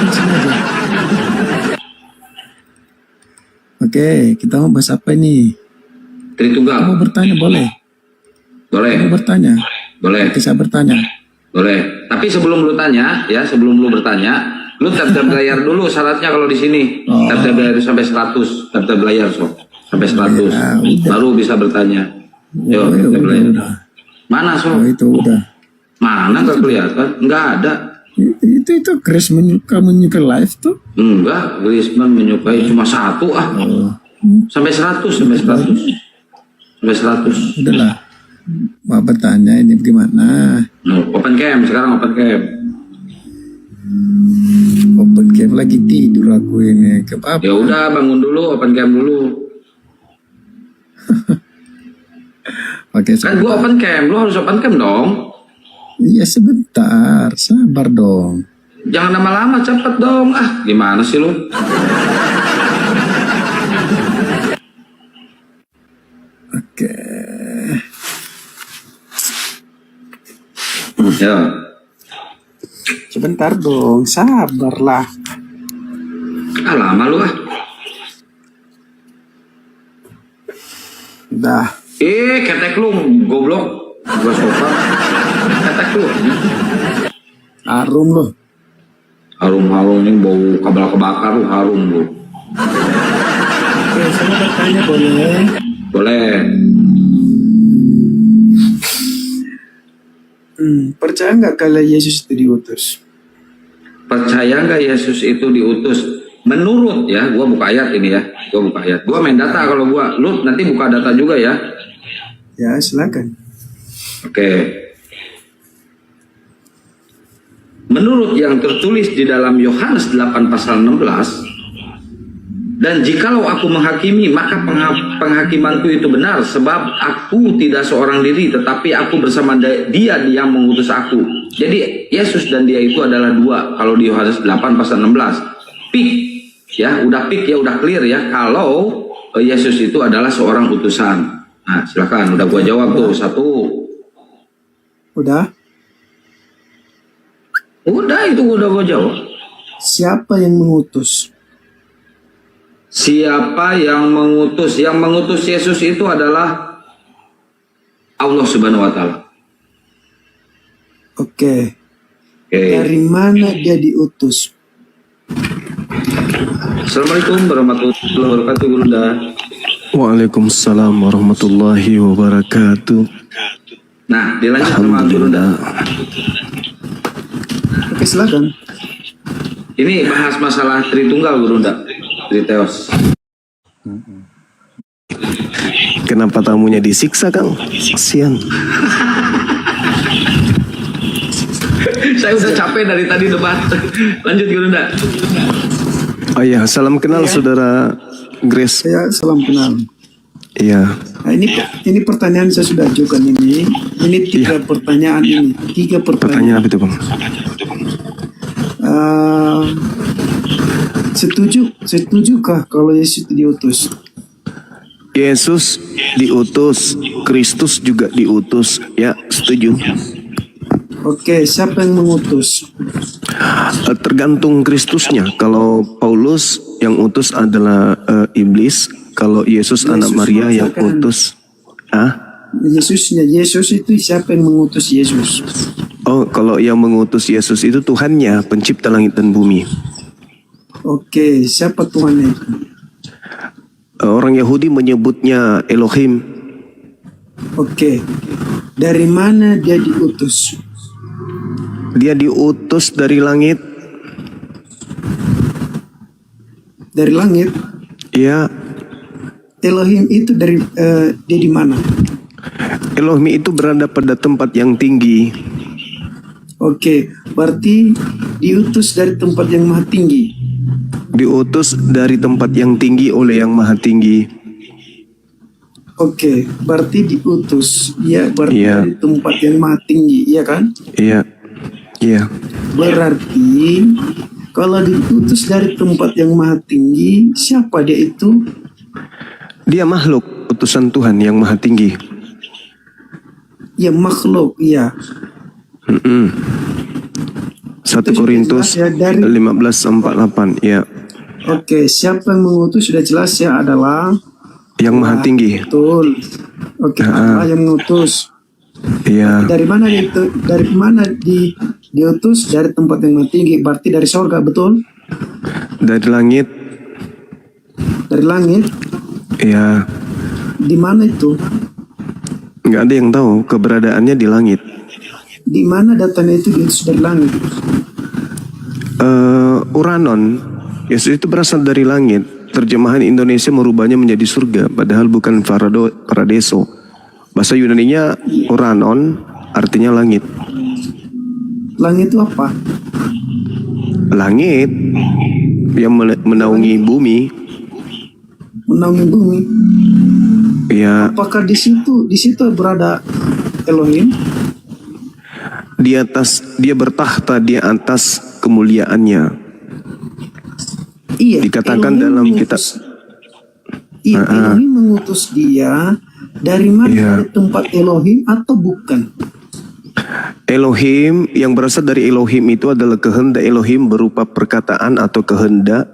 sini aja. Oke, kita mau bahas apa nih? Tritunggal. Kamu bertanya boleh? Boleh. Kamu bertanya? Boleh. Oke, saya bertanya. Boleh. Tapi sebelum lu tanya, ya sebelum lu bertanya, lu tap-tap layar dulu syaratnya kalau di sini. Oh. Tap-tap layar sampai 100, tap-tap layar sampai 100. Ya, udah. Baru bisa bertanya. Yo, Oh, ya tap-tap udah, layar. udah. Mana Oh, itu udah. Mana nggak kelihatan? Nggak ada. Itu Chris menyuka live tuh. Enggak, Griezmann menyukai cuma satu Oh. sampai 100, sampai 100. Sampai 100. Udahlah. Mau bertanya ini gimana? Open cam, sekarang open cam. Open cam lagi tidur aku ini. Ke apa? Ya udah, bangun dulu, open cam dulu. Oke, Kan gua open cam, lu harus open cam dong. iya sebentar, sabar dong. Jangan lama-lama, cepet dong. Ah, gimana sih lu? Oke. Ya. Sebentar dong, sabarlah. Ah, lama lu ah. Udah. Ketek lu, goblok. Gua sofa. Ketek lu. Harum loh. Harum-harum ini bau kabel kebakar lu, harum lu. Oke, saya bertanya boleh? Boleh. Percaya nggak kalau Yesus itu diutus? Percaya nggak Yesus itu diutus? Menurut ya, gua buka ayat ini ya. Gua buka ayat. Gua main data kalau gua. Lu nanti buka data juga ya. Ya, silakan. Oke. Menurut yang tertulis di dalam Yohanes 8 pasal 16, dan jikalau aku menghakimi, maka penghakimanku itu benar, sebab aku tidak seorang diri, tetapi aku bersama dia yang mengutus aku. Jadi Yesus dan dia itu adalah dua. Kalau di Yohanes 8 pasal 16, pik ya, udah pik ya, udah clear ya, kalau Yesus itu adalah seorang utusan. Nah, silakan, udah gua jawab tuh satu. Udah. Udah, itu udah gua jawab. Siapa yang mengutus? Siapa yang mengutus? Yang mengutus Yesus itu adalah Allah Subhanahu wa Ta'ala. Oke. Oke. Dari mana dia diutus? Assalamualaikum warahmatullahi wabarakatuh, Bunda. Waalaikumsalam warahmatullahi wabarakatuh. Nah, dilanjut sama Bunda. Oke, silakan. Ini bahas masalah Tritunggal, Bunda. Triteos. Kenapa tamunya disiksa, Kang? Kasian. Saya udah capek dari tadi debat. Lanjut, Bunda. Oh iya, salam kenal saudara Grace. Saya salam kenal. Iya. Nah, ini pertanyaan saya sudah ajukan ini. Ini tiga pertanyaan ini. Tiga Pertanyaan pertanyaan. apa itu, Bang? Setujukah kalau Yesus diutus? Yesus diutus, Kristus juga diutus. Ya, setuju. Oke, siapa yang mengutus? Tergantung Kristusnya. Kalau Paulus yang utus adalah iblis, kalau Yesus anak Maria yang utus. Yesusnya, Yesus itu siapa yang mengutus Yesus? Oh, kalau yang mengutus Yesus itu Tuhannya, pencipta langit dan bumi. Oke, siapa Tuhannya itu? Orang Yahudi menyebutnya Elohim. Oke, dari mana dia diutus? Dia diutus dari langit. Dari langit. Ya, Elohim itu dari dia di mana? Elohim itu berada pada tempat yang tinggi. Oke, berarti diutus dari tempat yang maha tinggi. Diutus dari tempat yang tinggi oleh yang maha tinggi. Oke, berarti diutus. Ya, berarti Iya. dari tempat yang maha tinggi, iya kan? Iya, iya. Berarti kalau diutus dari tempat yang maha tinggi, siapa dia itu? Dia makhluk utusan Tuhan yang maha tinggi. Ya makhluk, ya. 1 Itu sudah Korintus jelas ya, dari 15:48 ya. Oke, siapa yang mengutus sudah jelas ya, adalah Yang Maha Tinggi. betul. Oke, adalah yang mengutus. Iya, Dari mana dia itu? Dari mana diutus? Dari tempat yang Maha Tinggi, berarti dari sorga, betul? dari langit. Dari langit. Ya, Di mana itu? nggak ada yang tahu keberadaannya di langit. Di mana datanya itu diutus dari langit? Uranon, Yesus itu berasal dari langit. Terjemahan Indonesia merubahnya menjadi surga, padahal bukan paradiso. Bahasa Yunaninya Uranon, artinya langit. Langit itu apa? Langit yang menaungi bumi. Menaungi bumi. Ya, Apakah di situ berada Elohim? dia bertahta di atas kemuliaannya. Iya. Dikatakan Elohim dalam mengutus- Iya, Elohim mengutus dia dari mana? Iya. Dari tempat Elohim atau bukan? Elohim, yang berasal dari Elohim itu adalah kehendak Elohim berupa perkataan atau kehendak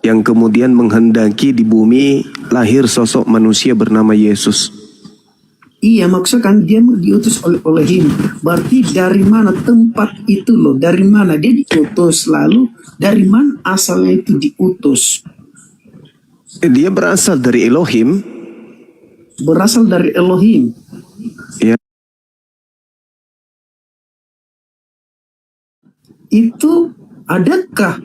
yang kemudian menghendaki di bumi lahir sosok manusia bernama Yesus. Iya, maksudnya kan dia diutus oleh Elohim. Berarti dari mana tempat itu loh? Dari mana dia diutus? Lalu dari mana asalnya itu diutus? Dia berasal dari Elohim. Berasal dari Elohim. Ya, Itu adakah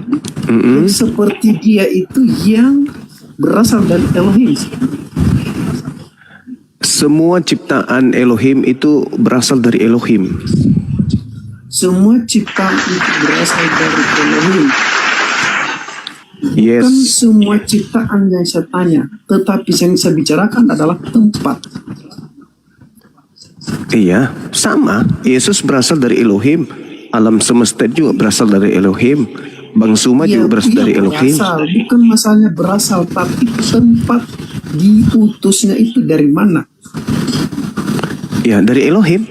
mm-mm. seperti dia itu yang berasal dari Elohim? Semua ciptaan Elohim itu berasal dari Elohim. Semua ciptaan itu berasal dari Elohim. Yes. Bukan semua ciptaan yang saya tanya, tetapi yang saya bicarakan adalah tempat. Iya, sama. Yesus berasal dari Elohim. Alam semesta juga berasal dari Elohim. Bang Suma juga berasal dari Elohim. Berasal, bukan masalahnya berasal, tapi tempat diutusnya itu dari mana? Ya, dari Elohim.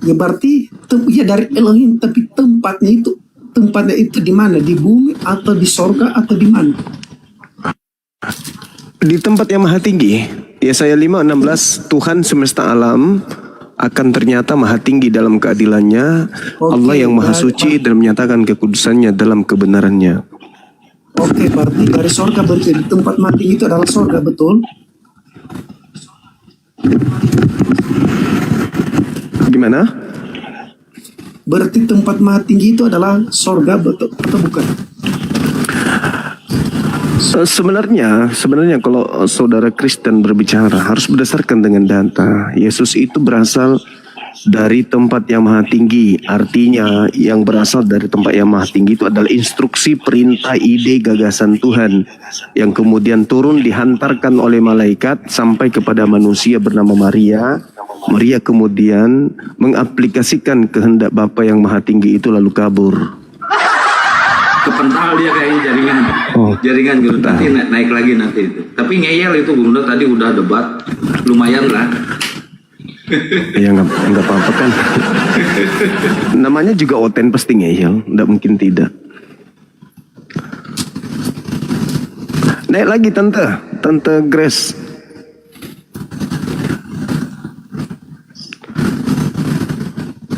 Ya berarti ya dari Elohim, tapi tempatnya itu di mana? Di bumi atau di sorga atau di mana? Di tempat yang maha tinggi. Yesaya 5:16, Tuhan semesta alam akan ternyata maha tinggi dalam keadilannya. Oke, Allah yang maha baik, suci dan menyatakan kekudusannya dalam kebenarannya. Oke, berarti dari sorga, berarti di tempat mati itu adalah sorga, betul? Gimana? Berarti tempat maha tinggi itu adalah sorga, betul atau bukan? Sebenarnya kalau saudara Kristen berbicara harus berdasarkan dengan data. Yesus itu berasal dari tempat yang maha tinggi. Artinya yang berasal dari tempat yang maha tinggi itu adalah instruksi, perintah, ide, gagasan Tuhan yang kemudian turun dihantarkan oleh malaikat sampai kepada manusia bernama Maria. Maria kemudian mengaplikasikan kehendak Bapa yang maha tinggi itu lalu kabur. Kepental dia kayaknya jaringan. Oh. Jaringan guru nanti naik lagi nanti itu. Tapi ngeyel itu guru tadi udah debat lumayan lah. Ya nggak apa-apa kan. Namanya juga Oten pasti ngeyel, nggak mungkin tidak. Naik lagi Tante Grace.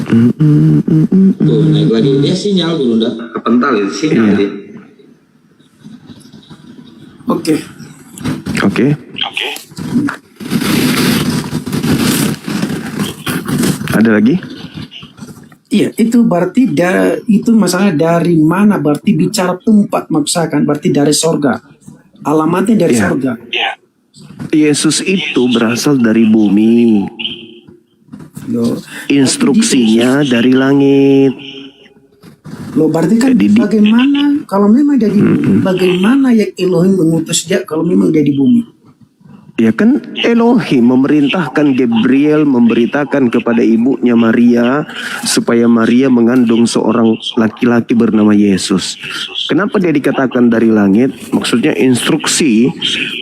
Tuh naik lagi dia sinyal guru kepental itu sinyal Iya. dia. Oke. Ada lagi? Iya, itu berarti itu masalah dari mana? Berarti bicara tempat maksakan, berarti dari sorga. Alamatnya dari Iya. sorga. Yesus itu berasal dari bumi. Loh, Instruksinya dari langit. berarti kan Jadi bagaimana kalau memang dia di bumi, bagaimana ya Elohim mengutus dia kalau memang dia di bumi? Ya kan Elohim memerintahkan Gabriel memberitakan kepada ibunya Maria supaya Maria mengandung seorang laki-laki bernama Yesus. Kenapa dia dikatakan dari langit? Maksudnya instruksi,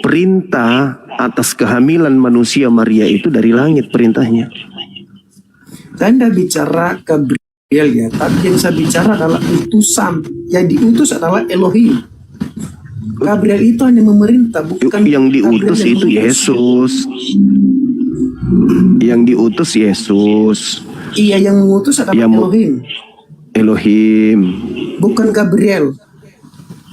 perintah atas kehamilan manusia Maria itu dari langit perintahnya. Tanda bicara Gabriel ya, tapi yang saya bicara adalah utusan. Yang diutus adalah Elohim. Gabriel itu hanya memerintah, bukan Yang diutus Gabriel yang itu mengutus. Yesus. Yang diutus Yesus. Iya, yang mengutus adalah Yang Elohim, Elohim. bukan Gabriel.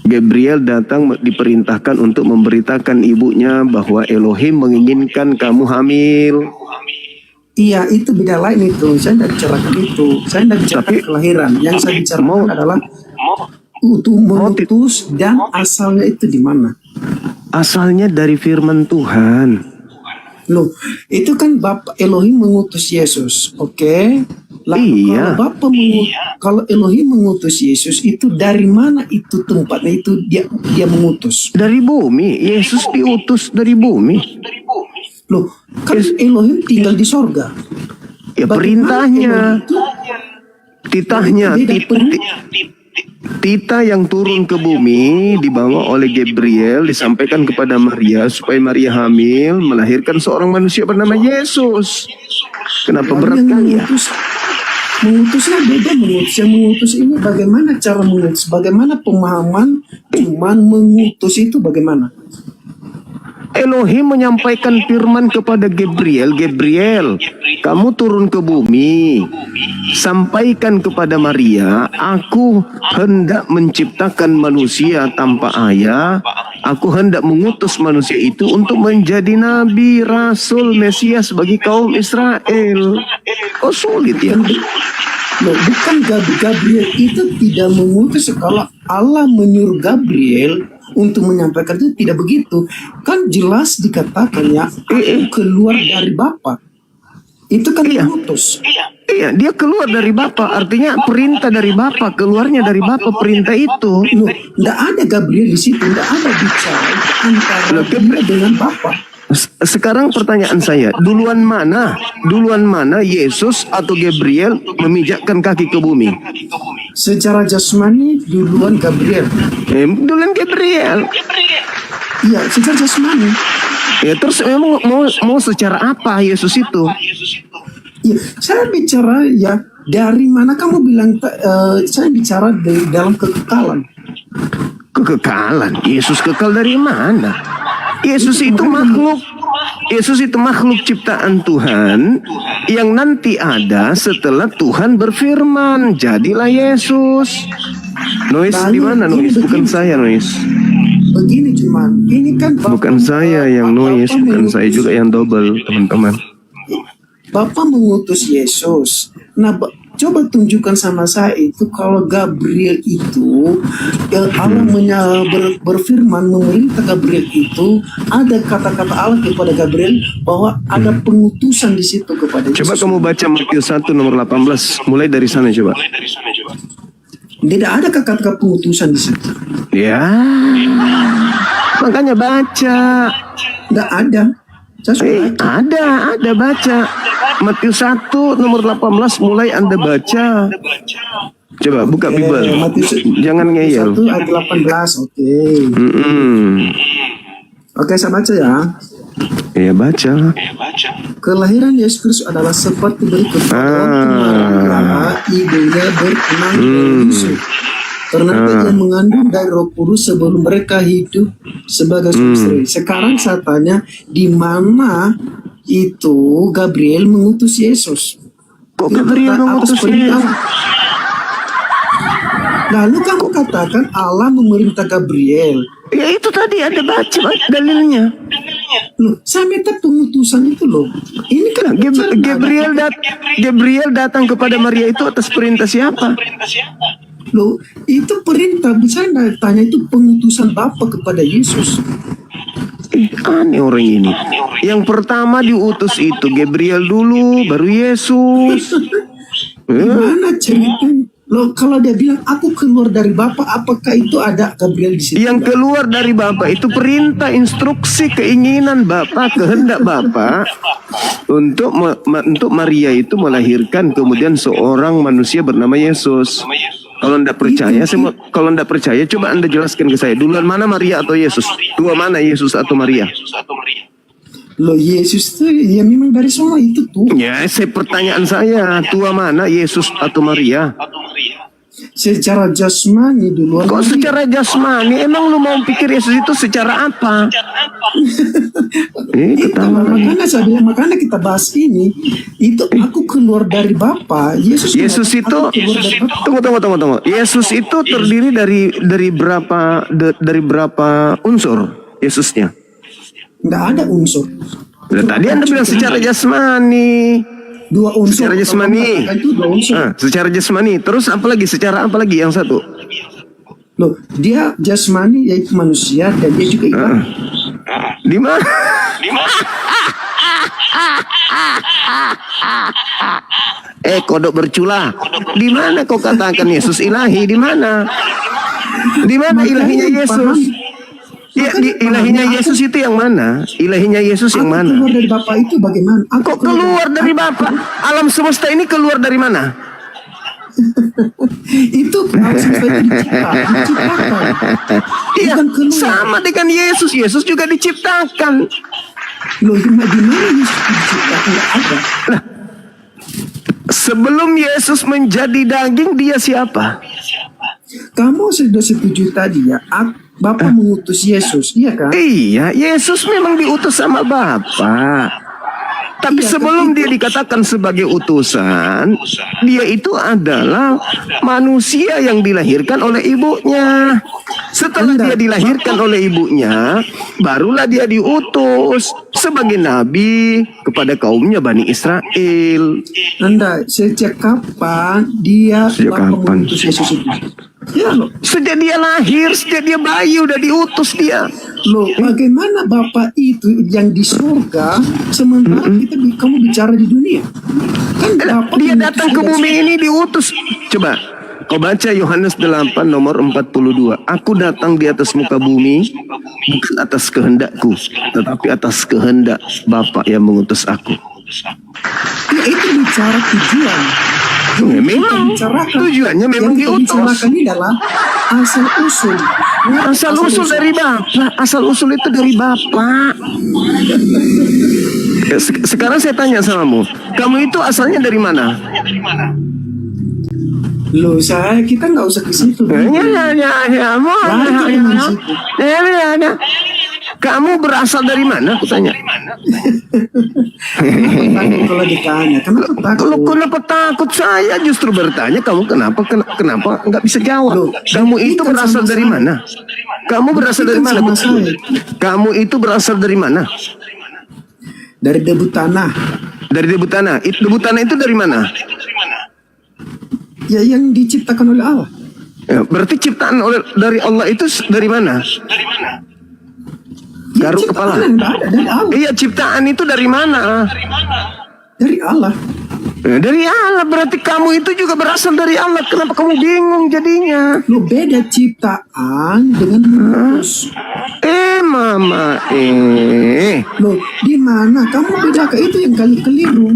Gabriel datang diperintahkan untuk memberitakan ibunya bahwa Elohim menginginkan kamu hamil. Iya, itu beda lain itu. Saya tidak bicarakan itu. Saya tidak bicarakan Tapi- kelahiran. Yang saya bicarakan Mau- adalah mengutus dan asalnya itu di mana. Asalnya dari firman Tuhan. Loh, itu kan Bapak Elohim mengutus Yesus, oke? Lalu Iya. kalau Elohim mengutus Yesus, itu dari mana itu tempatnya itu dia mengutus? Dari bumi. Yesus diutus dari bumi. Loh, kan Elohim tinggal di sorga. Ya Bagaimana perintahnya. Elohim itu? Titahnya. Beda Tita yang turun ke bumi dibawa oleh Gabriel disampaikan kepada Maria supaya Maria hamil melahirkan seorang manusia bernama Yesus. Kenapa Lalu berat yang kali ya? mengutusnya beda mengutus. Yang mengutus ini bagaimana cara mengutus? Bagaimana pemahaman cuman mengutus itu bagaimana? Elohim menyampaikan firman kepada Gabriel, Gabriel, kamu turun ke bumi, sampaikan kepada Maria, aku hendak menciptakan manusia tanpa ayah, aku hendak mengutus manusia itu untuk menjadi nabi, rasul, Mesias bagi kaum Israel. Oh sulit ya? Loh, bukan Gabriel itu tidak mengutus. Kalau Allah menyuruh Gabriel untuk menyampaikan itu tidak begitu. Kan jelas dikatakan ya, aku keluar dari Bapa. Itu kan Iya. mengutus. Iya, dia keluar dari Bapa, artinya perintah dari Bapa, keluarnya dari Bapa perintah itu. Loh, tidak ada Gabriel di situ, tidak ada bicara antara Loh, dia dengan Bapa. Sekarang pertanyaan saya, duluan mana Yesus atau Gabriel memijakkan kaki ke bumi? Secara jasmani duluan Gabriel. Duluan Gabriel. Iya, secara jasmani. Ya terus memang mau secara apa Yesus itu? Ya, saya bicara ya dari mana kamu bilang saya bicara dari dalam kekekalan. Kekekalan. Yesus kekal dari mana? Yesus itu makhluk. Yesus itu makhluk ciptaan Tuhan yang nanti ada setelah Tuhan berfirman. Jadilah Yesus. Nois di mana Nois? Bukan saya Nois. Begini cuman, ini kan Bukan saya yang noise, bukan saya juga yang double, teman-teman. Bapak mengutus Yesus. Nah, coba tunjukkan sama saya itu kalau Gabriel itu Allah berfirman memerintah Gabriel itu ada kata-kata Allah kepada Gabriel bahwa ada pengutusan di situ kepada Yesus. Coba kamu baca Matius 1 nomor 18, mulai dari sana coba. Tidak ada kata-kata pengutusan di situ. Ya, makanya baca. Tidak ada. Saya sudah Ada baca. Matius 1 nomor 18 mulai Anda baca. Coba buka Bible. Matius Jangan ngeyel. 1 ayat 18. Oke. Oke, saya baca ya. Ya baca. Kelahiran Yesus Kristus adalah seperti berikut. Maria, ibunya berkenan dengan Yusuf. Karena dia mengandung dari Roh Kudus sebelum mereka hidup sebagai suami istri. Sekarang saya tanya, di mana itu Gabriel mengutus Yesus? Kok Gabriel mengutus Yesus? Lalu kamu katakan Allah memerintah Gabriel. Ya itu tadi ada baca dalilnya. Loh, saya minta pengutusan itu loh. Ini kan Gabriel datang kepada Maria itu atas perintah siapa? loh, itu perintah. Saya tanya itu pengutusan Bapa kepada Yesus. Aneh orang ini. Yang pertama diutus itu Gabriel dulu, baru Yesus. Gimana ceritanya? Loh, kalau dia bilang aku keluar dari Bapa, apakah itu ada Gabriel di situ? Yang keluar dari Bapa itu perintah, instruksi, keinginan Bapa, kehendak Bapa untuk Maria itu melahirkan kemudian seorang manusia bernama Yesus. Kalau anda percaya, kalau anda percaya, coba anda jelaskan ke saya. Duluan mana Maria atau Yesus? Dua mana Yesus atau Maria? Loh, Yesus tuh ya memang dari semua itu tuh. Ya, pertanyaan saya, tua mana, Yesus atau Maria? Secara jasmani duluan. Kok secara jasmani? Emang lu mau pikir Yesus itu secara apa? Itu Ketawa lagi. makanya saya bilang, makanya kita bahas ini. Itu aku keluar dari Bapa. Yesus Yesus mengatakan, itu "Aku keluar dari Bapa." tunggu. Yesus itu terdiri dari berapa unsur Yesusnya? Nggak ada unsur. Nah, tadi Anda bilang secara jasmani. Dua unsur. Secara jasmani. Itu dua unsur. Secara jasmani. Terus apa lagi? Secara apa lagi yang satu? Loh, dia jasmani yaitu manusia dan dia juga ibadah. Di mana? Kodok bercula. Di mana kau katakan Yesus ilahi? Di mana? Di mana ilahinya Yesus? Ya, ilahinya Yesus itu yang mana? Ilahinya Yesus yang mana? Keluar dari Bapa itu bagaimana? Kok keluar dari Bapa? Alam semesta ini keluar dari mana? Itu alam semesta itu diciptakan. Iya, Bukan keluar. sama dengan Yesus. Yesus juga diciptakan. Loh, di mana Yesus diciptakan? Nggak ada. Sebelum Yesus menjadi daging, dia siapa? Kamu sudah setuju tadi ya? Bapa mengutus Yesus, iya kan? Iya, Yesus memang diutus sama Bapa. Tapi Iya, sebelum dia dikatakan sebagai utusan, dia itu adalah manusia yang dilahirkan oleh ibunya. Setelah dia dilahirkan oleh ibunya, barulah dia diutus sebagai nabi kepada kaumnya Bani Israel. Anda, sejak kapan dia Sejak Bapa kapan? mengutus Yesus itu? Ya loh. Sejak dia lahir, sejak dia bayi udah diutus dia. Loh, bagaimana Bapak itu yang di surga sementara kamu bicara di dunia? Kan Bapak Dia mengutus datang ke dari bumi ini diutus. Coba kau baca Yohanes 8 nomor 42. Aku datang di atas muka bumi bukan atas kehendakku, tetapi atas kehendak Bapa yang mengutus aku. Ya, itu bicara tujuan. Memang tujuannya memang yang diutus. dibicarakan ini adalah asal usul. Asal usul dari Bapa. Asal usul itu dari Bapa. Sekarang saya tanya samamu, kamu itu asalnya dari mana? Loh, kita nggak usah ke situ. Kamu berasal dari mana? Aku tanya. Kalau ditanya, kenapa takut? Kenapa takut? Saya justru bertanya, kamu kenapa nggak bisa jawab? Loh, Kamu itu kan berasal sama dari saya. mana? Kamu berasal dari Kan mana? sama saya. Kamu itu berasal dari mana? Dari debu tanah. Dari debu tanah. Debu tanah itu dari mana? Ya, yang diciptakan oleh Allah. Ya, berarti ciptaan dari Allah itu dari mana? Ya, Garuk ciptaan kepala. yang nggak ada dari Allah. Iya, ciptaan itu dari mana? Dari Allah. Dari Allah. Berarti kamu itu juga berasal dari Allah. Kenapa kamu bingung jadinya? Lo beda ciptaan dengan mengutus. Mama. Lo di mana kamu beda ke itu yang kali keliru.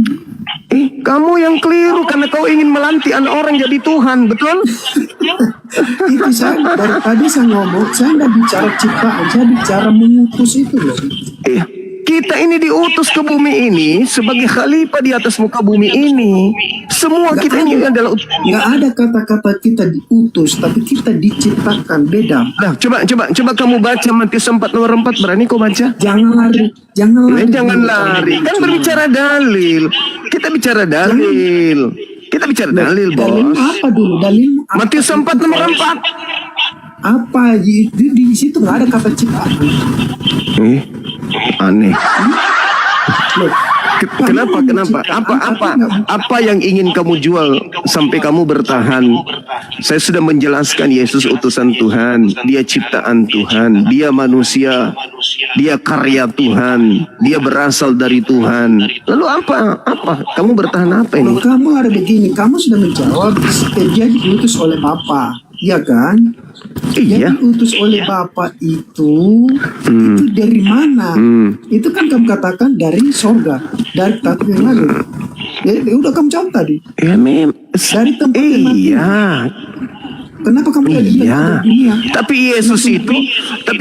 Kamu yang keliru karena kau ingin melantikan orang jadi Tuhan, betul? Itu saya dari tadi saya ngomong, saya nggak bicara ciptaan, saya bicara mengutus itu loh. Kita ini diutus ke bumi ini sebagai khalifah di atas muka bumi ini. Semua Nggak kita ini ada. adalah. Nggak ada kata-kata kita diutus, tapi kita diciptakan, beda. Nah, coba kamu baca Matius 4 nomor 4, berani kau baca? Jangan lari, jangan lari. Jangan lari. Kan berbicara dalil. Kita bicara dalil. Kita bicara dalil, Dalil bos. apa dulu? Dalil apa? Matius 4 nomor 4. Apa di situ nggak ada kata ciptaan. Aneh. Loh, Kenapa? Apa yang ingin kamu jual sampai kamu bertahan? Saya sudah menjelaskan Yesus utusan Tuhan, dia ciptaan Tuhan, dia manusia, dia karya Tuhan, dia berasal dari Tuhan. Lalu apa? Kamu bertahan apa ini? Kalau kamu ada begini, kamu sudah menjawab dia diutus oleh Bapa, ya kan? Iya. Yang diutus oleh Bapa itu dari mana? Itu kan kamu katakan dari sorga, dari tempat yang lalu. Ya, udah kamu jawab tadi. Ya Dari tempat yang mati. Iya. Kenapa kamu tidak bilang Iya. dari dunia? Tapi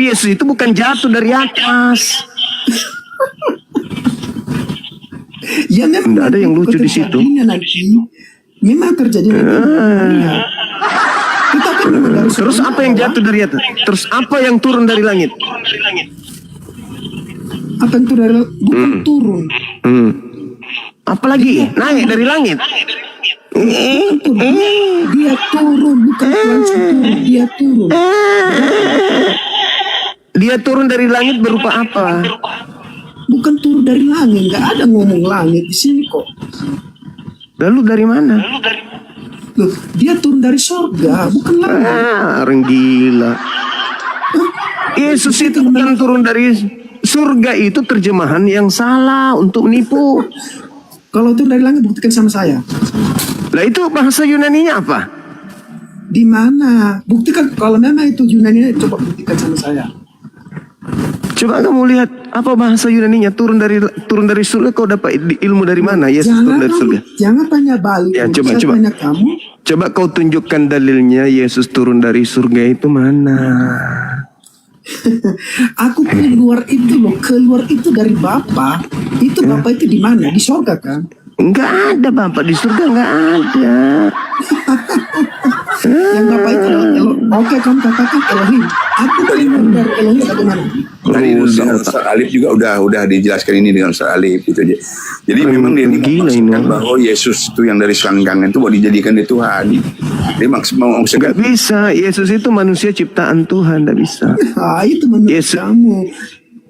Yesus itu bukan jatuh dari atas. Ya memang Nggak ada yang nanti lucu di situ. terjadinya nanti. Memang terjadi nanti. Kita kan memang dari Terus surga, apa yang jatuh dari atas? Terus apa yang turun dari langit? Apa yang turun dari bukan turun. Hmm. Apalagi naik dari langit. Dia turun, bukan langsung turun, dia turun. Dia turun dari langit berupa apa? Bukan turun dari langit, nggak ada ngomong langit di sini kok. Lalu dari mana? Loh, dia turun dari surga, bukan langit. Orang gila. Yesus itu bukan turun dari surga, itu terjemahan yang salah untuk menipu. Kalau turun dari langit buktikan sama saya. Lah itu bahasa Yunaninya apa? Di mana? Buktikan kalau memang itu Yunani, coba buktikan sama saya. Coba kamu lihat apa bahasa Yunaninya, turun dari surga. Kau dapat ilmu dari mana? Yesus turun dari surga. Jangan tanya balik. Ya, Saya coba. tanya kamu. Coba kau tunjukkan dalilnya Yesus turun dari surga itu mana? Aku keluar itu loh, keluar itu dari Bapa. Itu Bapa itu di mana? Di surga kan? Enggak ada Bapak di surga, enggak ada. Yang Bapa itu adalah Elohim. Oke, kamu katakan Elohim. Aku keluar dari Elohim bagaimana? Tadi dengan Ustaz Alif juga udah dijelaskan ini dengan Ustaz Alif itu aja. Jadi memang dia Gila memaksudkan ini. bahwa Yesus itu yang dari selangkangan itu mau dijadikan di Tuhan. Dia mau Enggak bisa. Yesus itu manusia ciptaan Tuhan, enggak bisa. Itu menurut Yesus. kamu.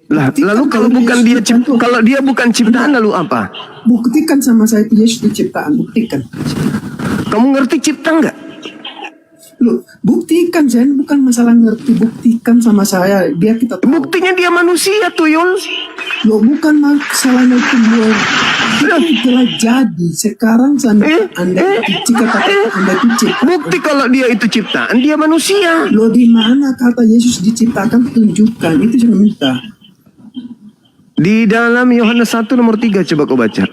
Lah, Buktikan lalu kalau bukan Yesus dia bukan Tuhan. kalau dia bukan ciptaan lalu apa? Buktikan sama saya itu Yesus diciptaan. Buktikan. Kamu ngerti cipta enggak? Loh, buktikan, jangan bukan masalah ngerti. Buktikan sama saya biar kita tahu. Buktinya dia manusia, tuyul. Loh, bukan masalahnya itu Lord. Itu telah jadi. Sekarang Anda jika kata Anda itu ciptaan. Bukti kalau dia itu ciptaan, dia manusia. Loh, di mana kata Yesus diciptakan, tunjukkan. Itu saya minta. Di dalam Yohanes 1 nomor 3 coba kau baca.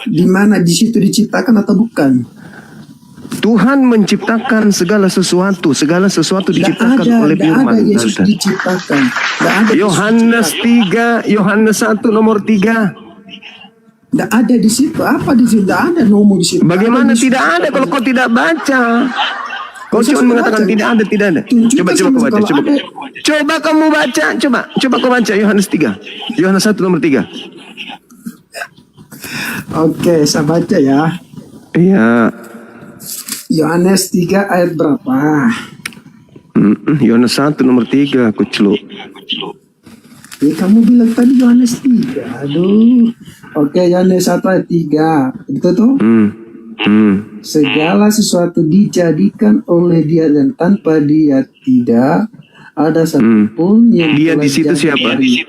Di mana di situ diciptakan atau bukan? Tuhan menciptakan segala sesuatu diciptakan oleh Tidak firman. ada Yesus diciptakan. Tidak ada Yohanes 3, Yohanes 1 nomor 3. Tidak ada di situ. Apa di situ? Tidak ada nomor di situ. Bagaimana tidak ada kalau kau tidak baca? Kau Saya cuma sudah mengatakan baca. tidak ada. Tunjukkan Coba sama kau baca, kalau coba. ada. Coba kamu baca, coba kau baca Yohanes 3. Yohanes 1 nomor 3. Oke, saya baca ya. Iya. Yohanes 3 ayat berapa? Yohanes 1 nomor 3, kucluk. Ya, kamu bilang tadi Yohanes 3. Aduh. Oke, Yohanes 1 ayat 3. Itu tuh. Segala sesuatu dijadikan oleh Dia dan tanpa Dia tidak ada satupun yang Dia telah di situ jadi siapa? dari-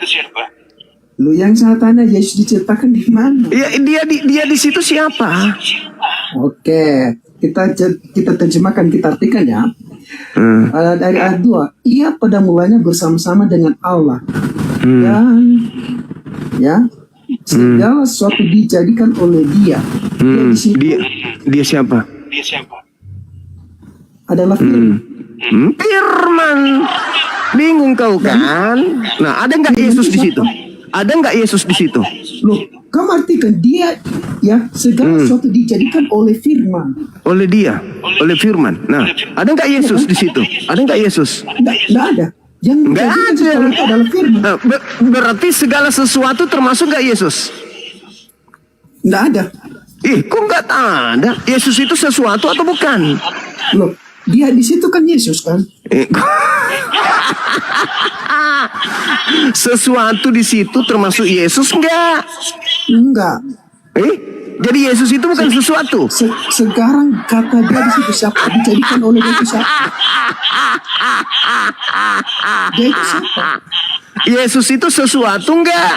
Lu yang saya tanya Yesus diciptakan di mana? Ya, dia di situ siapa? Oke, kita terjemahkan, kita artikan ya. Dari ayat 2, ia pada mulanya bersama-sama dengan Allah. Dan ya, segala sesuatu dijadikan oleh Dia. Dia di situ Dia siapa? adalah firman. Firman. Bingung kau kan? Nah, ada nggak Yesus di situ? Ada nggak Yesus di situ? Loh, kamu artikan Dia ya, segala sesuatu dijadikan oleh firman. Oleh dia, oleh firman. Nah, ada nggak Yesus di situ? Ada nggak Yesus? Nggak ada. Yang Nggak menjadikan ada. sesuatu itu adalah firman. Nah, berarti segala sesuatu termasuk nggak Yesus? Nggak ada. Kok nggak ada? Yesus itu sesuatu atau bukan? Loh, Dia di situ kan Yesus kan? Sesuatu di situ termasuk Yesus nggak? Enggak. Jadi Yesus itu bukan sesuatu. Sekarang kata Dia di situ siapa? Dijadikan oleh Dia itu siapa? Dia itu siapa? Yesus itu sesuatu nggak?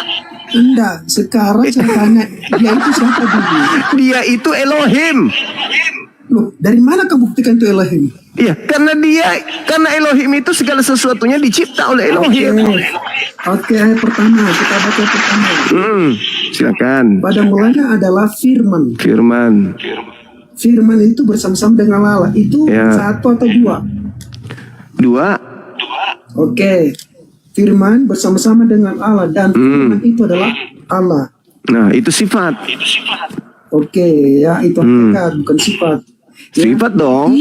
Enggak. Sekarang saya tanya, Dia itu siapa dulu? Dia itu Elohim. Loh, dari mana kamu buktikan itu Elohim? Iya, karena Elohim itu segala sesuatunya dicipta oleh Elohim. Oke, ayat pertama. Kita baca pertama. Silakan. Pada mulanya adalah firman. Firman. Firman itu bersama-sama dengan Allah. Itu Ya. satu atau dua? 2. Oke. Firman bersama-sama dengan Allah. Dan firman itu adalah Allah. Nah, itu sifat. Oke, ya itu hakikat, bukan sifat. Ya, Sifat dong.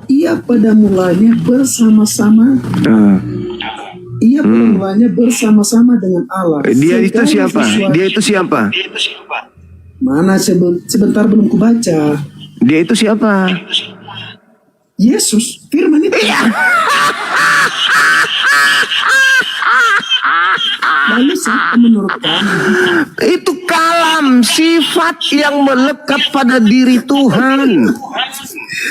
ia pada mulanya bersama-sama. Nah, Ia pada mulanya bersama-sama dengan Allah. dia itu Segala siapa? sesuatu- Dia itu siapa? Mana sebentar belum kubaca. Dia itu siapa? Yesus, firman itu. Lalu siapa menurut kamu? Itu kalam, sifat yang melekat pada diri Tuhan.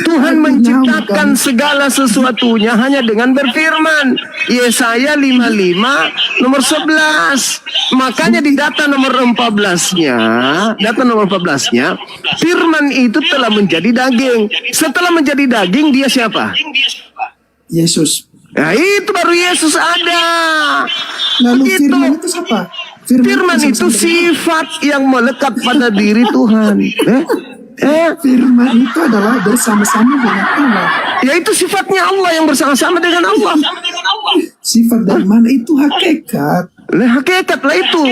Tuhan menciptakan segala sesuatunya hanya dengan berfirman. Yesaya 55 nomor 11. Makanya di data nomor 14-nya, firman itu telah menjadi daging. Setelah menjadi daging, dia siapa? Yesus. Nah, itu baru Yesus ada. Lalu Itu. firman itu siapa? Firman itu sifat yang melekat pada diri Tuhan. Firman itu adalah bersama-sama dengan Allah. Ya itu sifatnya Allah yang bersama-sama dengan Allah. Sifat dari mana itu hakikat? Nah, hakikat lah itu.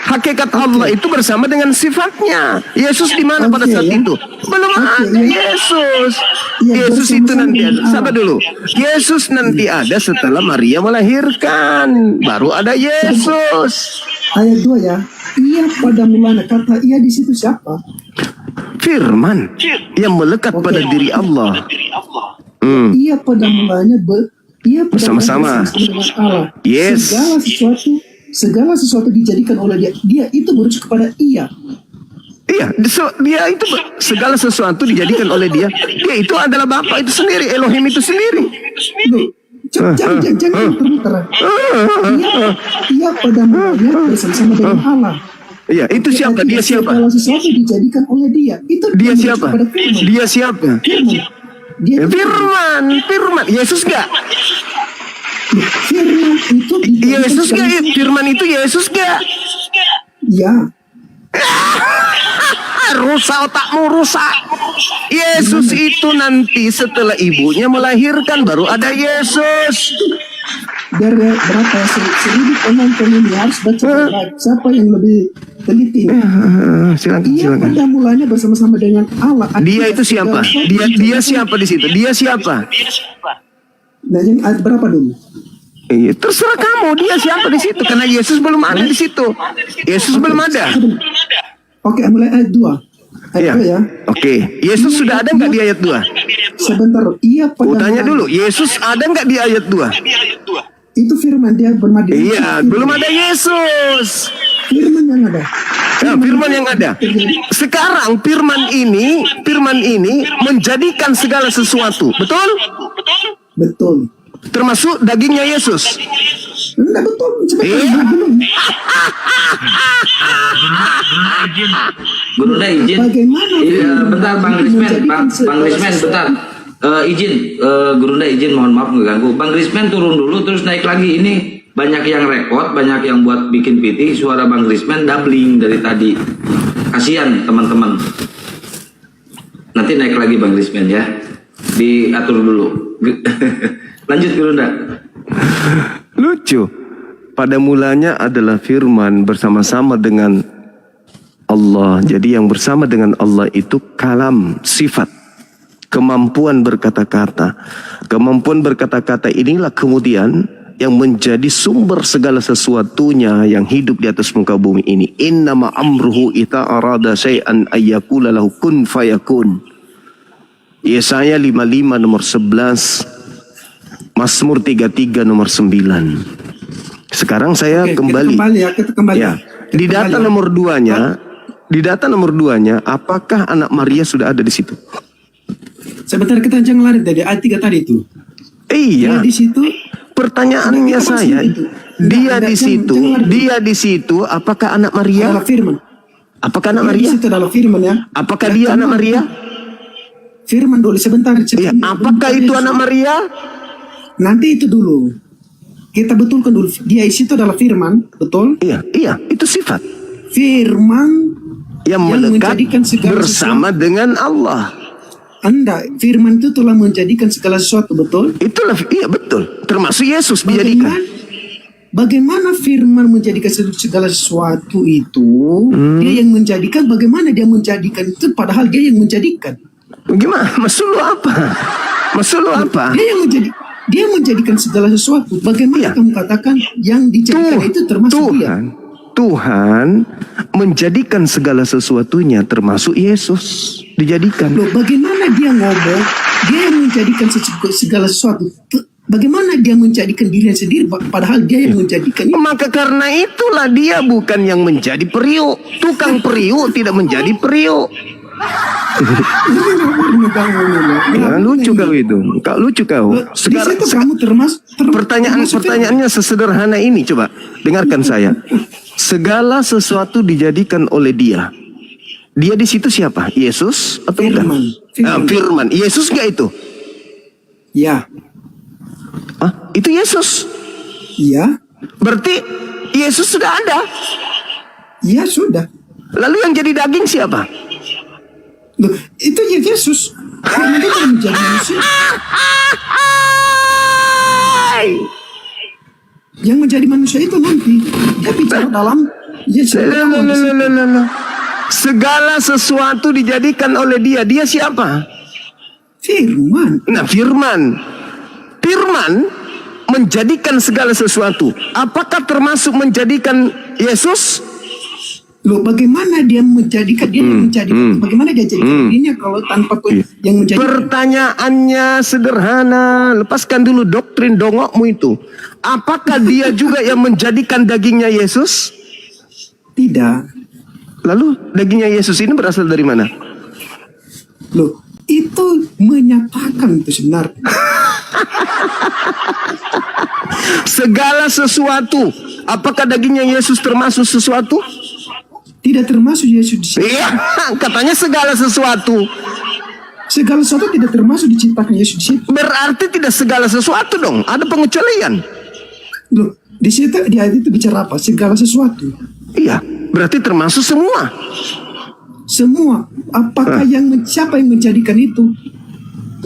Hakikat Allah itu bersama dengan sifatnya. Yesus di mana pada saat itu? Belum ada Yesus. Yesus itu nanti ada. Sabar dulu. Yesus nanti ada setelah Maria melahirkan. Baru ada Yesus. Ayat 2 ya. Ia pada mulanya, kata ia di situ siapa? Firman yang melekat pada diri Allah. Ia pada mulanya ia pada Bersama-sama. mulanya dengan Allah. Yes. Segala sesuatu dijadikan oleh dia. Dia itu merujuk kepada ia. Iya, dia itu segala sesuatu dijadikan oleh dia. Dia itu adalah Bapa itu sendiri, Elohim itu sendiri. Loh, jangan muter-muter. Ia pada mulanya bersama-sama dengan Allah. Iya, itu siapa? Dia siapa? Segala sesuatu dijadikan oleh dia. Itu Dia merujuk siapa? kepada firman. Dia siapa? Firman. Dia Firman. Yesus gak? firman itu Yesus gak? Firman itu Yesus gak? Ya. Rusak otakmu, rusak. Yesus itu nanti setelah ibunya melahirkan baru ada Yesus. Biar berapa ya, 1.000 penonton ini harus baca baik. Siapa yang lebih teliti? Ia pada mulanya bersama-sama dengan Allah. Dia itu siapa? Dia siapa di situ? Dia siapa? Nah, yang ayat berapa dulu? Iya, terserah kamu. Dia siapa di situ? Karena Yesus belum ada di situ. Yesus belum ada. Oke, mulai ayat 2. Ayat 2 ya. Oke. Yesus sudah ada nggak di ayat 2? Sebentar. Ia pada Tanya mulanya- dulu. Yesus ada nggak di ayat 2? Itu firman dia bermadi. Iya, belum ada Yesus. Firman yang ada. Nah, firman yang ada. Sekarang firman ini menjadikan segala sesuatu. Betul? Betul. Termasuk dagingnya Yesus. Enggak betul. Sebentar. Iya. Belum. Gurunda izin. Bagaimana? Iya, bentar Bang Rismen, Bang Rismen, bentar. Gurunda izin, mohon maaf mengganggu. Bang Rismen turun dulu terus naik lagi. Ini banyak yang rekod, banyak yang buat bikin PT. Suara Bang Rismen doubling dari tadi. Kasihan teman-teman. Nanti naik lagi Bang Rismen ya. Diatur dulu. Lanjut Gurunda. Lucu. Pada mulanya adalah firman bersama-sama dengan Allah. Jadi yang bersama dengan Allah itu kalam, sifat. Kemampuan berkata-kata. Kemampuan berkata-kata inilah kemudian yang menjadi sumber segala sesuatunya yang hidup di atas muka bumi ini. Innama amruhu ita arada syai'an ayyakula lahu kun fayakun. Yesaya 55 nomor 11. Mazmur 33 nomor 9. Sekarang saya kembali. Kita kembali. Ya. Di data nomor 2-nya, apakah anak Maria sudah ada di situ? Sebentar, kita jangan lari dari ayat 3 tadi itu. Iya. Di situ Pertanyaannya saya, dia di situ, apakah anak Maria? adalah firman. Apakah anak Di Maria? situ adalah firman ya. Apakah dia anak Maria? Firman dulu sebentar. Iya. Apakah itu anak Maria? Nanti itu dulu. Kita betulkan dulu. Dia di situ adalah firman, betul? Iya, itu sifat Firman yang melekat menjadikan segala bersama dengan Allah. Anda, firman itu telah menjadikan segala sesuatu, betul? Itulah, iya betul. Termasuk Yesus dijadikan. bagaimana firman menjadikan segala sesuatu itu, dia yang menjadikan, bagaimana dia menjadikan itu padahal dia yang menjadikan. Gimana? Maksud lu apa? Maksud lu apa? Dia menjadikan segala sesuatu. Bagaimana Iya. kamu katakan yang dijadikan itu termasuk dia? Tuhan menjadikan segala sesuatunya termasuk Yesus dijadikan. Loh, bagaimana dia ngomong, dia yang menjadikan segala sesuatu. Bagaimana dia menjadikan dirinya sendiri padahal dia yang menjadikan itu? Maka karena itulah dia bukan yang menjadi periuk. Tukang periuk tidak menjadi periuk. Nah, lucu kau itu. Kau lucu kau. Sekarang kamu termasuk Pertanyaannya sesederhana ini, coba dengarkan saya. Segala sesuatu dijadikan oleh dia. Dia di situ siapa? Yesus atau Firman. bukan? Firman. Yesus nggak itu? Ya, Itu Yesus. iya, Berarti Yesus sudah ada. iya sudah. Lalu yang jadi daging siapa? Loh, itu ya Yesus. Karena dia telah menjadi manusia. Yang menjadi manusia itu nanti dia bicara dalam Yesus. Segala sesuatu dijadikan oleh dia. Dia siapa? Firman. Nah, Firman menjadikan segala sesuatu. Apakah termasuk menjadikan Yesus? Loh, bagaimana dia menjadikan dia yang menjadikan? Bagaimana dia jadikan dirinya kalau tanpa yang menjadi? Pertanyaannya sederhana. Lepaskan dulu doktrin dongokmu itu. Apakah dia juga yang menjadikan dagingnya Yesus? Tidak. Lalu dagingnya Yesus ini berasal dari mana? Loh, itu menyatakan itu sebenarnya. Segala sesuatu. Apakah dagingnya Yesus termasuk sesuatu? Tidak termasuk Yesus di sini. Iya, katanya segala sesuatu. Segala sesuatu tidak termasuk diciptakan Yesus di situ. Berarti tidak segala sesuatu dong. Ada pengecualian. Loh, di situ di ayat itu bicara apa? Segala sesuatu. Iya, berarti termasuk semua. Semua. Apakah siapa yang menjadikan itu?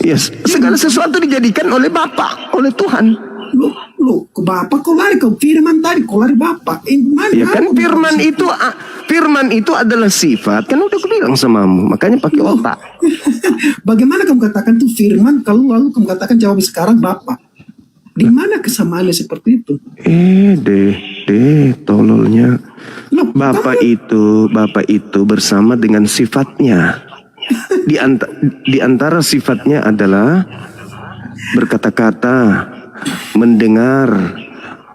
Yes, segala sesuatu dijadikan oleh Bapa, oleh Tuhan. Loh, ke Bapak kau lari, kau firman tadi, kau lari Bapak. Mana? Ya kan firman itu adalah sifat. Kan udah aku bilang samamu, makanya pakai otak. Bagaimana kamu katakan itu firman, kalau lalu kamu katakan jawab sekarang Bapak? Di mana kesamaannya seperti itu? Tololnya. Loh, Bapak itu bersama dengan sifatnya. Di antara sifatnya adalah berkata-kata, mendengar,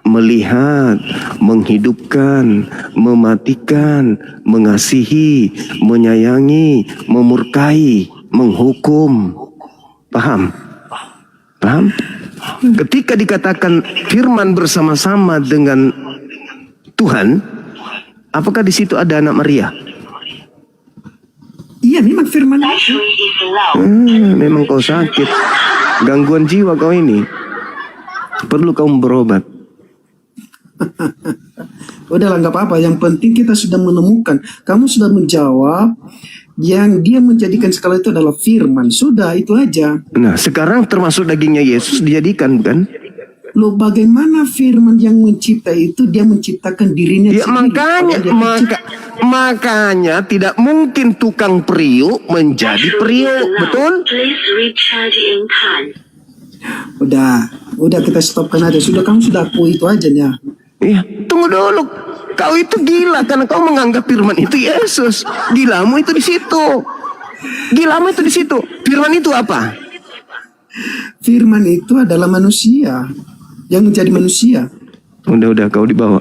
melihat, menghidupkan, mematikan, mengasihi, menyayangi, memurkai, menghukum. Paham? Ketika dikatakan firman bersama-sama dengan Tuhan, apakah di situ ada anak Maria? Iya, memang firman itu. Memang kau sakit. Gangguan jiwa kau ini. Perlu kau berobat. Udahlah, nggak apa-apa. Yang penting kita sudah menemukan. Kamu sudah menjawab. Yang dia menjadikan segala itu adalah firman. Sudah, itu aja. Nah, sekarang termasuk dagingnya Yesus dijadikan, bukan? Loh, bagaimana firman yang mencipta itu dia menciptakan dirinya Ya, sendiri? makanya tidak mungkin tukang periuk menjadi periuk, betul? Udah kita stopkan aja. Sudah, kamu sudah akui itu aja ya. Iya, tunggu dulu. Kau itu gila karena kau menganggap firman itu Yesus. Gilamu itu di situ. Firman itu apa? Firman itu adalah manusia yang menjadi manusia. Udah kau dibawa.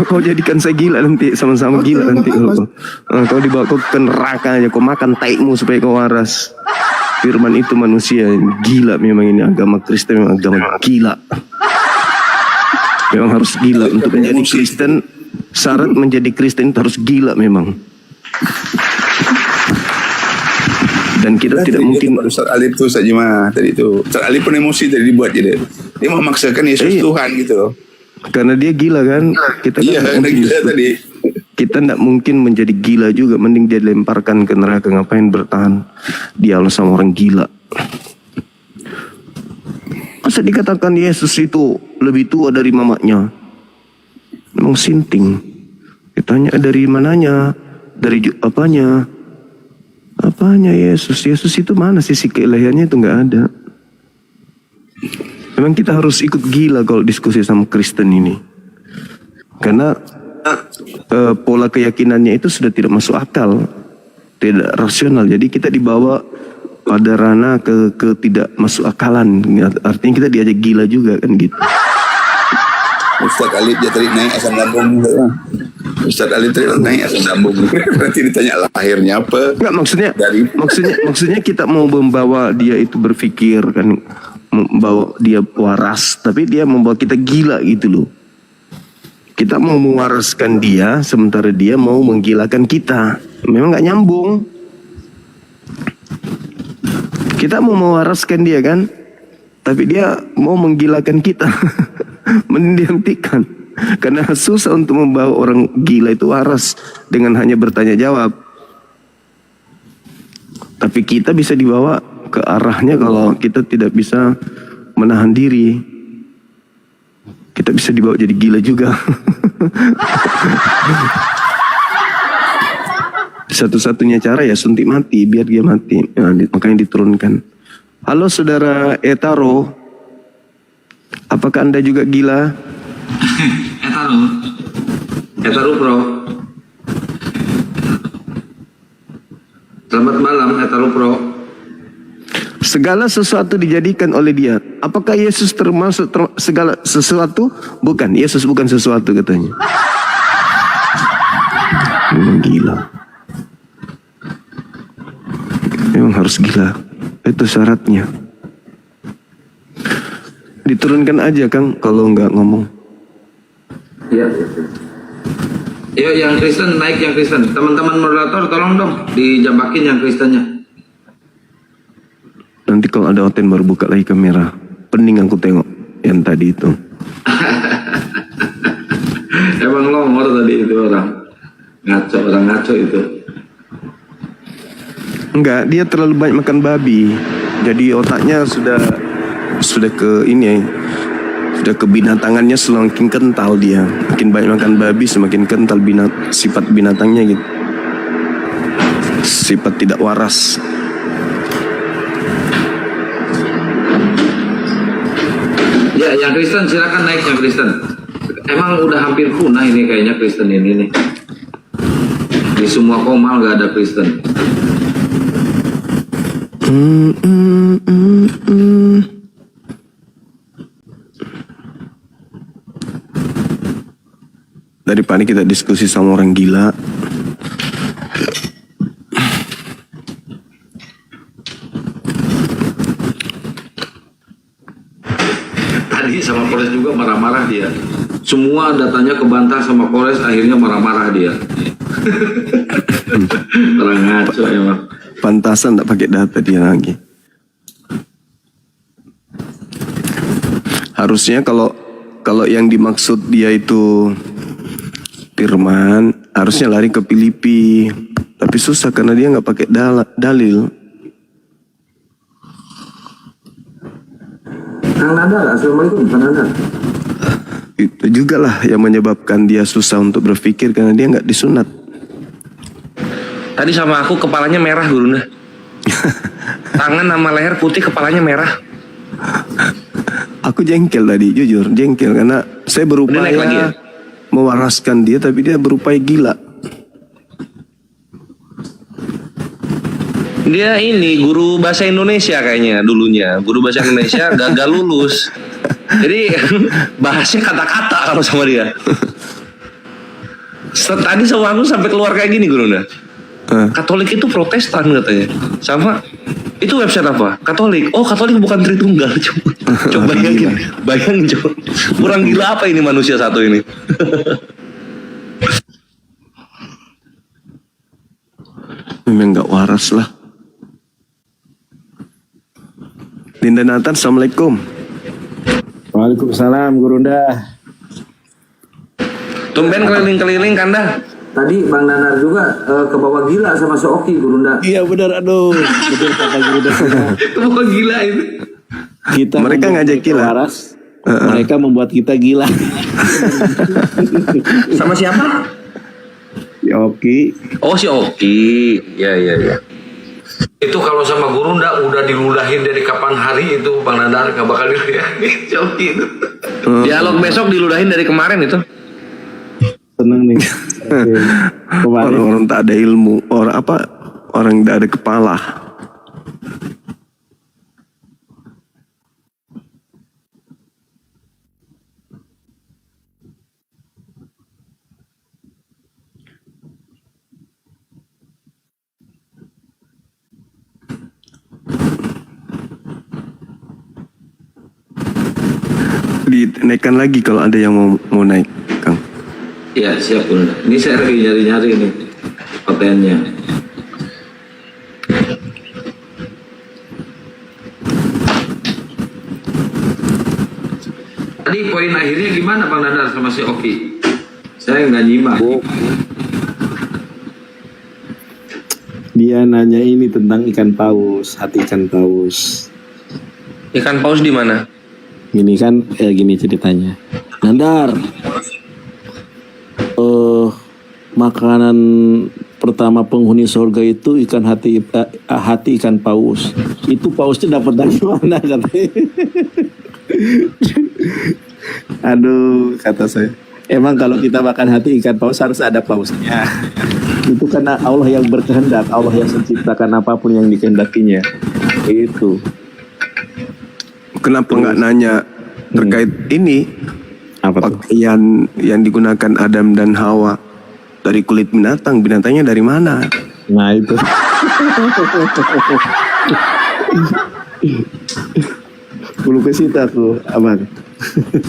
Kau jadikan saya gila nanti, sama-sama gila nanti. Kau dibawa kau ke neraka aja, kau makan taikmu supaya kau waras. Firman itu manusia. Gila memang ini agama Kristen, memang agama gila. Memang harus gila untuk menjadi Kristen. Syarat menjadi Kristen itu harus gila memang. Dan kita tidak mungkin. Ustaz Alif tuh Ustaz Jima tadi itu. Ustaz Alif pun emosi tadi dibuat jadi. Dia memaksakan Yesus Tuhan gitu. Karena dia gila kan. Kita karena gila tadi. Kita tidak mungkin menjadi gila juga. Mending dia lemparkan ke neraka. Ngapain bertahan dialog sama orang gila. Masa dikatakan Yesus itu lebih tua dari mamanya. Memang sinting. Ditanya dari mananya, dari apanya? Apanya Yesus? Yesus itu mana sisi keilahiannya itu nggak ada. Memang kita harus ikut gila kalau diskusi sama Kristen ini. Karena pola keyakinannya itu sudah tidak masuk akal, tidak rasional. Jadi kita dibawa pada ranah ke tidak masuk akalan. Artinya kita diajak gila juga kan gitu. Ustaz Alif dia tadi naik asam lambung. Ustaz Alif tadi naik asam lambung. Berarti ditanya lahirnya apa? Enggak, Dari- maksudnya kita mau membawa dia itu berpikir kan, membawa dia waras, tapi dia membawa kita gila gitu loh. Kita mau mewaraskan dia, sementara dia mau menggilakan kita. Memang nggak nyambung. Kita mau mewaraskan dia kan, tapi dia mau menggilakan kita. Mending dihentikan. Karena susah untuk membawa orang gila itu waras dengan hanya bertanya jawab. Tapi kita bisa dibawa ke arahnya kalau kita tidak bisa menahan diri. Kita bisa dibawa jadi gila juga. Satu-satunya cara ya suntik mati, biar dia mati. Nah, makanya diturunkan. Halo saudara Etaro, apakah Anda juga gila? Etaru Pro. Selamat malam Etaru Pro. Segala sesuatu dijadikan oleh dia. Apakah Yesus termasuk segala sesuatu? Bukan, Yesus bukan sesuatu katanya. Memang gila. Memang harus gila. Itu syaratnya. Diturunkan aja Kang kalau nggak ngomong. Iya. Yuk yang Kristen naik, yang Kristen. Teman-teman moderator tolong dong dijabakin yang Kristennya. Nanti kalau ada Oten baru buka lagi kamera. Pening aku tengok yang tadi itu. Emang longor tadi itu orang ngaco itu. Enggak, dia terlalu banyak makan babi. Jadi otaknya sudah ke ini, sudah ke binatangannya semakin kental dia. Makin banyak makan babi semakin kental sifat binatangnya gitu. Sifat tidak waras. Ya, yang Kristen silakan naik yang Kristen. Emang udah hampir punah ini kayaknya Kristen ini nih. Di semua komal nggak ada Kristen. Daripada kita diskusi sama orang gila. Tadi sama Polres juga marah-marah dia. Semua datanya kebantah sama Polres, akhirnya marah-marah dia. Orang ngaco emang. Pantasan tak pakai data dia lagi. Harusnya kalau yang dimaksud dia itu firman, harusnya lari ke Filipi. Tapi susah karena dia nggak pakai dalil. Kang Nanda, assalamualaikum Kang Nanda. Itu juga lah yang menyebabkan dia susah untuk berpikir karena dia nggak disunat. Tadi sama aku kepalanya merah Gurunda. Tangan sama leher putih, kepalanya merah. Aku jengkel tadi, jujur jengkel karena saya Udah naik lagi ya? berupaya mewaraskan dia tapi dia berupaya gila. Dia ini guru bahasa Indonesia kayaknya dulunya. Guru bahasa Indonesia gagal lulus. Jadi bahasnya kata-kata kalau sama dia. Tadi sama aku sampai keluar kayak gini Gurunda. Katolik itu Protestan katanya. Sama itu website apa? Katolik. Oh, Katolik bukan Tritunggal. Coba bayangin coba. Kurang gila apa ini manusia satu ini? Memang nggak waras lah. Linda Nathan, assalamualaikum. Waalaikumsalam Gurunda. Tumben keliling-keliling Kanda. Tadi Bang Nanar juga ke bawah gila sama si Oki Gurunda. Iya benar, aduh, betul kata Gurunda. Ke bawah gila itu. Kita Mereka ngomong ngajak gila. waras, Mereka membuat kita gila. Sama siapa? Ya Oki. Oh si Oki. Ya. Itu kalau sama guru udah diludahin dari kapan hari itu Bang Nandar nggak bakal dilihatin si Oki itu. Dialog besok diludahin dari kemarin itu. Seneng nih. Oke. Kemarin Orang-orang tak ada ilmu, orang tidak ada kepala. Dinaikkan lagi kalau ada yang mau naik, Kang. Iya siap Bang. Ini saya lagi nyari-nyari nih kontennya. Tadi poin akhirnya gimana Bang Nandar sama si Oki? Saya nggak nyimak. dia nanya ini tentang ikan paus, hati ikan paus. Ikan paus di mana? Gini kan, gini ceritanya. Nandar, makanan pertama penghuni surga itu ikan hati ikan paus. Itu pausnya dapat dari mana katanya? Aduh, kata saya. Emang kalau kita makan hati ikan paus harus ada pausnya. Itu karena Allah yang berkehendak, Allah yang menciptakan apapun yang dikehendakinya. Itu. Kenapa nggak nanya terkait ini? Apa tuh? Pakaian yang digunakan Adam dan Hawa dari kulit binatang, binatangnya dari mana? Nah itu. Bulu kesita tuh, abang.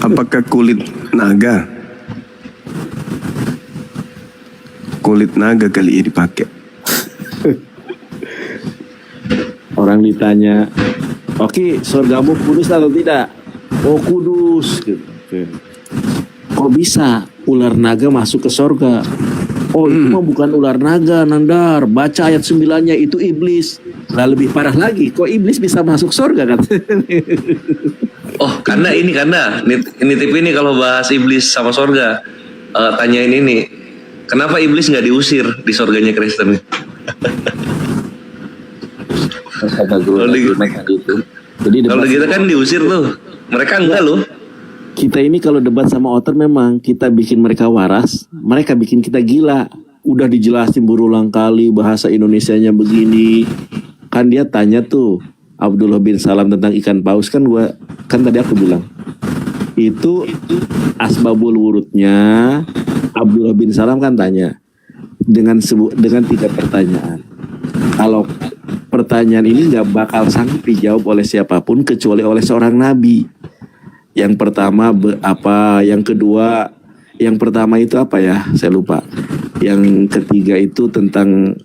Apakah kulit naga? Kulit naga kali ini dipakai. Orang ditanya, oke, surgamu kudus atau tidak? Oh kudus. Gitu. Kok bisa ular naga masuk ke surga? Oh itu mah bukan ular naga, Nandar. Baca ayat 9-nya, itu iblis. Lah lebih parah lagi, kok iblis bisa masuk surga kan? Oh karena ini nitip ini kalau bahas iblis sama surga. Tanyain ini, kenapa iblis nggak diusir di surganya Kristen? Kata guru gitu. Jadi Kalau kita kan diusir tuh, mereka enggak loh. kita ini kalau debat sama otor memang kita bikin mereka waras, mereka bikin kita gila. Udah dijelasin berulang kali bahasa Indonesianya begini. Kan dia tanya tuh Abdullah bin Salam tentang ikan paus, kan tadi aku bilang itu asbabul wurudnya. Abdullah bin Salam kan tanya dengan 3 pertanyaan. Kalau pertanyaan ini nggak bakal sanggup dijawab oleh siapapun kecuali oleh seorang nabi. Yang pertama apa? Yang kedua, yang pertama itu apa ya? Saya lupa. Yang ketiga itu tentang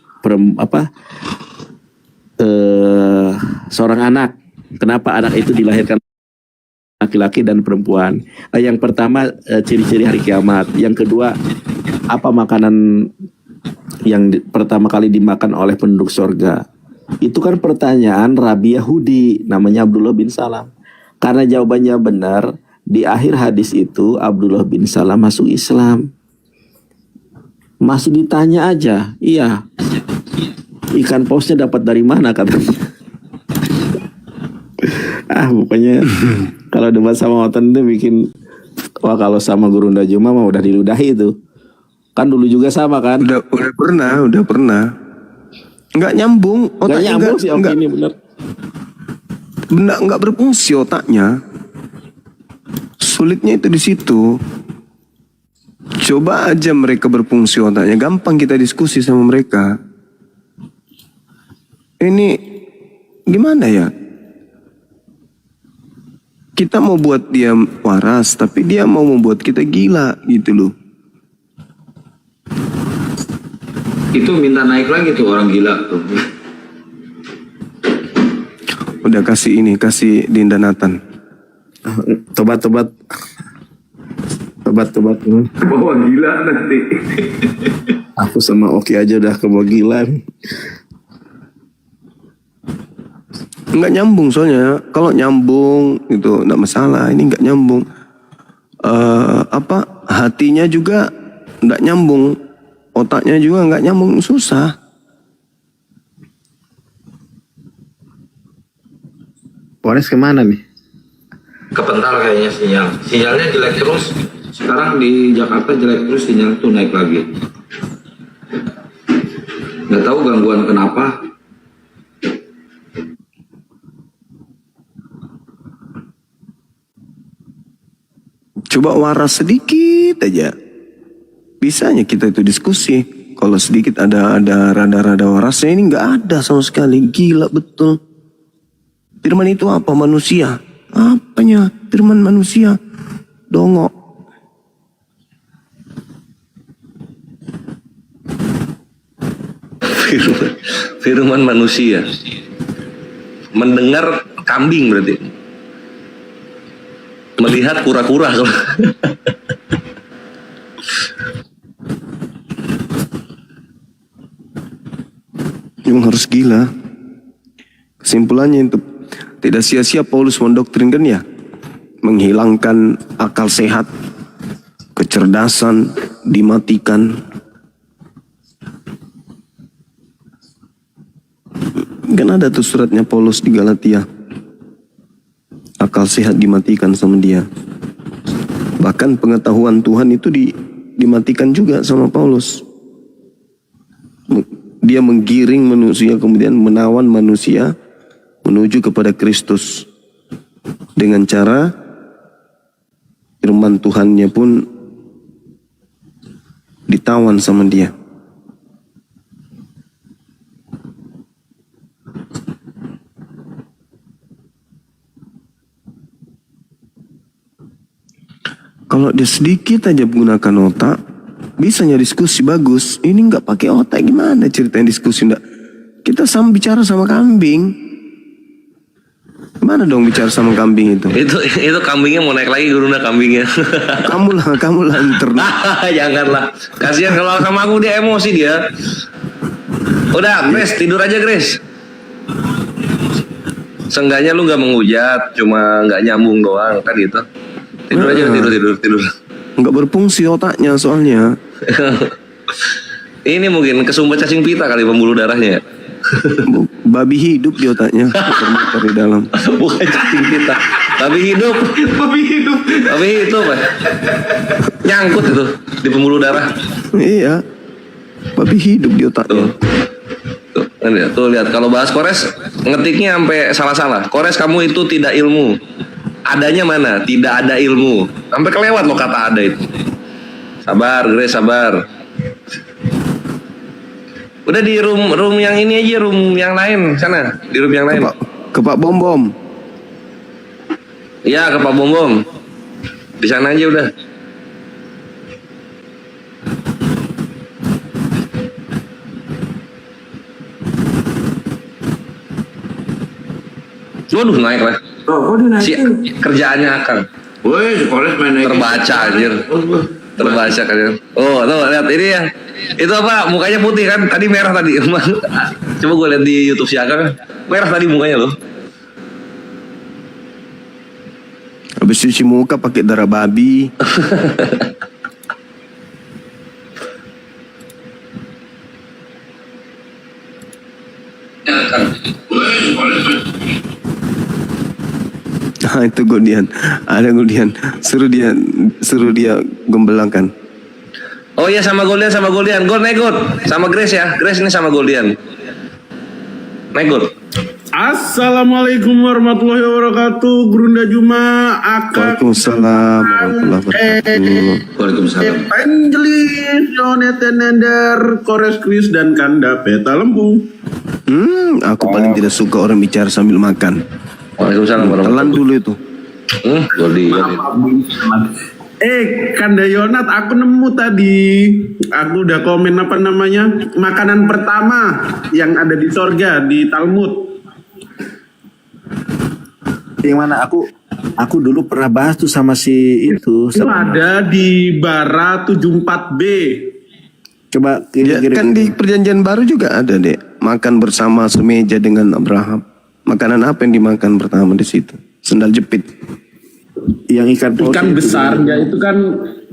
seorang anak. Kenapa anak itu dilahirkan laki-laki dan perempuan? Yang pertama ciri-ciri hari kiamat. Yang kedua, apa makanan yang pertama kali dimakan oleh penduduk surga? Itu kan pertanyaan Rabi Yahudi, namanya Abdullah bin Salam. Karena jawabannya benar, di akhir hadis itu Abdullah bin Salam masuk Islam. Masih ditanya aja, iya, ikan pausnya dapat dari mana katanya. Pokoknya kalau debat sama Otan itu bikin, wah kalau sama Guru Ndajuma mah udah diludahi itu. Kan dulu juga sama kan? Udah pernah. Nggak nyambung Nggak otaknya. nyambung sih Oki ini bener. Nggak berfungsi otaknya. Sulitnya itu di situ. Coba aja mereka berfungsi otaknya, gampang kita diskusi sama mereka. Ini gimana ya? Kita mau buat dia waras, tapi dia mau membuat kita gila gitu loh. Itu minta naik lagi tuh orang gila tuh. Udah kasih Dinda Nathan. Tobat. Bawa gila nanti. Aku sama Oki aja udah kebawa gila. Nggak nyambung soalnya. Kalau nyambung itu nggak masalah. Ini nggak nyambung. Hatinya juga nggak nyambung, otaknya juga nggak nyambung, susah. Polres kemana nih? Kepental kayaknya sinyalnya jelek terus. Sekarang di Jakarta jelek terus, sinyal tuh naik lagi. Nggak tahu gangguan kenapa. Coba waras sedikit aja, bisanya kita itu diskusi. Kalau sedikit ada rada-rada warasnya, ini nggak ada sama sekali. Gila betul. Firman itu apa? Manusia. Apanya? Firman manusia. Dongok. Firman manusia. Mendengar kambing berarti. Melihat kura-kura. Memang harus gila. Kesimpulannya itu tidak sia-sia Paulus mendoktrinkan ya, menghilangkan akal sehat, kecerdasan dimatikan. Kan ada tuh suratnya Paulus di Galatia, akal sehat dimatikan sama dia. Bahkan pengetahuan Tuhan itu dimatikan juga sama Paulus. Dia menggiring manusia, kemudian menawan manusia menuju kepada Kristus dengan cara firman Tuhannya pun ditawan sama dia. Kalau dia sedikit aja menggunakan otak, bisanya diskusi bagus. Ini nggak pakai otak, gimana ceritanya diskusi? Nggak, kita sama bicara sama kambing. Gimana dong bicara sama kambing itu? Itu kambingnya mau naik lagi, Gurunda, kambingnya. Kamu lah internet. Janganlah. Kasihan kalau sama aku, dia emosi dia. Udah, Grace, tidur aja, Grace. Seenggaknya lu nggak menghujat, cuma nggak nyambung doang kan gitu. Tidur aja, tidur. Nggak berfungsi otaknya soalnya. Ini mungkin kesumbat cacing pita kali pembuluh darahnya. Babi hidup di otaknya, termuter di dalam. Bukan cacing pita, babi hidup. Babi hidup, Pak. Nyangkut itu di pembuluh darah. Iya, babi hidup di otaknya. Tuh lihat, kalau bahas Kores ngetiknya sampai salah-salah. Kores, kamu itu tidak ilmu. Adanya mana? Tidak ada ilmu. Sampai kelewat lo kata ada itu. Sabar, Grace, sabar. Udah di room yang ini aja, room yang lain sana, di room yang lain. Ke Pak Bom Bom. Iya, ke Pak Bom Bom. Di sana aja udah. Waduh, naik lah. Oh, Si kerjaannya akan woi, Kores main naik. terbaca anjir. Terbaca kan. Oh, tuh lihat ini ya. Itu apa? Mukanya putih kan? Tadi merah tadi. Coba gue lihat di YouTube si Akang. Merah tadi mukanya loh. Habis cuci muka pakai darah babi. Nah, itu Godian. Ada Godian. Suruh dia gembelangkan. Oh iya, sama Goldian. Gol naik Gol. Sama Grace ya. Grace ini sama Goldian. Naik Gol. Assalamualaikum warahmatullahi wabarakatuh. Gurunda Juma akan Waalaikumsalam warahmatullahi wabarakatuh. Waalaikumsalam. Evangelis Jonathan Nender, Kores Kris dan Kanda Peta Lempung. Aku paling tidak suka orang bicara sambil makan. Waalaikumsalam warahmatullahi Telan dulu itu. Goldian. Kanda Yonat, aku nemu tadi. Aku udah komen apa namanya, makanan pertama yang ada di sorga di Talmud. Yang mana aku dulu pernah bahas tuh sama si itu. Itu ada di Bara 74B. Coba Ya, kan di perjanjian baru juga ada dek. Makan bersama semeja dengan Abraham. Makanan apa yang dimakan pertama di situ? Sendal jepit. Yang ikan paus Ikan itu. besarnya itu kan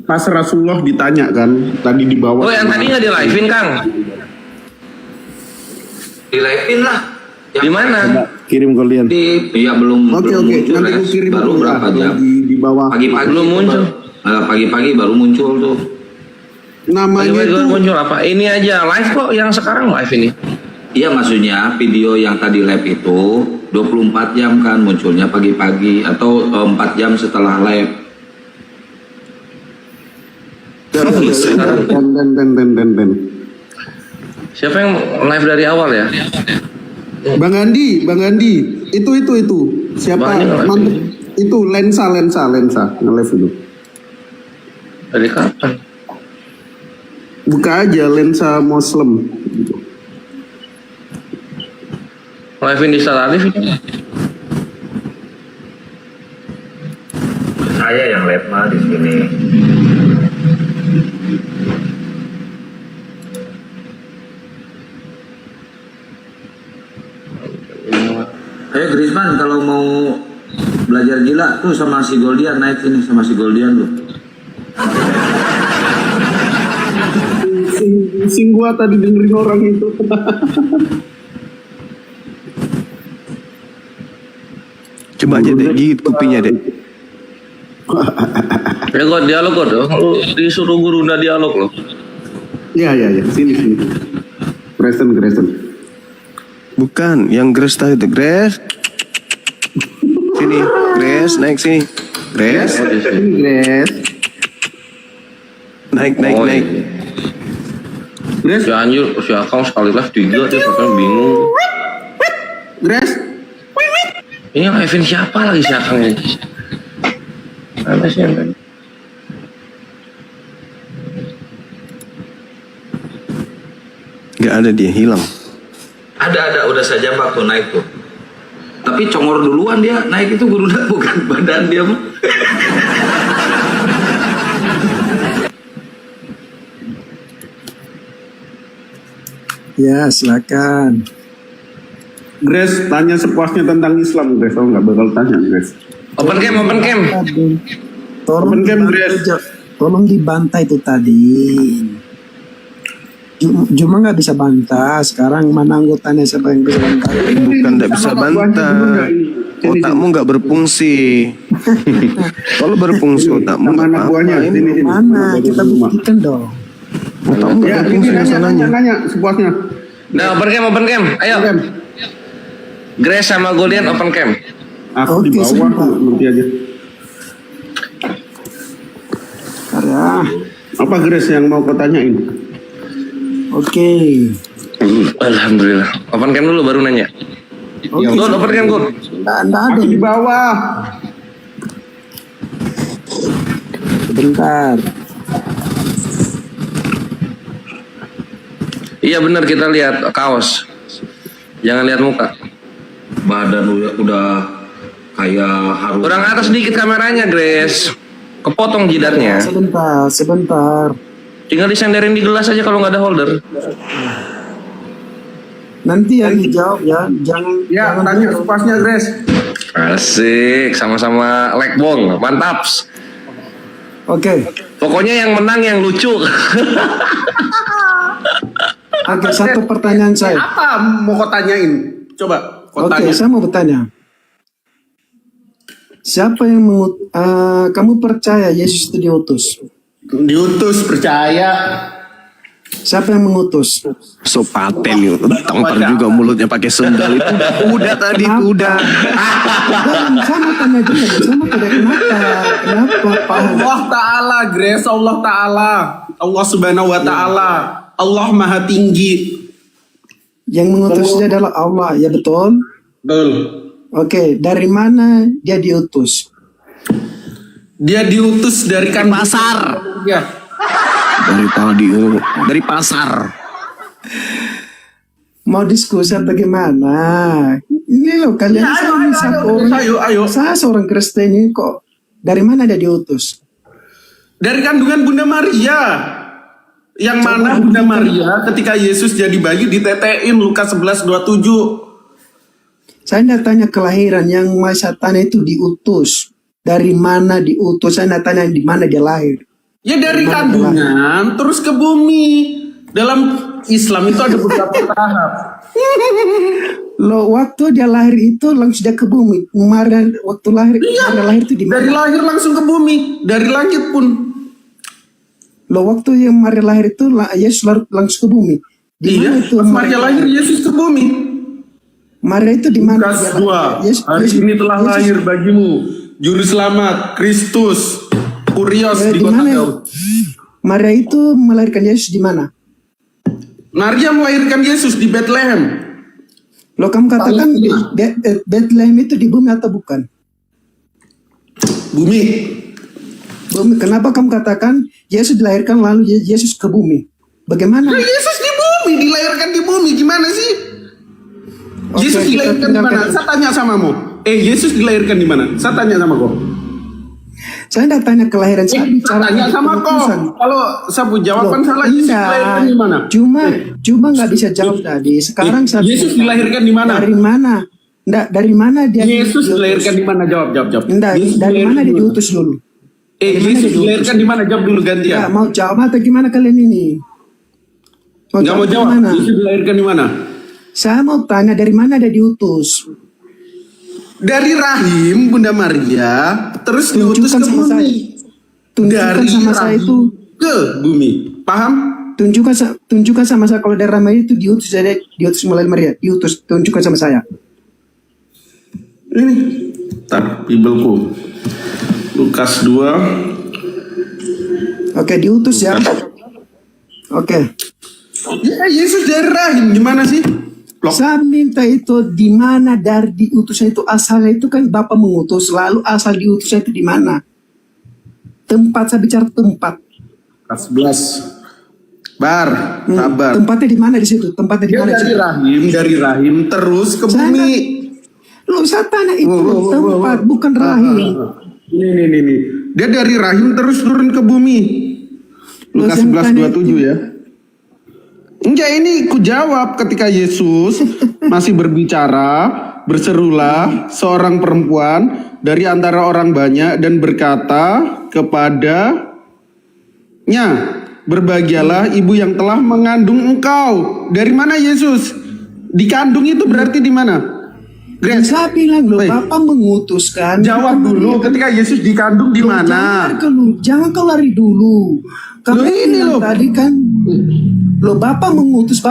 pas Rasulullah ditanya kan tadi di bawah. Oh yang tadi nggak di live-in Kang? Di live-in lah. Di mana? Coba kirim kalian. Iya belum Oke, belum oke. muncul Nanti ya. aku kirim Baru dulu berapa lah, jam? di bawah. Pagi-pagi Belum muncul. Pagi-pagi baru muncul tuh. Namanya Bagaimana itu muncul apa? Ini aja live kok yang sekarang live ini. Iya maksudnya video yang tadi live itu 24 jam kan munculnya pagi-pagi atau 4 jam setelah live. dan. Siapa yang live dari awal ya? Bang Andi, itu. Siapa? Bang Andi nge-live Mantep. Itu lensa nge-live itu. Dari kapan? Buka aja lensa Muslim. Live-in di Star Alif itu. Saya yang live mah di sini. Ayo Griezmann kalau mau belajar gila tuh sama si Goldian naik sini sama si Goldian tuh. Pusing gua tadi dengerin orang itu. Coba aja deh, gigit kupingnya deh. Ya kok dialog kok dong. Lu disuruh guru udah dialog loh. Ya. Sini. Grayson. Bukan, yang Grace tadi itu. Grace. Sini, Grace, naik sini. Grace, Ini Grace. naik. Grace. Si anjir, si Akang sekali live 3 dia pakai bingung. Grace. Ini live-in siapa lagi si Akang ini? Ada sih yang tadi. Gak ada, dia hilang. Ada udah saja Pak tuh naik tuh. Tapi congor duluan dia naik itu guru bukan badan dia mah. Ya, silakan. Grace tanya sepuasnya tentang Islam, Grace. Oh, nggak bakal tanya, Grace. Open cam. Aduh. Tolong Open cam, dibantai, Grace. tolong dibantai itu tadi. Cuma nggak bisa bantah. Sekarang mana anggotanya siapa yang bisa bantah? Bukan tidak bisa bantah. Otakmu nggak berfungsi. Kalau berfungsi otakmu Sama nggak anak buahnya. apa-apa. Sini. Mana? Kita buktikan dong. Otakmu nggak Ya, ini berfungsi masalahnya. nanya sepuasnya. Nah, open cam. Ayo. Cam. Grace sama Goldian open cam. Aku di Oke, bawah, sebentar. nanti aja. Ya, Apa Grace yang mau kau tanyain? oke. Alhamdulillah. Open cam dulu baru nanya. Oke. Good, open cam good. Nggak ada. Aku di bawah. Bentar. Iya benar kita lihat kaos. Jangan lihat muka. Badan udah kayak harus. Kurang atas sedikit kameranya, Grace. Kepotong jidatnya. Sebentar. Tinggal disenderin di gelas aja kalau nggak ada holder. Nanti yang dijawab ya. Jangan. Ya, jangan tanya sepuasnya, Grace. Asik, sama-sama like bong, mantap. Oke. Pokoknya yang menang yang lucu. Oke, satu pertanyaan saya. Apa mau kau tanyain? Coba kau Oke, tanya. saya mau bertanya. Siapa yang kamu percaya Yesus itu diutus? Diutus, percaya. Siapa yang mengutus? So paten itu. Tampar juga mulutnya pakai sendal itu. Udah tadi itu udah. Sama tanya juga, sama tidak kenapa Pak? Allah Ta'ala, Grace. Allah Ta'ala. Allah Subhanahu Wa Ta'ala. Allah Maha Tinggi. Yang mengutusnya adalah Allah, ya betul? Betul. Oke, dari mana dia diutus? Dia diutus dari pasar. Ya. Dari tadi, dari pasar. Mau diskusi bagaimana? Ini loh kalian Ayo. Saya seorang Kristen ini kok dari mana dia diutus? Dari kandungan Bunda Maria. Yang mana Bunda Maria ketika Yesus jadi bayi ditetein Lukas 11:27. Saya tidak tanya kelahiran, yang saya tanya itu diutus. Dari mana diutus? Saya tidak tanya di mana dia lahir. Ya dari Di mana dia lahir. kandungan terus ke bumi. Dalam Islam itu ada beberapa tahap. Loh, waktu dia lahir itu langsung dia ke bumi. Kemarin waktu lahir, Maria lahir itu di Dari mana? lahir langsung ke bumi, dari langit pun. Loh, waktu yang Maria lahir itu Yesus langsung ke bumi. Di Iya, mana itu pas Maria lahir Yesus ke bumi. Maria itu di mana? Lukas dia 2. lahir? Hari ini telah lahir bagimu juru selamat Kristus Kurios di di kota mana? Daud. Maria itu melahirkan Yesus di mana? Maria melahirkan Yesus di Bethlehem. Loh, kamu katakan Bethlehem itu di bumi atau bukan? Bumi. Bumi. Kenapa kamu katakan Yesus dilahirkan lalu Yesus ke bumi? Bagaimana? Nah, Yesus di bumi, dilahirkan di bumi. Gimana sih? Oke, Yesus kita dilahirkan di mana? tinggalkan. Saya tanya samamu. Yesus dilahirkan di mana? Saya tanya sama kau. Saya tidak tanya kelahiran, saya bicara Tanya sama kau. keputusan. Kalau sabu jawaban Loh, salah, Yesus enggak. dilahirkan di mana? Cuma nggak bisa jawab tadi. Sekarang saya Yesus bilang, dilahirkan di mana? Dari mana? Nggak, dari mana dia? Yesus diutus? dilahirkan di mana? Jawab. Nggak, Yesus dari dilahirkan mana dia di diutus dulu? Dari mana Yesus dia diutus? dilahirkan di mana? Jawab dulu Ya, gantian. mau jawab atau gimana kalian ini? Nggak mau jawab. gimana? Yesus dilahirkan di mana? Saya mau tanya dari mana dia diutus? Dari rahim Bunda Maria, terus diutus Tunjukkan ke sama saya. bumi. Tunjukkan Dari sama saya rahim itu. ke bumi. Paham? Tunjukkan sama saya kalau dari Maria itu diutus, saya diutus melalui Maria. Diutus, tunjukkan sama saya. Ini. Tar, Bibelku. Lukas 2. Oke, diutus ya. Oke. Ya, Yesus dari rahim. Gimana sih? Loh. Saya minta itu di mana dari diutusnya itu asalnya itu kan Bapak mengutus, lalu asal diutusnya itu di mana? Tempat, saya bicara tempat. Lukas 11. Sabar. Tempatnya di mana di situ? Tempatnya di Dia mana di situ? dari rahim terus ke Saya bumi. Loh, saya tanya itu tempat, bukan rahim. Ini. Dia dari rahim terus turun ke bumi. Lukas Loh, saya tanya 11:27 ya. Enggak, ini ku jawab ketika Yesus masih berbicara, berserulah seorang perempuan dari antara orang banyak dan berkata kepadanya, berbahagialah ibu yang telah mengandung engkau. Dari mana Yesus? Dikandung itu berarti di mana? Grace, Saya bilang loh, Wait. Bapak mengutuskan. jawab dulu ketika Yesus dikandung di mana? Jangan kau lari dulu. Kamu Loh, ini bilang loh. tadi kan. Loh, Bapak mengutus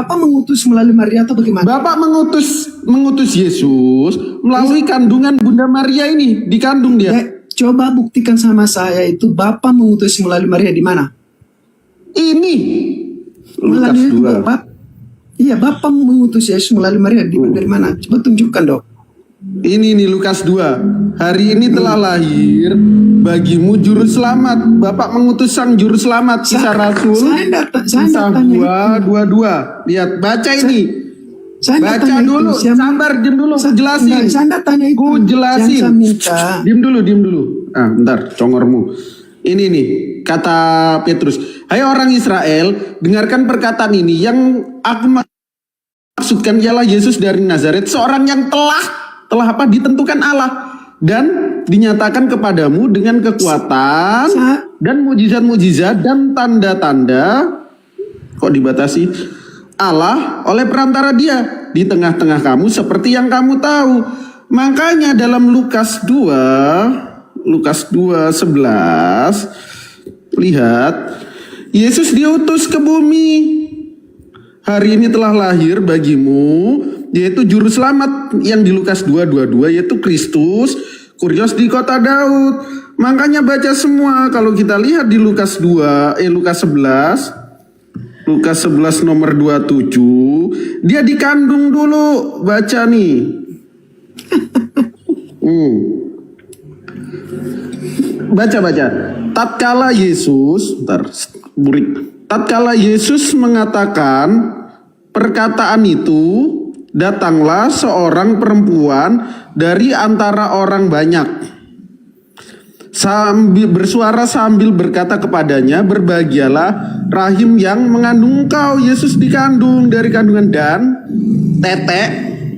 melalui Maria atau bagaimana? Bapak mengutus Yesus melalui kandungan Bunda Maria ini, dikandung dia. Ya, coba buktikan sama saya itu Bapak mengutus melalui Maria di mana? Ini Lukas Melalui 2. Bapak. Iya, Bapak mengutus Yesus melalui Maria dari mana? Coba tunjukkan dong. Ini nih Lukas 2. Hari ini telah lahir bagimu juru selamat. Bapak mengutus sang juru selamat, Kisah Rasul. Saya Kisah tanya 2:22. Lihat, baca ini. Saya nggak Baca tanya dulu, itu. sabar, diam dulu, ku jelasin. Saya nggak tanya itu. Ku jelasin. Yang saya minta. Diam dulu. Bentar, congormu. Ini nih, kata Petrus. Hai orang Israel, dengarkan perkataan ini. Yang aku maksudkan ialah Yesus dari Nazaret, seorang yang telah apa ditentukan Allah dan dinyatakan kepadamu dengan kekuatan dan mujizat-mujizat dan tanda-tanda. Kok dibatasi? Allah oleh perantara dia di tengah-tengah kamu seperti yang kamu tahu. Makanya dalam Lukas 2:11 lihat, Yesus diutus ke bumi. Hari ini telah lahir bagimu, yaitu juru selamat yang di Lukas 2:22, yaitu Kristus Kurios di kota Daud. Makanya baca semua. Kalau kita lihat di Lukas 11 nomor 27, dia dikandung dulu. Baca nih. Baca. Tatkala Yesus mengatakan perkataan itu, datanglah seorang perempuan dari antara orang banyak. Bersuara sambil berkata kepadanya, berbahagialah rahim yang mengandung engkau. Yesus dikandung dari kandungan dan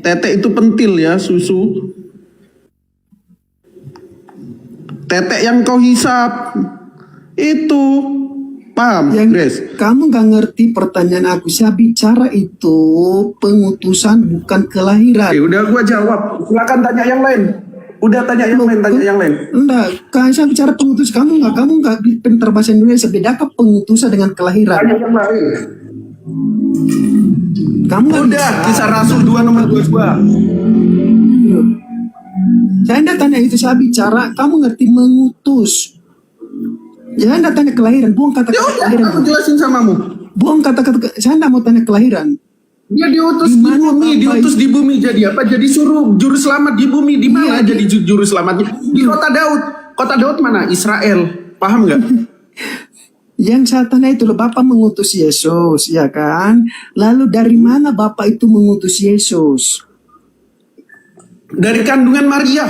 Tetek itu pentil ya, susu. Tetek yang kau hisap itu, paham, Yang Grace? kamu nggak ngerti pertanyaan aku. Saya bicara itu pengutusan bukan kelahiran. Udah gua jawab. Silakan tanya yang lain. Udah tanya yang lain, tanya yang lain. Enggak, kan saya bicara pengutus, kamu nggak pintar bahasa Indonesia. Bedakan pengutusan dengan kelahiran. Tanya yang lain. Kamu nggak Udah, bisa. Kisah Rasul 2 nomor 22. Saya enggak tanya itu, saya bicara kamu ngerti mengutus. Jangan enggak tanya kelahiran, buang Ya kata-kata udah, kelahiran. aku jelasin samamu. Buang kata-kata, saya enggak mau tanya kelahiran. Dia diutus Di di mana bumi, Bapak diutus di bumi jadi apa? Jadi suruh juru selamat di bumi. Di mana Iya, jadi juru selamatnya? Di kota Daud. Kota Daud mana? Israel. Paham nggak? Yang saya tanya itu loh, Bapak mengutus Yesus, ya kan? Lalu dari mana Bapak itu mengutus Yesus? Dari kandungan Maria.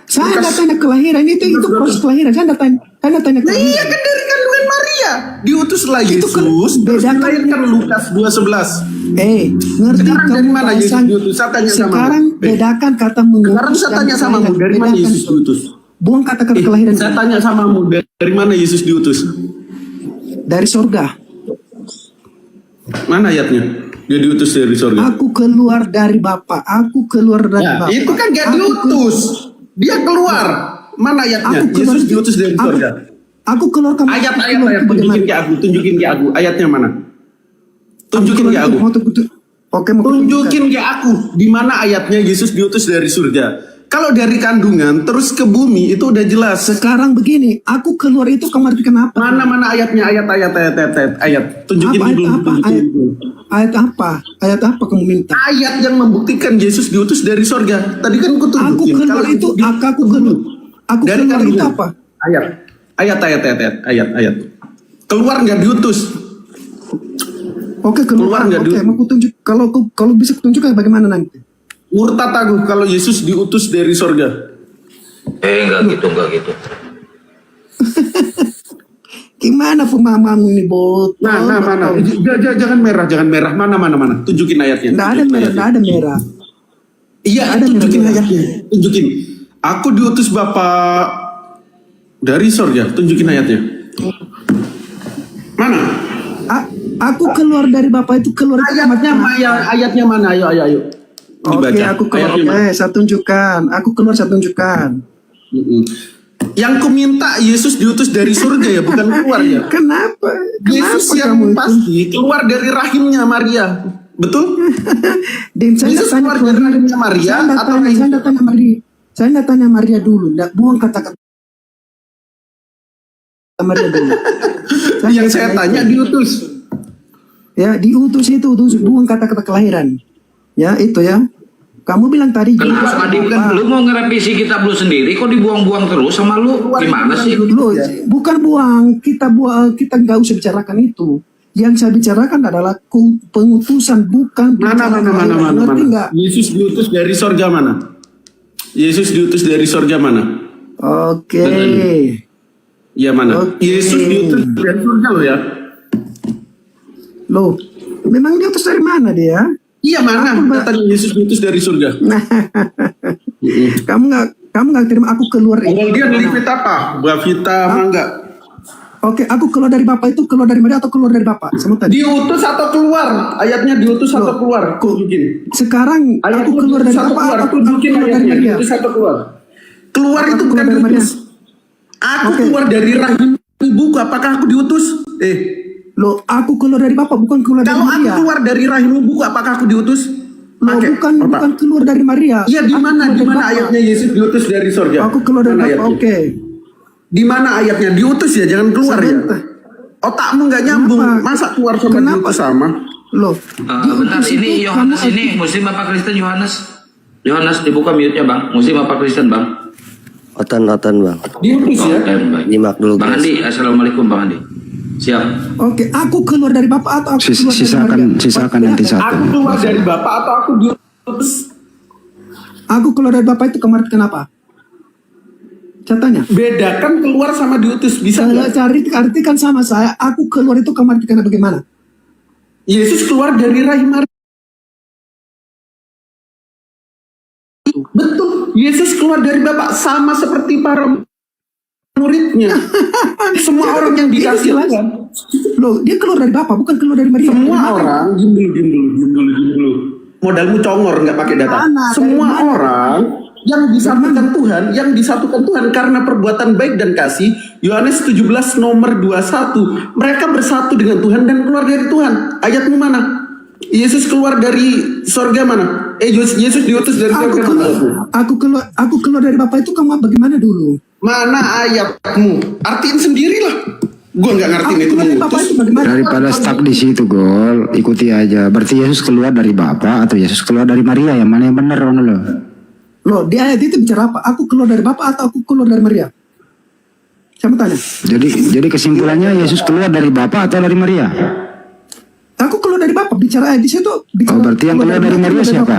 Saya Lukas- enggak tanya kelahiran, itu proses kelahiran. Saya enggak tanya Nah, kelahiran. iya kan dari kandungan Maria. Diutuslah Itu kan Yesus. Terus bedakan- dilahirkan Lukas 2:11. Ngerti Sekarang dari kamu mana Yesus bahasa- diutus? Saya tanya sama Sekarang kamu. bedakan kata mengutus. Sekarang saya dan tanya sama kelahiran. dari mana Bedakan Yesus itu. diutus? Buang kata-kata kelahiran Saya tanya samamu, dari mana Yesus diutus? dari surga. Mana ayatnya? Dia diutus dari surga. Aku keluar dari Bapa. Aku keluar dari Ya, Bapa. itu kan gak Aku diutus. Dia keluar. Mana ayatnya? Aku keluar- Yesus diutus dari aku- surga. Aku keluar ke Ayat tunjukin ke aku, tunjukin ke aku. Ayatnya mana? Tunjukin ke aku. Oke, mau Tunjukin ke aku di mana ayatnya Yesus diutus dari surga. Kalau dari kandungan terus ke bumi itu udah jelas. Sekarang begini, aku keluar itu kamu arti kenapa? Mana ayatnya? Ayat. Tunjukin Apa, dulu. ayat apa? tunjukin dulu. Ayat apa kamu minta? Ayat yang membuktikan Yesus diutus dari surga. Tadi kan aku tunjukin. Aku keluar Kalau itu, aku keluar. Aku dari keluar itu kandungan. apa? Ayat. Keluar nggak diutus. Oke, keluar. Keluar nggak Oke, dulu? mau kutunjuk. Kalau bisa kutunjukkan bagaimana nanti? Murtad aku kalau Yesus diutus dari surga. Enggak gitu. Gimana pemahamanmu ini, Bot? Nah, mana? Jangan merah. Mana? Tunjukin ayatnya. Nggak ada merah, nggak ada merah. Iya, Ada tunjukin merah. ayatnya. Tunjukin. Aku diutus Bapak dari surga. Tunjukin ayatnya. Mana? Aku keluar dari Bapak itu keluar itu Ayatnya mana? Ayo. Oke, Dibaca. aku keluar. Ayatnya mana? Saya tunjukkan. Aku keluar, saya tunjukkan. Yang ku minta Yesus diutus dari surga ya, bukan keluar ya. Kenapa? Yesus Kenapa yang kamu itu? pasti keluar dari rahimnya Maria. Betul? Dan saya Yesus tanya keluar dari rahimnya Maria atau rahim? saya tanya Maria. Saya nggak tanya Maria dulu. Nggak buang kata-kata Maria dulu. Yang saya tanya diutus. Ya, diutus itu, buang kata-kata kelahiran. Ya, itu ya. Kamu bilang tadi Kenapa lu mau ngerevisi kitab lu sendiri kok dibuang-buang terus sama lu? Gimana sih? Loh, bukan buang, kita nggak usah bicarakan itu. Yang saya bicarakan adalah pengutusan, bukan Mana. Ngerti nggak? Yesus diutus dari surga mana? Yesus diutus dari surga mana? Oke. Ya mana? Oke. Yesus diutus dari surga loh ya. Loh, memang diutus dari mana dia? Iya mana? Katanya Yesus diutus dari surga. Kamu nggak terima aku keluar itu. Kemudian lipit apa? Bavita mangga. Oke, aku keluar dari Bapak itu keluar dari Maria atau keluar dari Bapak? Sama tadi. Diutus atau keluar? Ayatnya diutus atau Loh, keluar? Tunjukin. Sekarang Ayatnya aku keluar dari diutus atau Bapak keluar? atau aku Tunjukin keluar dari ayatnya. Maria? Diutus atau keluar? Keluar itu Aku bukan keluar dari diutus. Aku Oke. keluar dari rahim ibuku. Apakah aku diutus? Loh, aku keluar dari Bapak bukan keluar dari Kalau aku Maria. keluar dari rahim ibuku, apakah aku diutus? Loh, Pakai bukan otak. bukan keluar dari Maria. Iya, di Aku mana? keluar Di dari mana Bapak. ayatnya Yesus diutus dari surga? Aku keluar dari Mana Bapak. ayatnya? Oke. Di mana ayatnya? Diutus ya, jangan keluar Sebentar. ya. Otakmu nggak nyambung. Kenapa? Masa keluar sama Kenapa? diutus sama? Loh, Bentar, diutus ini itu Yohanes kamu- ini Muslim apa Kristen Yohanes? Yohanes dibuka mute-nya bang. Muslim apa Kristen bang? Otan bang. Diutus ya. Baik. Nyimak dulu Bang guys. Andi, assalamualaikum bang Andi. Siap. Oke, aku keluar dari Bapak atau aku keluar dari Maria? Sisakan nanti Aku satu. keluar dari Bapak atau aku diutus? Aku keluar dari Bapak itu kemarin kenapa? Saya tanya. Bedakan keluar sama diutus bisa Kalau nggak? cari artikan sama saya, aku keluar itu kemarin karena bagaimana? Yesus keluar dari rahim Maria. keluar dari Bapa sama seperti para muridnya. Semua orang yang dikasih Loh, dia keluar dari Bapa, bukan keluar dari Maria. semua orang diam dulu. Modalmu congor nggak pakai data. Semua orang yang disatukan Tuhan karena perbuatan baik dan kasih. Yohanes 17 nomor 21. Mereka bersatu dengan Tuhan dan keluar dari Tuhan. Ayatmu mana? Yesus keluar dari sorga mana? Yesus diutus dari sorga mana? Aku keluar dari Bapa itu kamu bagaimana dulu? Mana ayatmu? Artiin sendirilah. Gua nggak ngertiin itu keluar dari Bapa mengutus. itu bagaimana? Daripada stuck di situ, Gol, ikuti aja. Berarti Yesus keluar dari Bapa atau Yesus keluar dari Maria? Yang mana yang benar, Rono lo? Loh, di ayat itu bicara apa? Aku keluar dari Bapa atau aku keluar dari Maria? Siapa tanya? Jadi kesimpulannya Yesus keluar dari Bapa atau dari Maria? Aku keluar dari Bapa, bicara ayat di situ. Oh, berarti yang keluar dari Maria siapa?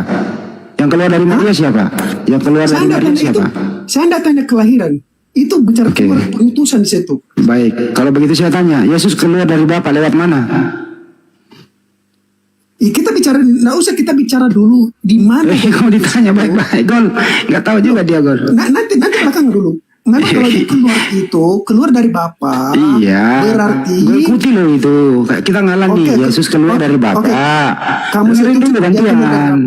Yang keluar dari Maria siapa? Yang keluar dari Maria siapa? Saya tidak tanya kelahiran. Itu bicara keluar pengutusan di situ. Baik, kalau begitu saya tanya, Yesus keluar dari Bapa lewat mana? Kita bicara, nggak usah kita bicara dulu di mana. Kamu ditanya baik-baik, Gol. Nggak tahu juga dia, Gol. Nanti belakang dulu. Memang kalau dia keluar dari Bapa, berarti gue ikuti loh itu. Kita ngalami Yesus keluar dari Bapa. Kamu dengerin dulu setuju? gantian.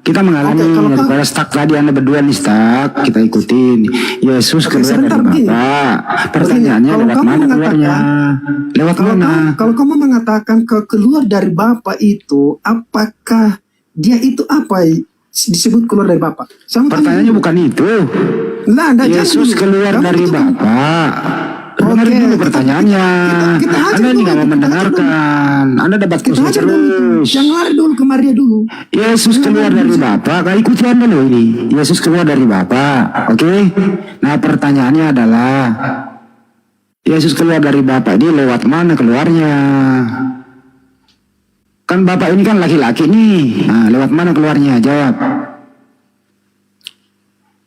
Kita mengalami daripada stuck tadi Anda berdua nih stuck. Kita ikutin. Yesus keluar dari Bapa. Pertanyaannya lewat mana keluarnya? Lewat mana? Kalau kamu mengatakan keluar dari Bapa itu, apakah dia itu apa disebut keluar dari Bapa? Pertanyaannya bukan itu. Yesus keluar dari Bapa. Dengerin dulu pertanyaannya. Anda ini nggak mau mendengarkan. Anda debat terus. Jangan lari dulu ke Maria dulu. Yesus keluar dari Bapa. Kau ikuti Anda loh ini. Yesus keluar dari Bapa. Oke? Nah pertanyaannya adalah Yesus keluar dari Bapa ini lewat mana keluarnya? Kan Bapak ini kan laki-laki nih. Nah, lewat mana keluarnya? Jawab.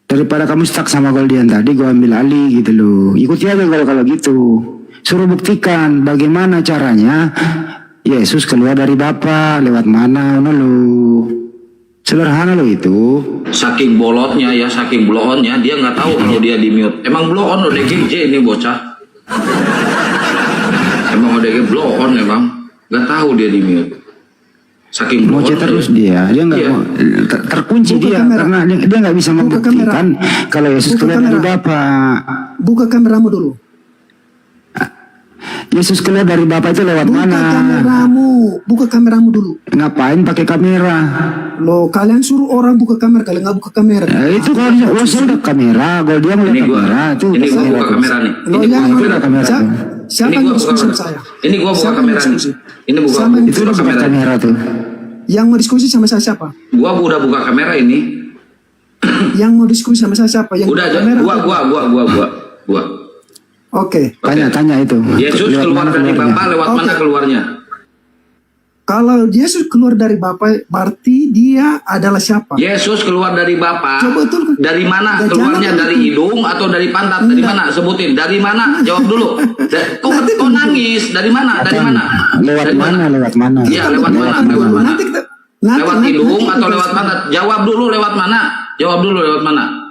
Daripada kamu stuck sama Goldian tadi, gue ambil alih gitu loh. Ikuti aja kalau gitu. Suruh buktikan bagaimana caranya Yesus keluar dari Bapa lewat mana, lo. Sederhana loh itu. Saking bolotnya ya, saking bloonnya, dia nggak tahu kalau dia di mute. Emang bloon udah GG ini bocah. Emang udah bloon emang, nggak tahu dia di mute. Saking Moce terus dia nggak mau terkunci dia karena dia nggak bisa membuktikan kalau Yesus keluar dari Bapa. Buka kameramu dulu. Yesus keluar dari Bapa itu lewat mana? Buka kameramu dulu. Ngapain pakai kamera? Loh, kalian suruh orang buka kamera, kalian nggak buka kamera. Itu kalau udah kamera, kalau dia ngeliat kamera itu ini gua buka kamera nih. Loh, siapa yang diskusi sama saya? Ini gua buka kamera nih. Ini buka itu udah buka kamera tuh. Yang mau diskusi sama saya siapa? Gua udah buka kamera ini. Yang mau diskusi sama saya siapa? Yang udah buka kamera? Gua. Oke. Tanya itu. Yesus keluar dari Bapa lewat mana keluarnya? Kalau Yesus keluar dari Bapa, berarti dia adalah siapa? Yesus keluar dari Bapa. Betul. Dari mana keluarnya? Dari hidung atau dari pantat? Dari mana? Sebutin. Dari mana? Jawab dulu. Kok nangis? Dari mana? Dari mana? Lewat mana? Iya, lewat mana? Lewat hidung atau lewat pantat? Jawab dulu lewat mana? Jawab dulu lewat mana?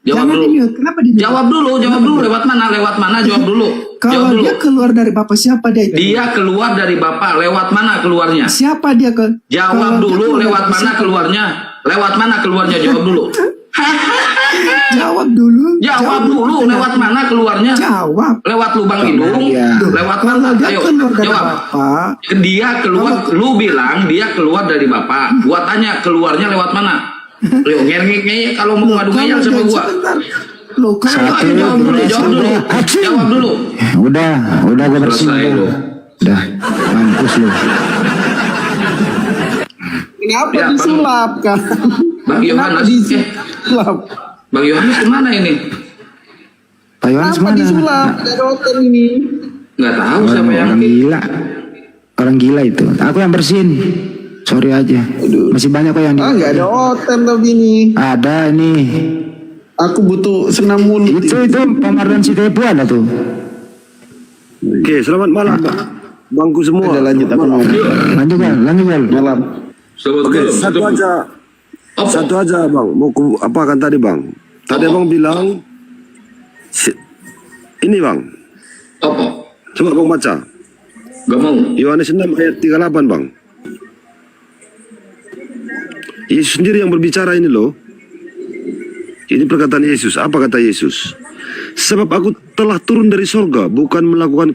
Jawab dulu. Kenapa di-mute? Jawab dulu lewat mana? Lewat mana? Jawab dulu. Kalau dia keluar dari Bapa, siapa dia itu? Dia keluar dari Bapa, lewat mana keluarnya? Siapa dia ke? Jawab dulu lewat mana keluarnya? Lewat mana keluarnya? Jawab dulu. Jawab dulu. Jawab dulu lewat mana keluarnya? Jawab. Lewat lubang hidung? Lewat mana? Ayo, jawab. Dia keluar, lu bilang dia keluar dari Bapa. Gua tanya keluarnya lewat mana? Lu ngeyel kalau mau ngadu ngeyel sama gua. Loh, Jawab dulu. Udah gue bersihin. Udah, mampus lu. Kenapa disulap kan? Bang Yohanes, Bang Yohanes kemana ini? Pak Yohanes Kenapa mana? disulap? Ada dokter ini. Nggak tahu siapa yang Orang gila itu. Aku yang bersihin. Sorry aja. Masih banyak kok yang Nggak ada hotel tapi ini. Ada ini. Aku butuh senam mulut. Itu Pamardan Sitepu ada tuh. Oke, selamat malam bangku semua. Ada lanjut aku mau. Lanjut kan. Malam. Oke, satu aja bang. Mau apakan tadi bang? Tadi abang bilang, ini bang, Apa? coba abang baca. Gak mau. Yohanes 6 ayat 38 bang. Yesus sendiri yang berbicara ini loh. Ini perkataan Yesus. Apa kata Yesus? Sebab aku telah turun dari sorga, bukan melakukan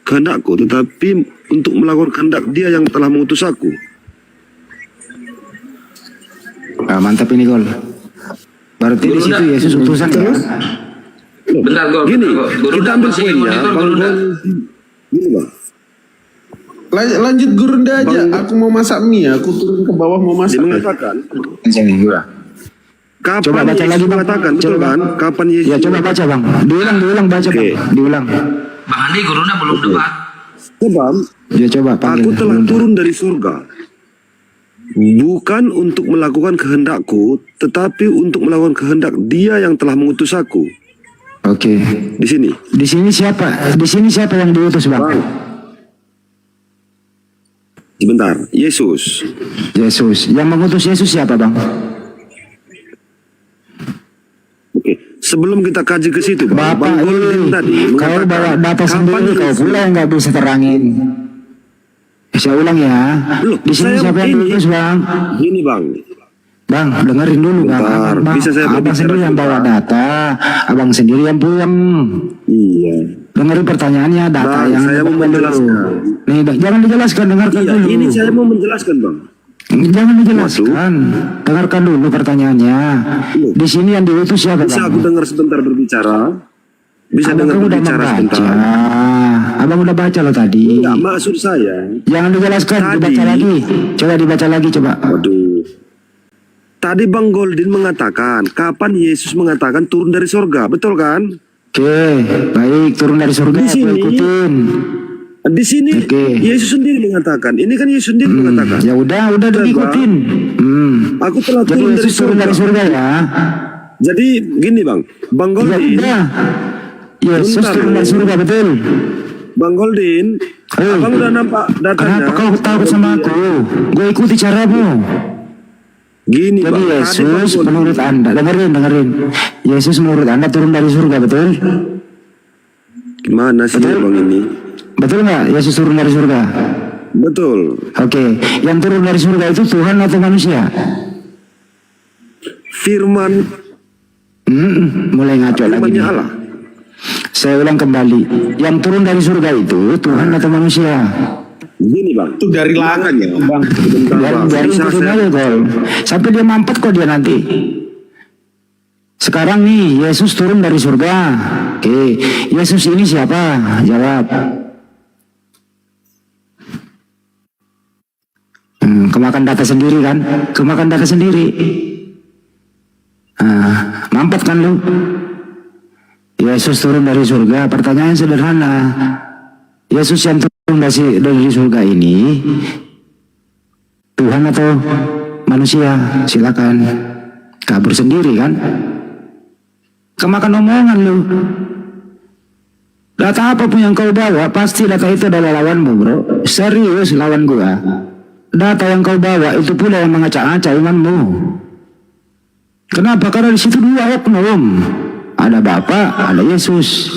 kehendakku, tetapi untuk melakukan kehendak Dia yang telah mengutus aku. Ah, mantap ini Gol. Berarti di situ Yesus utusan ya. Bentar, Gol. Gini, bentar, Gol. Guru kita Nda ambil masih poinnya, monitor, Bang Guru Nda. Gol. Gini bang. Lanjut Gurunda aja. Bang- Aku mau masak mie. Aku turun ke bawah mau Dia masak. mengatakan, Sini gua. kapan Coba baca Yesus lagi bang. mengatakan, betul Coba. kan? Kapan Yesus? Ya coba baca bang. Diulang baca Oke. bang. Diulang. Bang Andi, Guru Nda belum debat. Sebab Ya coba panggil. aku telah turun dari surga, bukan untuk melakukan kehendakku, tetapi untuk melakukan kehendak Dia yang telah mengutus aku. Oke. Di sini. Di sini siapa? Di sini siapa yang diutus bang? Sebentar, Yesus. Yesus. Yang mengutus Yesus siapa bang? Oke, sebelum kita kaji ke situ, Bang Bapak Goldin tadi kau mengatakan, bawa data kapan sendiri, kau Yesus- pula yang nggak bisa terangin. Saya ulang ya. Loh, Di sini saya siapa yang ini- diutus bang? Gini Bang, Bang, dengerin dulu bang. Bentar, Bang, bisa saya abang berbicara sendiri yang bawa data, abang sendiri yang pulang. iya. Dengerin pertanyaannya, data Bang, yang saya mau dulu. menjelaskan. Nih, jangan dijelaskan, dengarkan Iya, dulu. ini saya mau menjelaskan Bang. Jangan dijelaskan, dengarkan dulu pertanyaannya. Loh. Di sini yang diutus siapa Bisa bang? aku dengar sebentar berbicara? Bisa Abang dengar kan udah berbicara membaca. sebentar? Abang udah baca loh tadi. Enggak, maksud saya. Jangan dijelaskan, Tadi- dibaca lagi. Coba dibaca lagi, coba. Waduh. Tadi Bang Goldin mengatakan, kapan Yesus mengatakan turun dari sorga, betul kan? Oke, baik, turun dari surga, Di aku sini- ikutin. Di sini Oke. Yesus sendiri mengatakan, ini kan Yesus sendiri mengatakan. Ya udah Betul, diikutin. Aku telah Jadi turun dari Yesus turun surga. dari surga ya. Jadi gini Bang Ya Goldin, udah. Yesus Bentar, turun dari Bro. surga, betul. Bang Goldin, Abang udah nampak datanya. Kenapa kau takut sama aku? Gue ikuti caramu. Gini Jadi Bang, tadi Bang Yesus Goldin- menurut Anda, dengerin. Yesus menurut Anda turun dari surga, betul? Gimana sih Betul. Bang ini? Betul nggak Yesus turun dari surga? Betul. Oke, yang turun dari surga itu Tuhan atau manusia? Firman, Mulai ngaco lagi firmannya nih. Allah. Saya ulang kembali, yang turun dari surga itu Tuhan atau manusia? Gini Bang, Itu dari langit makanya bang. sebentar Bang, Biarin bisa ikutin saya aja Gol. Sampai dia mampet kok dia nanti. Sekarang nih Yesus turun dari surga. Oke, Yesus ini siapa? Jawab. Kemakan data sendiri kan? Kemakan data sendiri. Mampet kan lu? Yesus turun dari surga. Pertanyaan sederhana. Yesus yang turun dari surga ini Tuhan atau manusia? Silakan. Kabur sendiri kan? Kemakan omongan lu. Data apapun yang kau bawa, pasti data itu adalah lawanmu, bro. Serius lawan gua. Data yang kau bawa itu pula yang mengacak-acak imanmu. Kenapa? Karena di situ dua oknum. Ada Bapa, ada Yesus.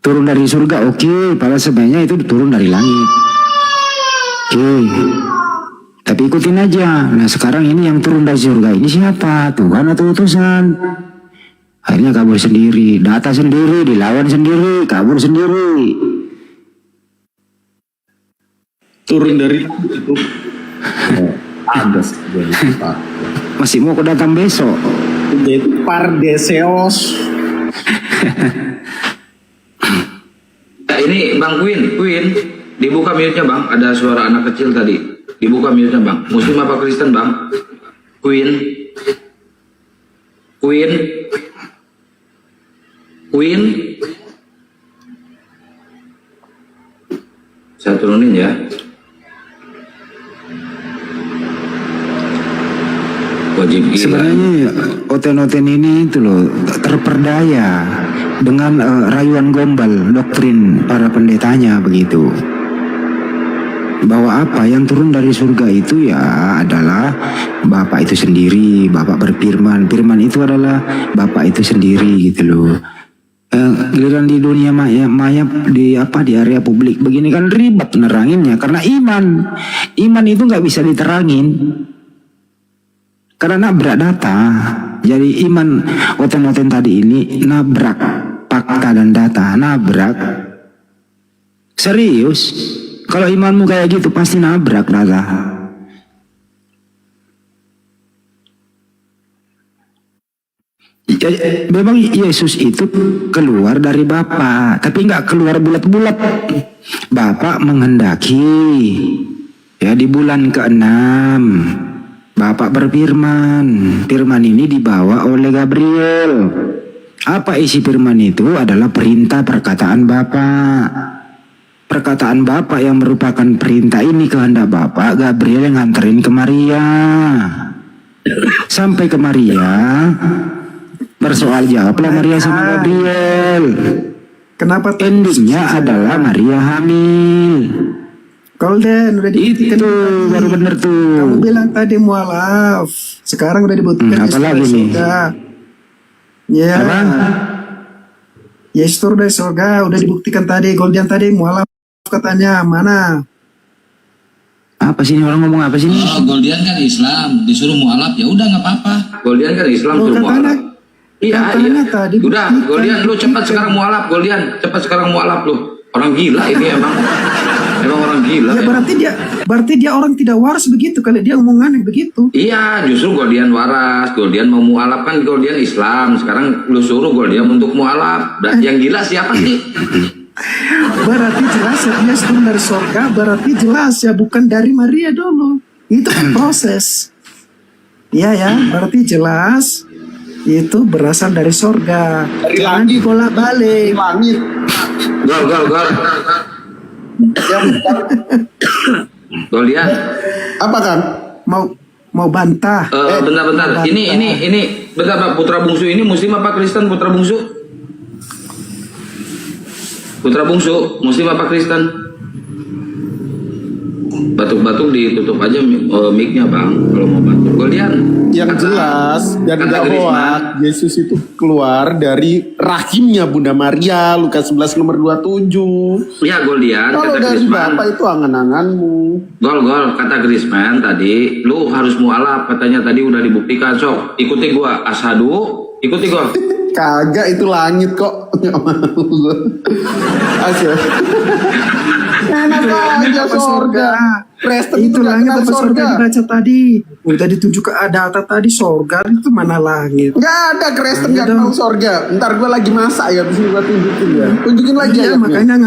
Turun dari surga, oke. Pada sebenarnya itu turun dari langit. Oke. Tapi ikutin aja. Nah sekarang ini yang turun dari surga ini siapa? Tuhan atau utusan? Akhirnya kabur sendiri, data sendiri, dilawan sendiri, kabur sendiri. Turun dari itu. Ada sih. Masih mau kau datang besok? Itu Pardeseos. Ini Bang Queen, dibuka mute-nya Bang. Ada suara anak kecil tadi. Dibuka mute-nya Bang. Muslim apa Kristen Bang? Queen. Saya turunin ya. Wajib gila. Sebenarnya oten-oten ini itu loh terperdaya dengan rayuan gombal doktrin para pendetanya begitu. bahwa apa yang turun dari surga itu ya adalah Bapa itu sendiri. Bapa berfirman, firman itu adalah Bapa itu sendiri gitu loh. Giliran di dunia maya di area publik begini kan ribet neranginnya karena iman itu nggak bisa diterangin karena nabrak data. Jadi iman oten-oten tadi ini nabrak fakta dan data, nabrak serius. Kalau imanmu kayak gitu pasti nabrak data. Memang Yesus itu keluar dari Bapa, tapi nggak keluar bulat-bulat. Bapa menghendaki, ya di bulan ke-6 Bapa berfirman. Firman ini dibawa oleh Gabriel. Apa isi firman itu? Adalah perintah perkataan Bapa. Perkataan Bapa yang merupakan perintah ini kehendak Bapa, Gabriel yang nganterin ke Maria. Sampai ke Maria, bersoal jawablah Maria sama Gabriel. Kenapa endingnya adalah Maria hamil? Golden udah dibuktikan. Itu baru bener tuh. Kamu bilang tadi mualaf, sekarang udah dibuktikan. Apa lagi nih? Ya. Apa? Yesus turun dari surga, udah dibuktikan tadi. Golden tadi mualaf katanya mana? Apa sih ini orang ngomong apa sih ini? Oh, Goldian kan Islam, disuruh mualaf ya udah nggak apa-apa. Goldian kan Islam suruh mualaf. Iya, katanya iya. tadi Udah, buktikan. Goldian lu cepat sekarang mualaf, Goldian. Cepat sekarang mualaf lu. Orang gila ini emang. Emang orang gila. Ya berarti dia orang tidak waras begitu kalau dia omongannya begitu. Iya, justru Goldian waras. Goldian mau mualaf kan Goldian Islam. Sekarang lu suruh Goldian untuk mualaf. Dan yang gila siapa sih? Berarti jelas ya dia turun dari surga, berarti jelas ya bukan dari Maria dulu. Itu kan proses. Iya ya, berarti jelas itu berasal dari surga. Jangan dibolak-balik. Langit. Gol. Goldian. Apa kan? Mau bantah. Bentar. Ini bentar Pak, putra bungsu ini muslim apa Kristen putra bungsu? Putra bungsu, muslim apa Kristen? Batuk-batuk ditutup aja mic-nya Bang, kalau mau batuk. Goldian. Yang jelas dan tidak hoak, Yesus itu keluar dari rahimnya Bunda Maria, Lukas 11 nomor 27. Iya Goldian. Kalau kata dari Grisman. Bapak itu angan-anganmu. Gol, kata Grisman tadi, lu harus mualaf, katanya tadi udah dibuktikan. Sok, ikuti gua, ashadu, ikuti gua. Kagak, itu langit kok. Nggak mau gue. Asyik. Enak aja surga. Kristen Itu langit kenal apa surga dibaca tadi. Udah ditunjuk ke data tadi surga itu mana langit. Nggak ada Kristen nggak kenal surga. Ntar gue lagi masak ya, terus gue tunjukin ya. Tunjukin lagi ya. Makanya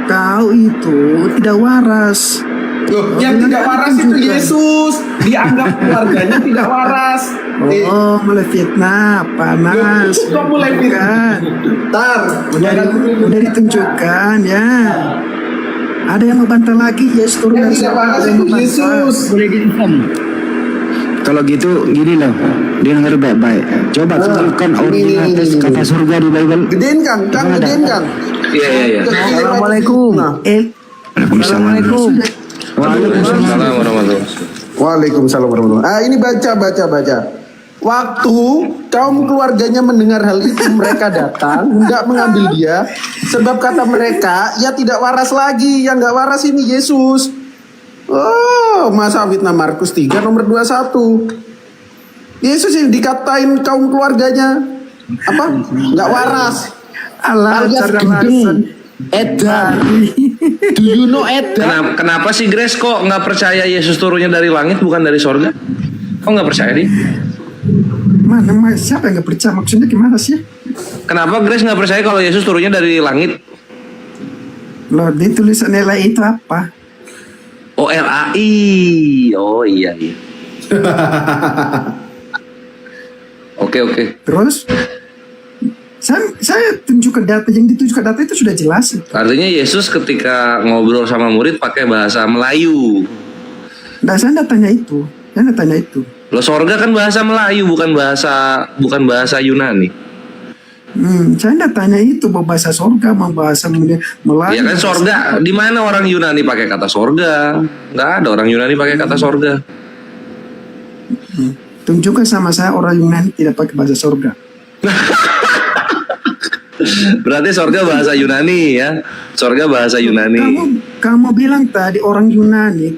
kau itu tidak waras. Loh, yang tidak waras itu Yesus. Dianggap keluarganya tidak waras. Oh, mulai fitnah, panas. Kok mulai fitnah? Ntar, udah ditunjukkan ya. Ada yang membantah lagi, Yesus turun dari surga. Yesus. Kalau gitu gini loh, dengar baik-baik. Coba tunjukkan original kata surga di Bible. Gedein Kang, gedein Kang. Iya. Assalamualaikum. Waalaikumsalam. Waalaikumsalam warahmatullahi. Waalaikumsalam warahmatullahi. Ini baca. Waktu kaum keluarganya mendengar hal itu, mereka datang hendak mengambil dia, sebab kata mereka, ia tidak waras lagi, yang nggak waras ini Yesus. Oh, masa fitnah Markus 3 nomor 21. Yesus yang dikatain kaum keluarganya apa? Nggak waras. Alias gendeng. Edan. Do you know Edan? Kenapa sih Grace kok nggak percaya Yesus turunnya dari langit bukan dari sorga? Kok nggak percaya nih? Mana siapa yang nggak percaya? Maksudnya gimana sih? Kenapa Grace nggak percaya kalau Yesus turunnya dari langit? Loh, di tulisan nilai itu apa? Oh, RAI. Oh iya. Oke. Terus saya tunjukkan data, yang ditunjukkan data itu sudah jelas. Artinya Yesus ketika ngobrol sama murid pakai bahasa Melayu. Nah, saya nggak tanya itu. Loh, sorga kan bahasa Melayu, bukan bahasa Yunani. Saya tidak tanya itu bahasa sorga, bahasa Melayu. Ya kan sorga, di mana orang Yunani pakai kata sorga? Nggak ada orang Yunani pakai kata sorga. Tunjukkan sama saya orang Yunani tidak pakai bahasa sorga. Berarti sorga bahasa Yunani ya. Sorga bahasa Yunani. Kamu bilang tadi orang Yunani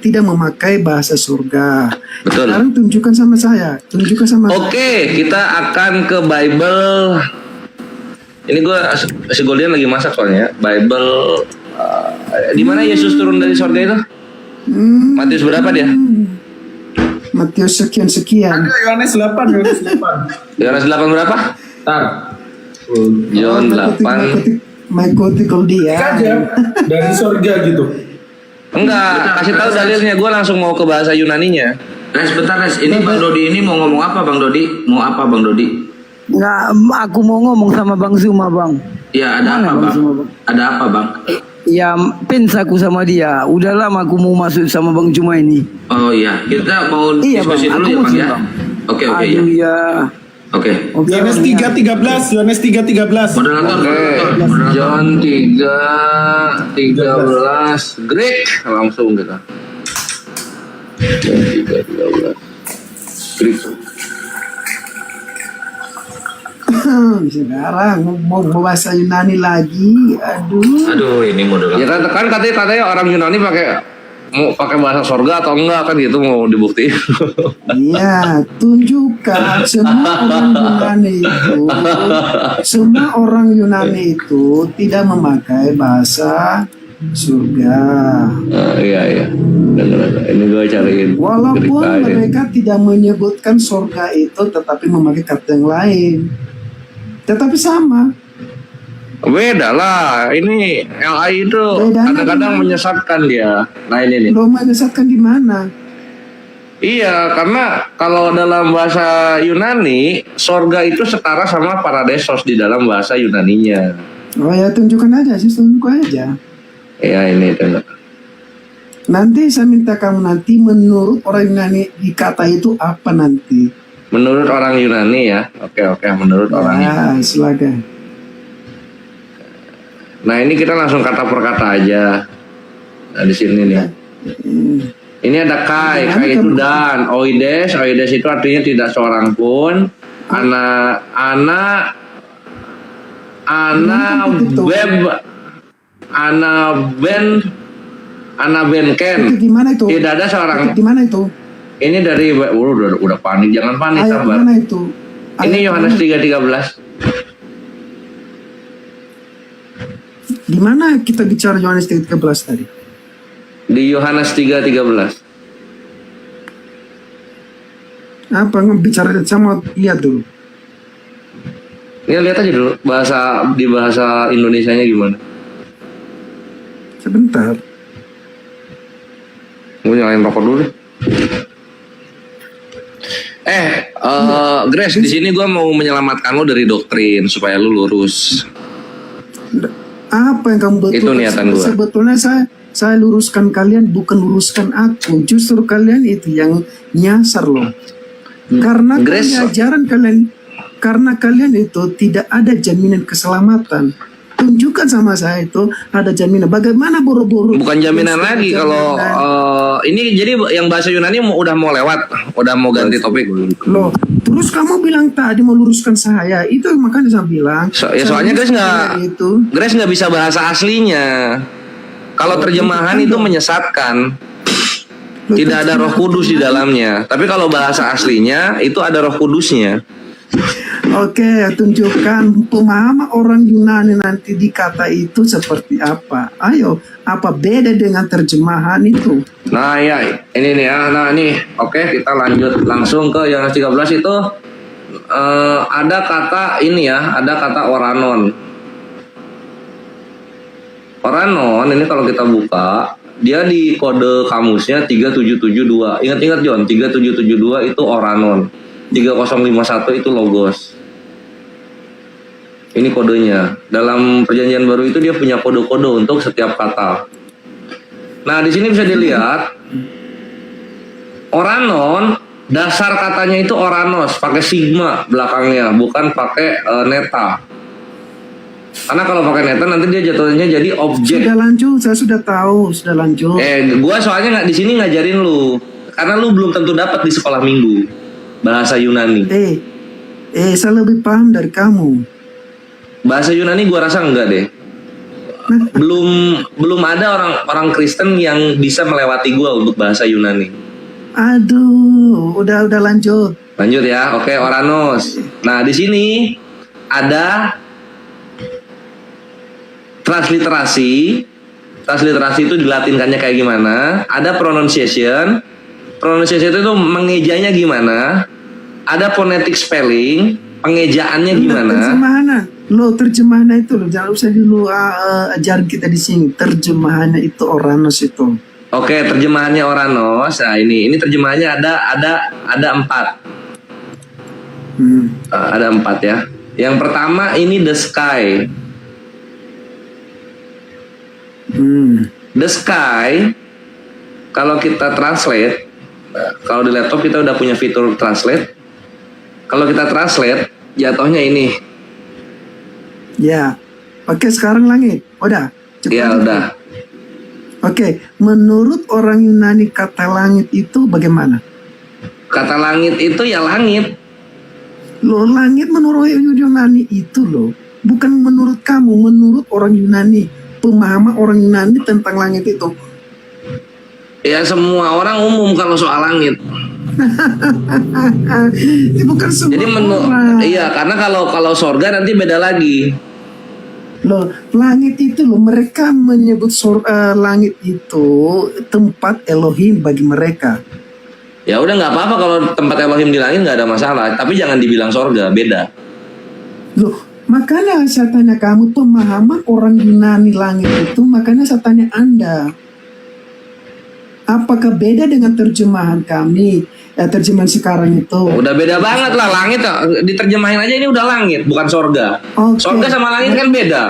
tidak memakai bahasa surga. Betul. Sekarang tunjukkan sama saya. Tunjukkan sama Oke, kita akan ke Bible. Ini gue si Goldian lagi masak soalnya. Bible di mana Yesus turun dari sorga itu? Matius berapa dia? Matius sekian-sekian. Yohanes 8. Yohanes 8 berapa? Yohanes 8. Mengikuti dia. Dari sorga gitu. Enggak, kasih tahu dalilnya. Gue langsung mau ke bahasa Yunaninya. Sebentar, ini Bang Dodi ini mau ngomong apa, Bang Dodi? Mau apa, Bang Dodi? Nggak, aku mau ngomong sama Bang Zuma, Bang. Ya, ada Mana apa, Bang? Zuma, Bang? Ada apa, Bang? Ya, pens aku sama dia. Udah lama aku mau masuk sama Bang Zuma ini. Oh iya, kita mau Iya, diskusi Bang. dulu Aku ya, mau Bang sih, ya. Bang. Oke, ya. Aduh, ya. Oke. Yohanes 3:13. Yohanes 3:13. Moderator, moderator. John 3:13 Greek langsung kita. John 3:13 Greek. Sekarang mau bahasa Yunani lagi. Aduh, ini moderator. Ya kan katanya orang Yunani mau pakai bahasa sorga atau enggak kan gitu mau dibuktiin. Iya, tunjukkan semua orang Yunani itu tidak memakai bahasa surga. Iya. Ini gue cariin. Walaupun mereka tidak menyebutkan surga itu, tetapi memakai kata yang lain. Tetapi sama. Beda lah. Ini LI itu kadang-kadang menyesatkan dia. Nah ini nih. Lo menyesatkan di mana? Iya, karena kalau dalam bahasa Yunani, sorga itu setara sama paradisos di dalam bahasa Yunaninya. Oh ya, tunjukkan aja sih, tunjukkan aja. Iya, ini itu. Nanti saya minta kamu nanti menurut orang Yunani di kata itu apa nanti? Menurut orang Yunani ya. Oke, menurut orang Yunani. Ya, silakan. Nah, ini kita langsung kata per kata aja. Nah, di sini nih. Ini ada kai itu dan. Oides itu artinya tidak seorang pun. Ana benken. Itu gimana itu? Tidak ada seorang. Itu gimana itu? Ini dari udah panik, jangan panik Ayat sabar. mana itu? Ini Yohanes 3:13. Di mana kita bicara Yohanes 3:13 tadi? Di Yohanes 3:13. Apa bicara sama lihat dulu. Ya lihat aja dulu di bahasa Indonesianya gimana. Sebentar. Gue nyalain rokok dulu deh. Grace, di sini gue mau menyelamatkan lo dari doktrin supaya lo lurus. Apa yang kamu betul? Itu niatan gue. Sebetulnya saya luruskan kalian, bukan luruskan aku. Justru kalian itu yang nyasar loh. Karena Grace, ajaran kalian, karena kalian itu tidak ada jaminan keselamatan. Tunjukkan sama saya itu ada jaminan. Bagaimana buru-buru? bukan jaminan lagi kalau ini jadi yang bahasa Yunani udah mau lewat, udah mau ganti topik. Loh, terus kamu bilang tadi mau luruskan saya. Itu makanya saya bilang. Soalnya Grace nggak bisa bahasa aslinya. Kalau terjemahan itu menyesatkan. Tidak ada Roh Kudus di dalamnya. Tapi kalau bahasa aslinya itu ada Roh Kudusnya. Oke, tunjukkan pemahaman orang Yunani nanti di kata itu seperti apa. Ayo, apa beda dengan terjemahan itu? Nah ya, ini nih ya. Nah nih, oke kita lanjut langsung ke Yohanes 13 itu ada kata ini ya, ada kata oranon. Oranon ini kalau kita buka, dia di kode kamusnya 3772. Ingat-ingat John, 3772 itu oranon. 3051 itu logos. Ini kodenya. Dalam perjanjian baru itu dia punya kode-kode untuk setiap kata. Nah, di sini bisa dilihat oranon Dasar katanya itu Oranos, pakai sigma belakangnya, bukan pakai neta. Karena kalau pakai neta nanti dia jatuhnya jadi objek. Sudah lanjut, saya sudah tahu, sudah lanjut. Gua soalnya nggak di sini ngajarin lu, karena lu belum tentu dapat di sekolah minggu bahasa Yunani. Saya lebih paham dari kamu. Bahasa Yunani gua rasa enggak deh. Belum ada orang Kristen yang bisa melewati gua untuk bahasa Yunani. Aduh, udah lanjut. Lanjut ya, oke, Oranos. Nah di sini ada transliterasi. Transliterasi itu dilatinkannya kayak gimana? Ada pronunciation. Pronunciation itu mengejanya gimana? Ada phonetic spelling, pengejaannya gimana? Terjemahannya itu loh, jangan usah dulu ajarin kita di sini. Terjemahannya itu Oranos itu. Oke, terjemahannya Oranos. Nah, ini terjemahannya ada 4. Ada 4 ya. Yang pertama ini the sky. The sky kalau kita translate, kalau di laptop kita udah punya fitur translate. Kalau kita translate, jatuhnya ini. Ya. Oke, sekarang langit. Udah. Ya, udah. Oke, menurut orang Yunani kata langit itu bagaimana? Kata langit itu ya langit. Loh, langit menurut Yunani itu loh. Bukan menurut kamu, menurut orang Yunani. Pemahaman orang Yunani tentang langit itu. Ya semua orang umum kalau soal langit. Bukan semua. Jadi iya, karena kalau sorga nanti beda lagi. Loh, langit itu loh, mereka menyebut langit itu tempat Elohim bagi mereka. Ya udah nggak apa-apa kalau tempat Elohim di langit nggak ada masalah, tapi jangan dibilang sorga, beda. Loh, makanya saya tanya kamu pemahaman orang Yunani langit itu, makanya saya tanya Anda. Apakah beda dengan terjemahan kami? Terjemahan sekarang itu. Udah beda banget lah, langit diterjemahin aja ini udah langit, bukan sorga. Okay. Sorga sama langit kan beda.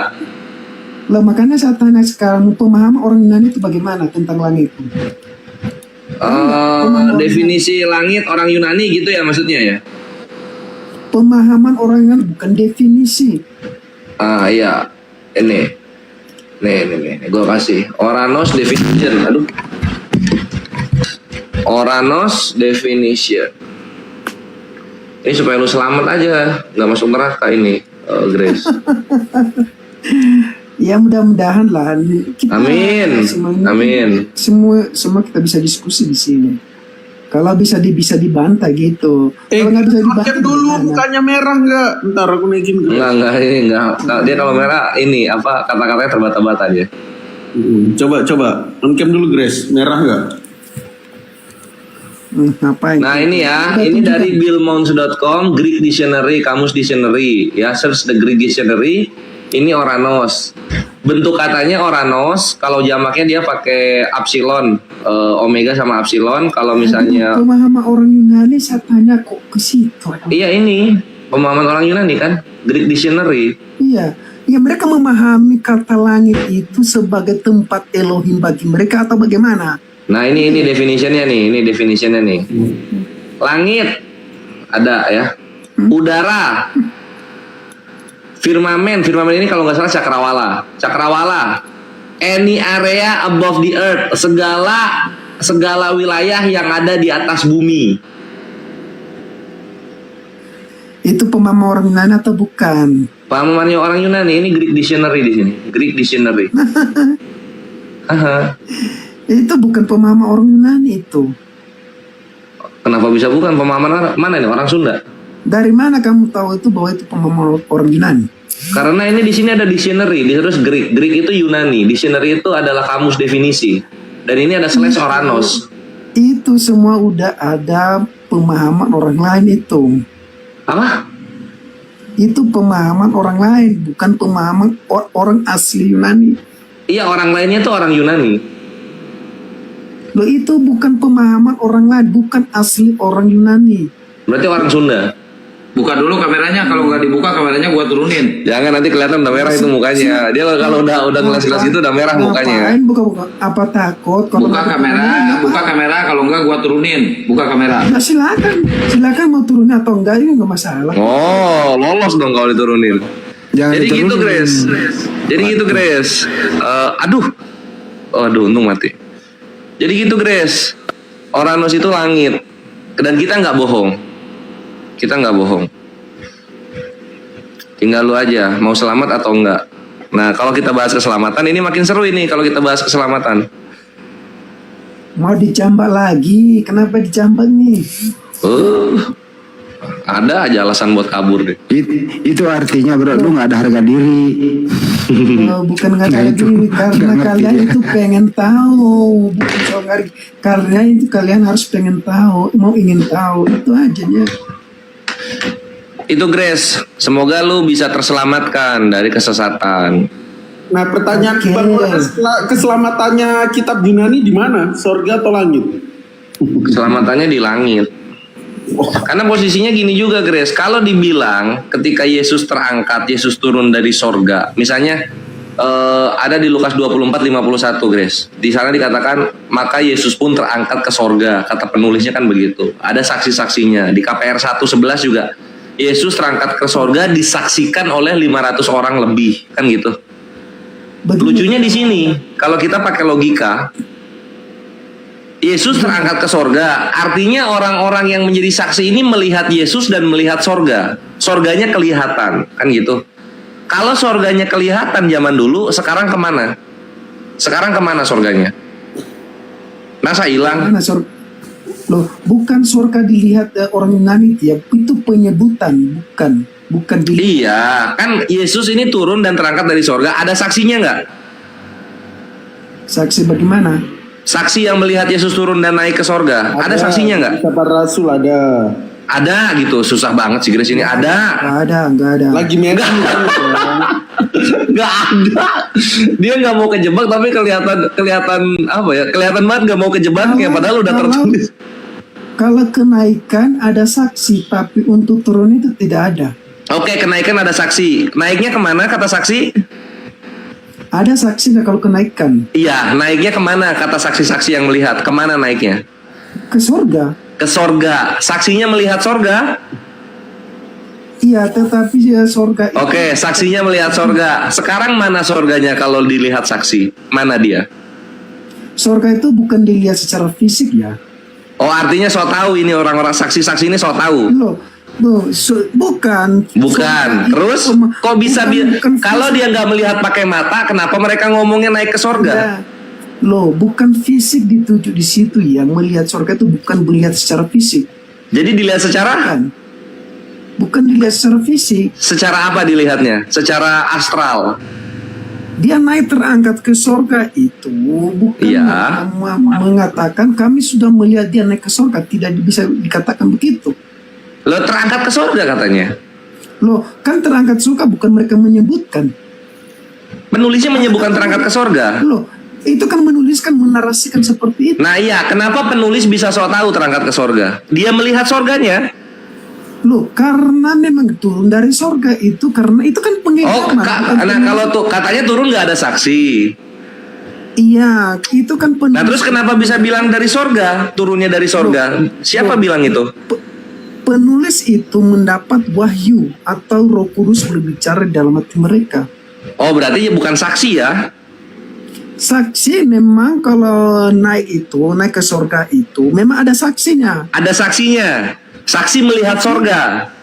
Loh, makanya saya tanya sekarang pemahaman orang Yunani itu bagaimana tentang langit? Definisi langit orang Yunani gitu ya maksudnya ya? Pemahaman orang Yunani bukan definisi. Iya, ini, gue kasih Oranos definition, aduh. Oranos definition. Ini supaya lu selamat aja, nggak masuk neraka ini, Grace. Ya mudah-mudahan lah. Amin. Amin. Semua kita bisa diskusi di sini. Kalau bisa dibantah gitu. Kalau nggak bisa dibantah dulu mukanya merah nggak? Ntar aku naikin. Enggak ini enggak. Dia kalau merah ini apa kata-katanya terbata-bata dia. Coba on-cam dulu Grace, merah nggak? Ngapain? Nah ini ya, ini dari billmounts.com, Greek Dictionary, Kamus Dictionary. Ya, search the Greek Dictionary. Ini Oranos. Bentuk katanya Oranos, kalau jamaknya dia pakai epsilon, omega sama epsilon. Kalau misalnya pemahaman orang Yunani saya tanya kok ke situ. Iya ini pemahaman orang Yunani kan, Greek Dictionary. Iya, ya mereka memahami kata langit itu sebagai tempat Elohim bagi mereka atau bagaimana? Nah ini definitionnya nih, Langit ada ya, udara, firmamen ini kalau nggak salah cakrawala, any area above the earth, segala wilayah yang ada di atas bumi. Itu pemahaman orang Yunani atau bukan? Pemahamannya orang Yunani, ini Greek Dictionary di sini, Greek Dictionary. Itu bukan pemahaman orang Yunani itu. Kenapa bisa bukan pemahaman mana nih orang Sunda? Dari mana kamu tahu itu bahwa itu pemahaman orang Yunani? Karena ini di sini ada dictionary, terus Greek itu Yunani, dictionary itu adalah kamus definisi, dan ini ada slash Oranos. Itu semua udah ada pemahaman orang lain itu. Apa? Itu pemahaman orang lain, bukan pemahaman orang asli Yunani. Iya, orang lainnya itu orang Yunani. Loh, itu bukan pemahaman orang lain, bukan asli orang Yunani. Berarti orang Sunda. Buka dulu kameranya, kalau nggak dibuka kameranya gua turunin. Jangan, nanti kelihatan udah merah itu mukanya. Dia kalau udah ngelas-ngelas itu udah merah mukanya. Ngapain buka-buka? Apa takut? Kalau Buka kamera, kalau enggak gua turunin. Buka kamera. Nah, silakan mau turunin atau enggak itu nggak masalah. Oh, lolos dong kalau diturunin. Jangan Jadi gitu, diturunin. Grace. Aduh, untung mati. Jadi gitu, Grace. Uranus itu langit. Dan kita nggak bohong. Tinggal lu aja, mau selamat atau enggak. Nah, kalau kita bahas keselamatan, ini makin seru ini kalau kita bahas keselamatan. Mau dicambak lagi? Kenapa dicambak nih? Ada aja alasan buat kabur deh. Itu artinya bro, lu nggak ada harga diri. Bukan nggak Nah, ada itu diri, karena nggak ngerti kalian dia. itu pengen tahu, bukan soal ngerti. Karena itu kalian harus pengen tahu, ingin tahu, itu aja ya. Itu Grace, semoga lu bisa terselamatkan dari kesesatan. Nah, pertanyaan Oke. Bang, keselamatannya kitab Yunani di mana? Sorga atau langit? Keselamatannya di langit. Karena posisinya gini juga, Grace. Kalau dibilang ketika Yesus terangkat, Yesus turun dari sorga, misalnya ada di Lukas 24:51, Grace. Di sana dikatakan maka Yesus pun terangkat ke sorga. Kata penulisnya kan begitu. Ada saksi-saksinya. Di KPR 1:11 juga Yesus terangkat ke sorga disaksikan oleh 500 orang lebih, kan gitu. Lucunya di sini, kalau kita pakai logika, Yesus terangkat ke sorga, artinya orang-orang yang menjadi saksi ini melihat Yesus dan melihat sorga. Sorganya kelihatan, kan gitu. Kalau sorganya kelihatan zaman dulu, sekarang kemana? Sekarang kemana sorganya? Masa hilang? Mana Loh, bukan surga dilihat orang Yunani ya, itu penyebutan, bukan dilihat. Iya, kan Yesus ini turun dan terangkat dari sorga. Ada saksinya nggak? Saksi bagaimana? Saksi yang melihat Yesus turun dan naik ke sorga. Ada saksinya nggak? Kabar Rasul ada. Ada gitu, susah banget sih Grace ini. Ada. Nggak ada. Lagi merah. Nggak ada. Dia nggak mau kejebak tapi kelihatan apa ya? Kelihatan banget nggak mau kejebaknya. Padahal udah tertulis. Kalau kenaikan ada saksi, tapi untuk turun itu tidak ada. Oke, kenaikan ada saksi. Naiknya kemana kata saksi? Ada saksi kalau kenaikan Iya, naiknya kemana kata saksi-saksi yang melihat? Kemana naiknya? ke surga. Ke sorga. Saksinya melihat sorga? Iya, tetapi ya surga itu Oke, saksinya melihat sorga. Sekarang mana sorganya kalau dilihat saksi? Mana dia? surga itu bukan dilihat secara fisik ya. Oh, artinya so tahu ini orang-orang saksi-saksi ini so tahu. Loh, bukan. Bukan. Surga Terus itu kok bisa bukan kalau fisik. dia nggak melihat pakai mata, kenapa mereka ngomongnya naik ke sorga? Ya. Loh, bukan fisik dituju di situ ya. Melihat surga itu bukan melihat secara fisik. Jadi dilihat secara Bukan dilihat secara fisik. secara apa dilihatnya? Secara astral. Dia naik terangkat ke surga itu bukan Iya. mengatakan kami sudah melihat dia naik ke surga. Tidak bisa dikatakan begitu. Lo terangkat ke sorga katanya. Loh, kan terangkat surga bukan mereka menyebutkan. Penulisnya menyebutkan terangkat ke sorga. Loh, itu kan menuliskan, menarasikan seperti itu. Nah iya, kenapa penulis bisa so tahu terangkat ke sorga? Dia melihat sorganya. Loh, karena memang turun dari surga itu, karena itu kan Oh, pengalaman. nah kalau tuh katanya turun nggak ada saksi. Iya, itu kan Nah terus kenapa bisa bilang dari sorga? Turunnya dari sorga. Siapa bilang itu? penulis itu mendapat wahyu atau Roh Kudus berbicara dalam hati mereka. Oh berarti bukan saksi ya? Saksi memang kalau naik ke surga itu memang ada saksinya. Ada saksinya. Saksi melihat sorga.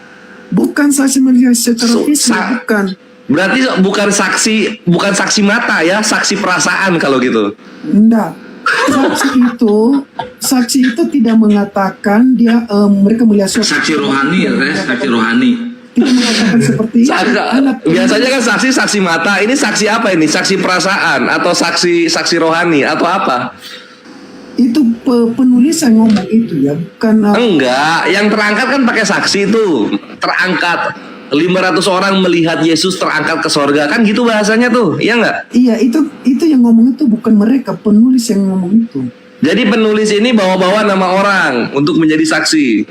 Bukan saksi melihat secara fisik, bukan. Berarti bukan saksi mata ya, saksi perasaan kalau gitu. Enggak. Saksi itu tidak mengatakan mereka melihat surga. Saksi rohani ya, saksi rohani. Tidak mengatakan seperti itu. Biasanya kan saksi mata, ini saksi apa ini? Saksi perasaan atau saksi rohani atau apa? Itu penulis yang ngomong itu ya, bukan. Enggak, yang terangkat kan pakai saksi itu. Terangkat 500 orang melihat Yesus terangkat ke sorga, kan gitu bahasanya tuh, iya enggak? Iya, itu yang ngomong itu bukan mereka, penulis yang ngomong itu. Jadi penulis ini bawa-bawa nama orang untuk menjadi saksi.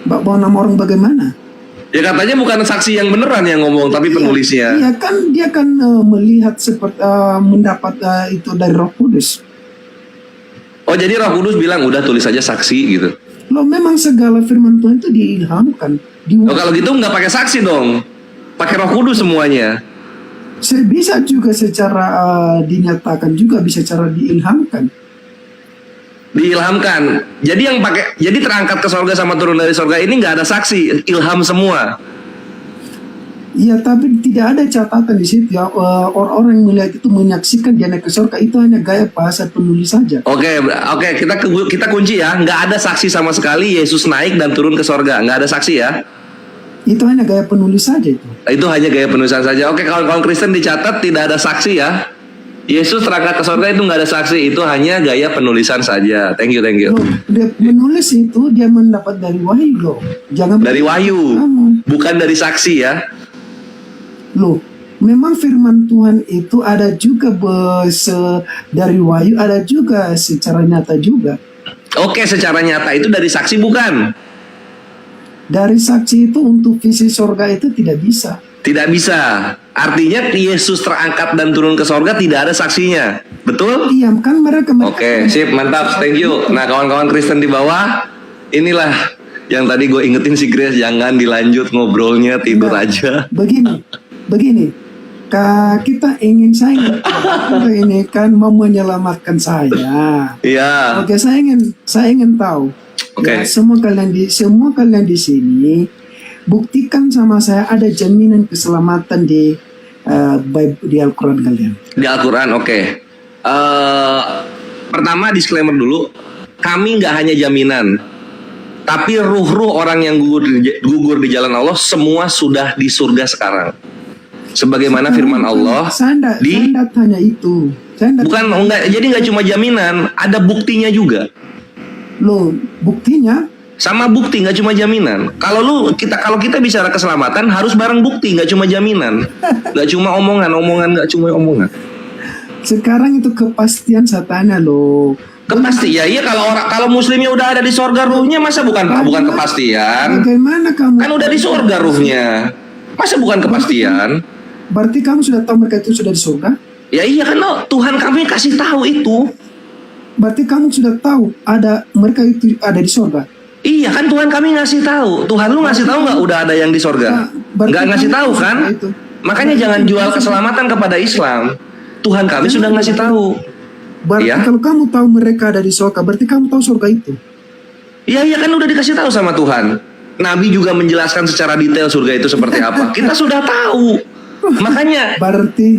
Bawa nama orang bagaimana? Ya katanya bukan saksi yang beneran yang ngomong, tapi penulisnya. Iya kan dia kan melihat seperti mendapat itu dari Roh Kudus. Oh jadi Roh Kudus bilang udah tulis aja saksi gitu. Loh memang segala firman Tuhan itu diilhamkan. Oh kalau gitu nggak pakai saksi dong, pakai Roh Kudus semuanya. Bisa juga secara dinyatakan, juga bisa cara diilhamkan. Diilhamkan. Jadi yang pakai, jadi terangkat ke sorga sama turun dari sorga ini nggak ada saksi, ilham semua. Iya, tapi tidak ada catatan di situ ya. Orang-orang yang melihat itu menyaksikan dia naik ke surga itu hanya gaya bahasa penulis saja. Oke, kita kunci ya, nggak ada saksi sama sekali Yesus naik dan turun ke sorga, nggak ada saksi ya. Itu hanya gaya penulis saja itu. Itu hanya gaya penulisan saja. Oke, kawan-kawan Kristen dicatat tidak ada saksi ya. Yesus terangkat ke sorga itu nggak ada saksi, itu hanya gaya penulisan saja. Thank you. Loh, dia menulis itu dia mendapat dari wahyu loh. Jangan Dari wahyu, bukan dari saksi ya. Loh, memang firman Tuhan itu ada juga dari wahyu, ada juga secara nyata juga. Oke, secara nyata itu dari saksi bukan? Dari saksi itu untuk visi sorga itu tidak bisa. Tidak bisa. Artinya Yesus terangkat dan turun ke sorga tidak ada saksinya. Betul? Iya, kan mereka. Oke, sip, mantap, thank you. Nah, kawan-kawan Kristen di bawah, inilah yang tadi gue ingetin si Grace, jangan dilanjut ngobrolnya, tidur aja. Begini, kita ini kan mau menyelamatkan saya. Iya. Oke, saya ingin tahu. Oke. Ya, semua kalian di sini buktikan sama saya ada jaminan keselamatan di Al-Quran kalian. Di Al-Quran, oke. Pertama disclaimer dulu, kami nggak hanya jaminan, tapi ruh-ruh orang yang gugur di jalan Allah semua sudah di surga sekarang. Sebagaimana firman Allah Saya tidak hanya itu. Jadi nggak cuma jaminan, ada buktinya juga. Loh, buktinya? Sama bukti, nggak cuma jaminan. Kalau kita bicara keselamatan harus bareng bukti, nggak cuma jaminan, nggak cuma omongan, nggak cuma omongan. Sekarang itu kepastian saya tanya loh. Kepastian, iya kalau muslimnya udah ada di sorga ruhnya, masa bukan kepastian? Bagaimana kamu? Kan udah di sorga ruhnya, masa bukan kepastian? Berarti kamu sudah tahu mereka itu sudah di surga? Ya iya kan, Tuhan kami kasih tahu itu. Berarti kamu sudah tahu mereka itu ada di surga? Iya kan, Tuhan kami ngasih tahu. Tuhan lu ngasih tahu nggak udah ada yang di sorga? Nggak ngasih tahu kan? Makanya jangan jual keselamatan kepada Islam. Tuhan kami sudah ngasih tahu. Berarti kalau kamu tahu mereka ada di surga, berarti kamu tahu surga itu? Iya kan udah dikasih tahu sama Tuhan. Nabi juga menjelaskan secara detail surga itu seperti apa. Kita sudah tahu. Makanya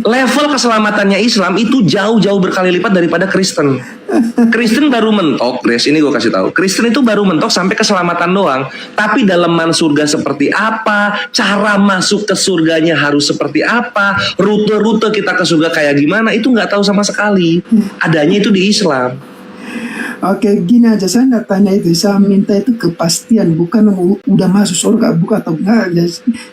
level keselamatannya Islam itu jauh-jauh berkali lipat daripada Kristen. Kristen baru mentok, Grace, ini gue kasih tahu. Kristen itu baru mentok sampai keselamatan doang. Tapi dalaman surga seperti apa, cara masuk ke surganya harus seperti apa, rute-rute kita ke surga kayak gimana, itu nggak tahu sama sekali. Adanya itu di Islam. Oke, gini aja, saya nggak tanya itu, saya minta itu kepastian, bukan udah masuk surga bukan atau enggak.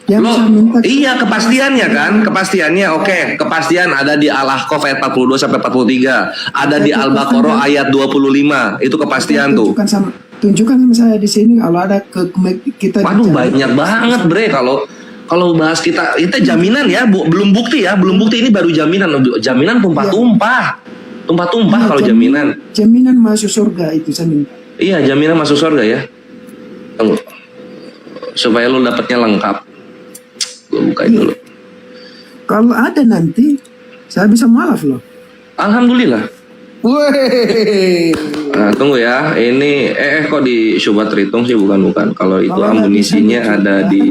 Yang saya minta iya kepastiannya kan, kepastiannya oke. Kepastian ada di Al-Ahqaf ayat 42 sampai 43, ada di Al-Baqarah ayat 25, itu kepastian tuh. Tunjukkan sama saya di sini kalau ada kita. Waduh, banyak banget bre, kalau bahas kita jaminan ya, belum bukti ini baru jaminan tumpah-tumpah. Tumpah-tumpah kalau jaminan. Jaminan masuk surga itu saya minta. Iya, jaminan masuk surga ya. Tunggu. Supaya lu dapatnya lengkap. Gue bukain dulu. Kalau ada nanti saya bisa mualaf loh. Alhamdulillah. Nah, tunggu ya. Ini kok di Syubhat Tritung sih bukan. Kalau itu amunisinya ada di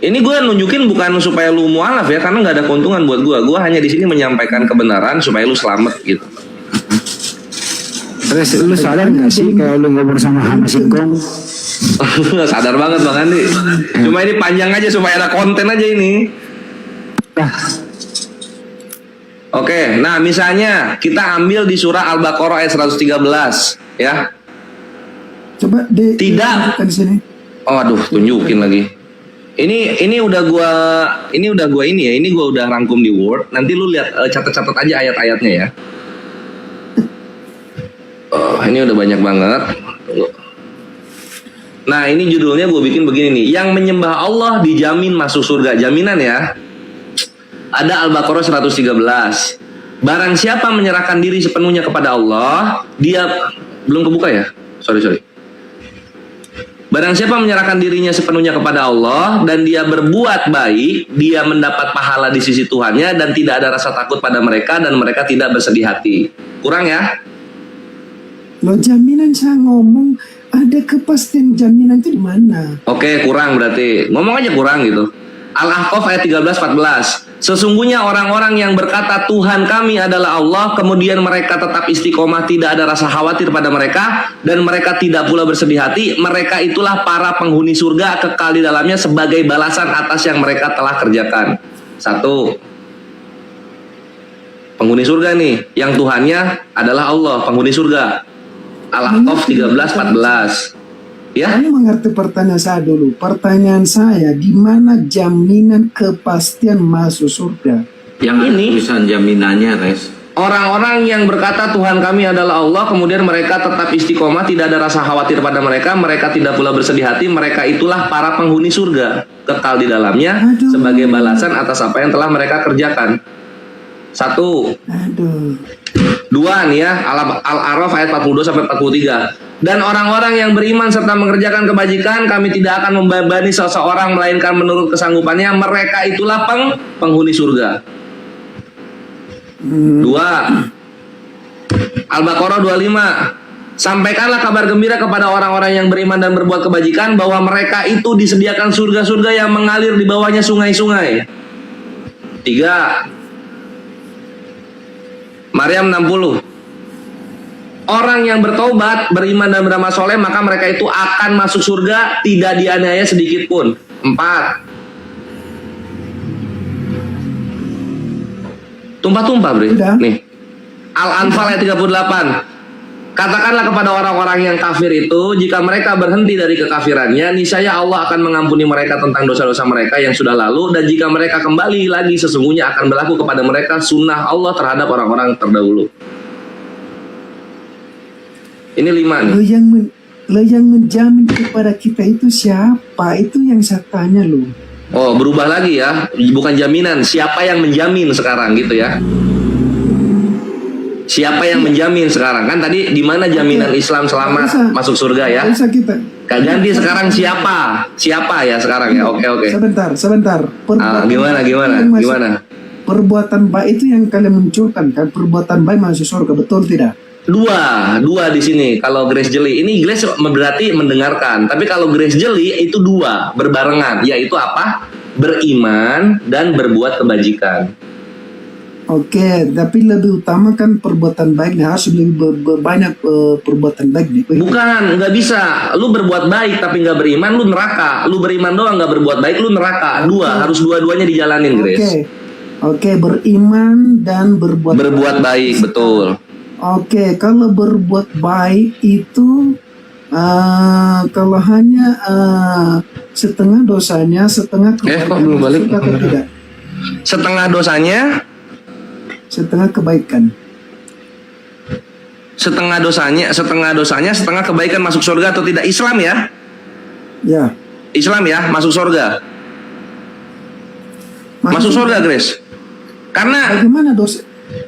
ini gue nunjukin bukan supaya lu mualaf ya, karena nggak ada keuntungan buat gue. Gue hanya di sini menyampaikan kebenaran supaya lu selamat gitu. Terus lu sadar nggak sih kalau lu ngobrol sama Hana Singkong? Sadar banget Bang Andi. Cuma ini panjang aja supaya ada konten aja ini. Oke, nah misalnya kita ambil di surah Al-Baqarah ayat 113 ya. Coba tidak di sini. Oh aduh, tunjukin lagi. Ini udah gua udah rangkum di Word. Nanti lu lihat catat-catat aja ayat-ayatnya ya. Ini udah banyak banget. Tunggu. Nah, ini judulnya gue bikin begini nih. Yang menyembah Allah dijamin masuk surga. Jaminan ya. Ada Al-Baqarah 113. Barang siapa menyerahkan diri sepenuhnya kepada Allah, dia belum kebuka ya? Sorry. Barang siapa menyerahkan dirinya sepenuhnya kepada Allah dan dia berbuat baik, dia mendapat pahala di sisi Tuhannya dan tidak ada rasa takut pada mereka dan mereka tidak bersedih hati. Kurang ya? Lo jaminan saya ngomong, ada kepastian jaminan itu di mana? Oke, kurang berarti. Ngomong aja kurang gitu. Al-Ahqaf ayat 13-14. Sesungguhnya orang-orang yang berkata Tuhan kami adalah Allah, kemudian mereka tetap istiqomah, tidak ada rasa khawatir pada mereka, dan mereka tidak pula bersedih hati, mereka itulah para penghuni surga, kekal di dalamnya sebagai balasan atas yang mereka telah kerjakan. 1. Penghuni surga nih, yang Tuhannya adalah Allah, penghuni surga. Al-Ahqaf 13-14. Ya. Kamu mengerti pertanyaan saya dulu. Pertanyaan saya, di mana jaminan kepastian masuk surga? Yang Ini. tulisan jaminannya, Res. Orang-orang yang berkata Tuhan kami adalah Allah, kemudian mereka tetap istiqomah, tidak ada rasa khawatir pada mereka, mereka tidak pula bersedih hati, mereka itulah para penghuni surga, kekal di dalamnya sebagai balasan atas apa yang telah mereka kerjakan. 1. Aduh. 2 nih ya, Al-A'raf ayat 42-43. Dan orang-orang yang beriman serta mengerjakan kebajikan, kami tidak akan membebani seseorang melainkan menurut kesanggupannya, mereka itulah penghuni surga. 2. Al-Baqarah 25. Sampaikanlah kabar gembira kepada orang-orang yang beriman dan berbuat kebajikan bahwa mereka itu disediakan surga-surga yang mengalir di bawahnya sungai-sungai. 3. Maryam 60. Orang yang bertobat, beriman dan beramal soleh, maka mereka itu akan masuk surga, tidak dianiaya sedikit pun. 4. Tumpah-tumpah, Bre. Nih. Al-Anfal ayat 38. Katakanlah kepada orang-orang yang kafir itu, jika mereka berhenti dari kekafirannya, niscaya Allah akan mengampuni mereka tentang dosa-dosa mereka yang sudah lalu, dan jika mereka kembali lagi, sesungguhnya akan berlaku kepada mereka sunnah Allah terhadap orang-orang terdahulu. Ini 5 nih. Lo yang menjamin kepada kita itu siapa? Itu yang saya tanya lo. Oh, berubah lagi ya. Bukan jaminan. Siapa yang menjamin sekarang gitu ya? Siapa yang menjamin sekarang? Kan tadi di mana jaminan Islam selamat masuk surga ya? Ganti sekarang siapa? Siapa ya sekarang ya? Oke. Sebentar. Gimana? Perbuatan baik itu yang kalian munculkan kan? Perbuatan baik masuk surga, betul tidak? Dua di sini. Kalau Grace Jeli ini Grace berarti mendengarkan, tapi kalau Grace Jeli itu 2 berbarengan, yaitu apa? Beriman dan berbuat kebajikan. Oke, tapi lebih utama kan perbuatan baik, harus lebih banyak perbuatan baik nih. Bukan, nggak bisa. Lu berbuat baik tapi nggak beriman, lu neraka. Lu beriman doang nggak berbuat baik, lu neraka. Harus dua-duanya dijalanin, Grace. Oke, beriman dan berbuat baik, betul. Oke, kalau berbuat baik itu kalau hanya setengah dosanya, setengah kebaikan. Kok belum balik? Tidak? Setengah dosanya, setengah kebaikan. setengah setengah kebaikan masuk surga atau tidak? Islam ya? Ya. Islam ya, masuk surga. Masuk surga, Grace. Karena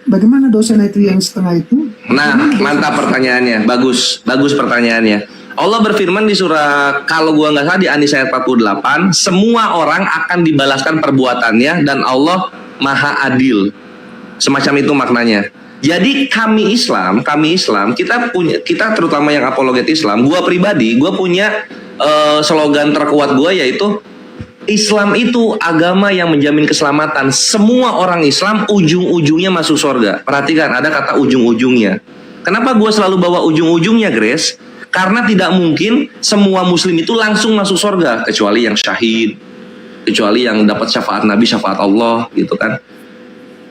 Bagaimana dosanya itu yang setengah itu? Nah, mantap pertanyaannya. Bagus pertanyaannya. Allah berfirman di surah, kalau gua nggak salah di An-Nisa ayat 48, semua orang akan dibalaskan perbuatannya dan Allah Maha Adil. Semacam itu maknanya. Jadi kami Islam, kita terutama yang apologet Islam, gua pribadi, gua punya slogan terkuat gua yaitu Islam itu agama yang menjamin keselamatan. Semua orang Islam ujung-ujungnya masuk surga. Perhatikan, ada kata ujung-ujungnya. Kenapa gue selalu bawa ujung-ujungnya, Grace? Karena tidak mungkin semua muslim itu langsung masuk surga. Kecuali yang syahid, kecuali yang dapat syafaat Nabi, syafaat Allah gitu kan.